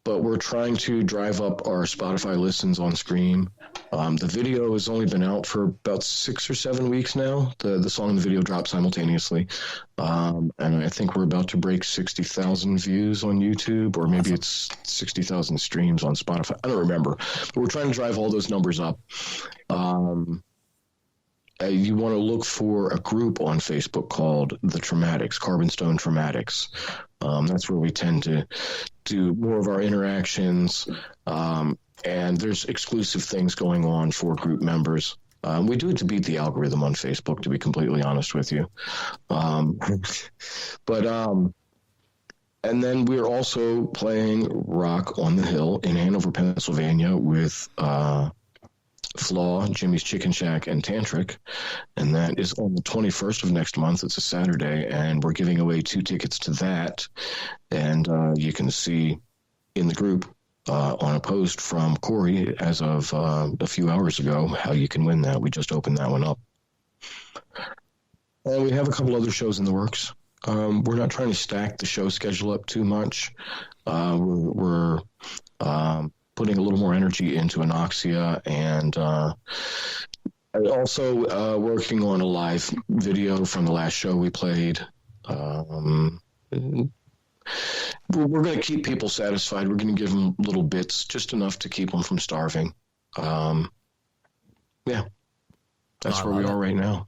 But we're trying to drive up our Spotify listens on Scream. The video has only been out for about 6 or 7 weeks now. The song and the video dropped simultaneously. And I think we're about to break 60,000 views on YouTube, or maybe it's 60,000 streams on Spotify. I don't remember. But we're trying to drive all those numbers up. You want to look for a group on Facebook called The Traumatics, Carbonstone Traumatics. That's where we tend to do more of our interactions. And there's exclusive things going on for group members. We do it to beat the algorithm on Facebook, to be completely honest with you. And then we're also playing Rock on the Hill in Hanover, Pennsylvania with Flaw, Jimmy's Chicken Shack, and Tantric, and that is on the 21st of next month. It's a Saturday, and we're giving away 2 tickets to that, and you can see in the group on a post from Corey as of a few hours ago how you can win that. We just opened that one up. And we have a couple other shows in the works. We're not trying to stack the show schedule up too much. We're putting a little more energy into Anoxia, and also working on a live video from the last show we played. We're going to keep people satisfied. We're going to give them little bits, just enough to keep them from starving. That's where we are right now.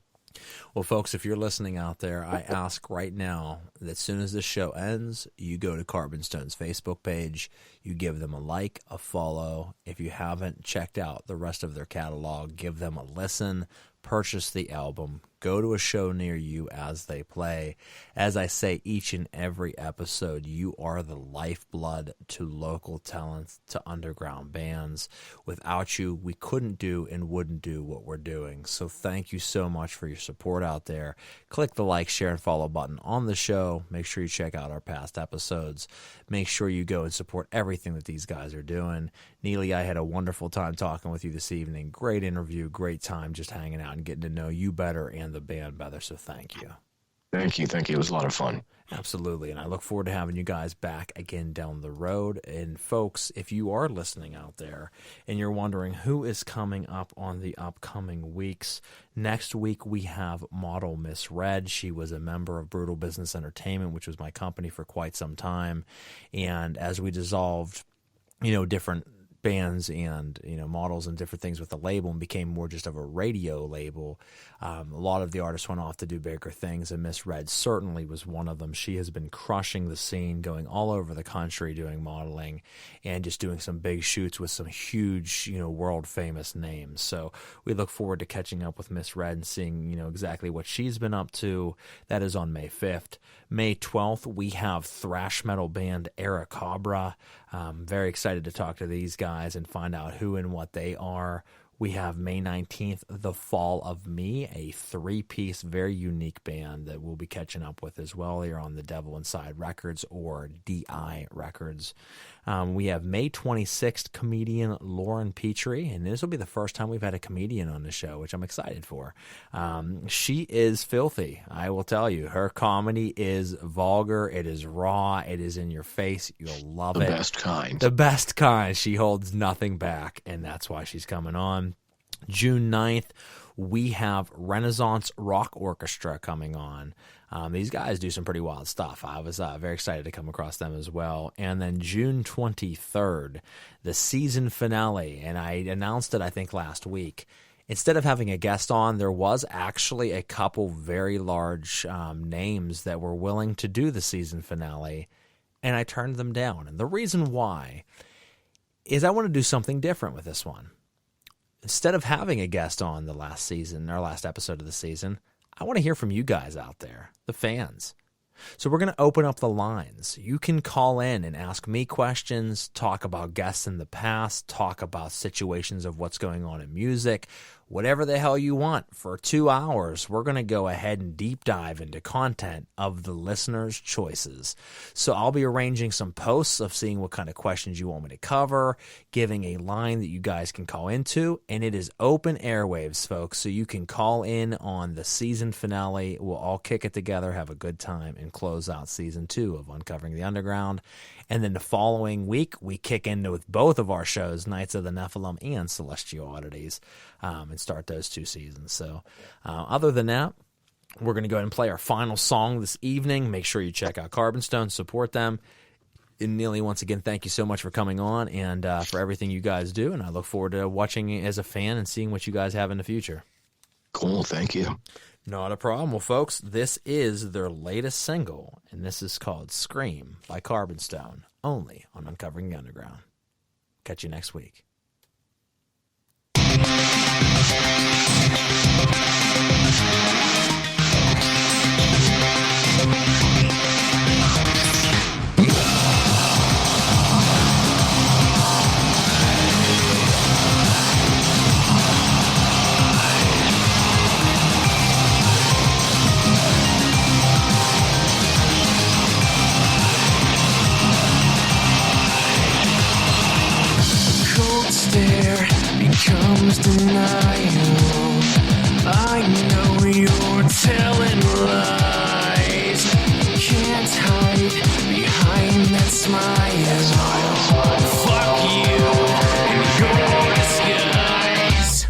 Well, folks, if you're listening out there, I ask right now that as soon as this show ends, you go to Carbonstone's Facebook page, you give them a like, a follow. If you haven't checked out the rest of their catalog, give them a listen, purchase the album, go to a show near you as they play. As I say each and every episode, you are the lifeblood to local talents, to underground bands. Without you, we couldn't do and wouldn't do what we're doing. So thank you so much for your support out there. Click the like, share, and follow button on the show. Make sure you check out our past episodes. Make sure you go and support everything that these guys are doing. Neely, I had a wonderful time talking with you this evening. Great interview, great time just hanging out and getting to know you better and the band better, so thank you. Thank you. It was a lot of fun. Absolutely, and I look forward to having you guys back again down the road. And folks, if you are listening out there and you're wondering who is coming up on the upcoming weeks, next week we have model Miss Red. She was a member of Brutal Business Entertainment, which was my company for quite some time, and as we dissolved, different bands and models and different things with the label and became more just of a radio label. A lot of the artists went off to do bigger things, and Miss Red certainly was one of them. She has been crushing the scene, going all over the country doing modeling and just doing some big shoots with some huge world famous names. So we look forward to catching up with Miss Red and seeing exactly what she's been up to. That is on May 5th. May 12th we have thrash metal band Aeracabra. Very excited to talk to these guys and find out who and what they are. We have May 19th, The Fall of Me, a three-piece, very unique band that we'll be catching up with as well here on the Devil Inside Records or DI Records. We have May 26th, comedian Lauren Petrie, and this will be the first time we've had a comedian on the show, which I'm excited for. She is filthy, I will tell you. Her comedy is vulgar, it is raw, it is in your face. You'll love it. The best kind. The best kind. She holds nothing back, and that's why she's coming on. June 9th, we have Renaissance Rock Orchestra coming on. These guys do some pretty wild stuff. I was very excited to come across them as well. And then June 23rd, the season finale, and I announced it, I think, last week. Instead of having a guest on, there was actually a couple very large names that were willing to do the season finale, and I turned them down. And the reason why is I want to do something different with this one. Instead of having a guest on the last season, our last episode of the season, I want to hear from you guys out there, the fans. So we're going to open up the lines. You can call in and ask me questions, talk about guests in the past, talk about situations of what's going on in music, whatever the hell you want. For 2 hours, we're going to go ahead and deep dive into content of the listeners' choices. So I'll be arranging some posts of seeing what kind of questions you want me to cover, giving a line that you guys can call into, and it is open airwaves, folks, so you can call in on the season finale. We'll all kick it together, have a good time, and close out season 2 of Uncovering the Underground. And then the following week, we kick into with both of our shows, Knights of the Nephilim and Celestial Oddities, and start those 2 seasons. So other than that, we're going to go ahead and play our final song this evening. Make sure you check out Carbonstone, support them. And Neely, once again, thank you so much for coming on and for everything you guys do. And I look forward to watching as a fan and seeing what you guys have in the future. Cool, thank you. Not a problem. Well, folks, this is their latest single, and this is called Scream by Carbonstone, only on Uncovering the Underground. Catch you next week. Stare becomes denial. I know you're telling lies. Can't hide behind that smile. Fuck you and your disguise.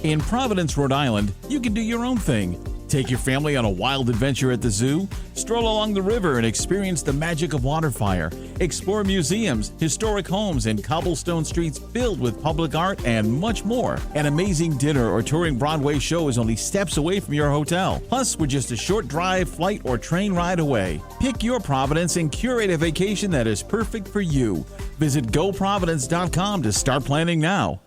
In Providence, Rhode Island, you can do your own thing. Take your family on a wild adventure at the zoo, stroll along the river and experience the magic of waterfire, explore museums, historic homes, and cobblestone streets filled with public art, and much more. An amazing dinner or touring Broadway show is only steps away from your hotel. Plus, we're just a short drive, flight, or train ride away. Pick your Providence and curate a vacation that is perfect for you. Visit goprovidence.com to start planning now.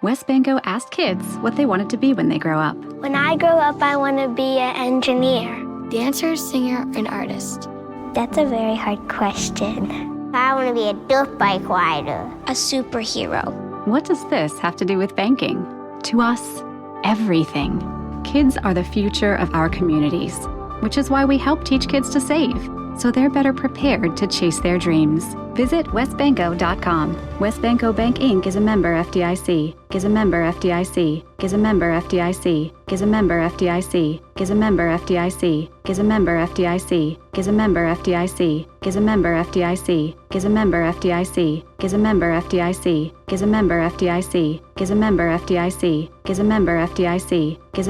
Wes Banco asked kids what they wanted to be when they grow up. When I grow up, I want to be an engineer. Dancer, singer, and artist. That's a very hard question. I want to be a dirt bike rider. A superhero. What does this have to do with banking? To us, everything. Kids are the future of our communities, which is why we help teach kids to save, so they're better prepared to chase their dreams. Visit westbanco.com. Westbanco Bank Inc. is a member FDIC. Is a member FDIC. Is a member FDIC. Is a member FDIC. Is a member FDIC. Is a member FDIC. Is a member FDIC. Is a member FDIC. Is a member FDIC. Is a member FDIC. Is a member FDIC. Is a member FDIC. Is a member FDIC. Is a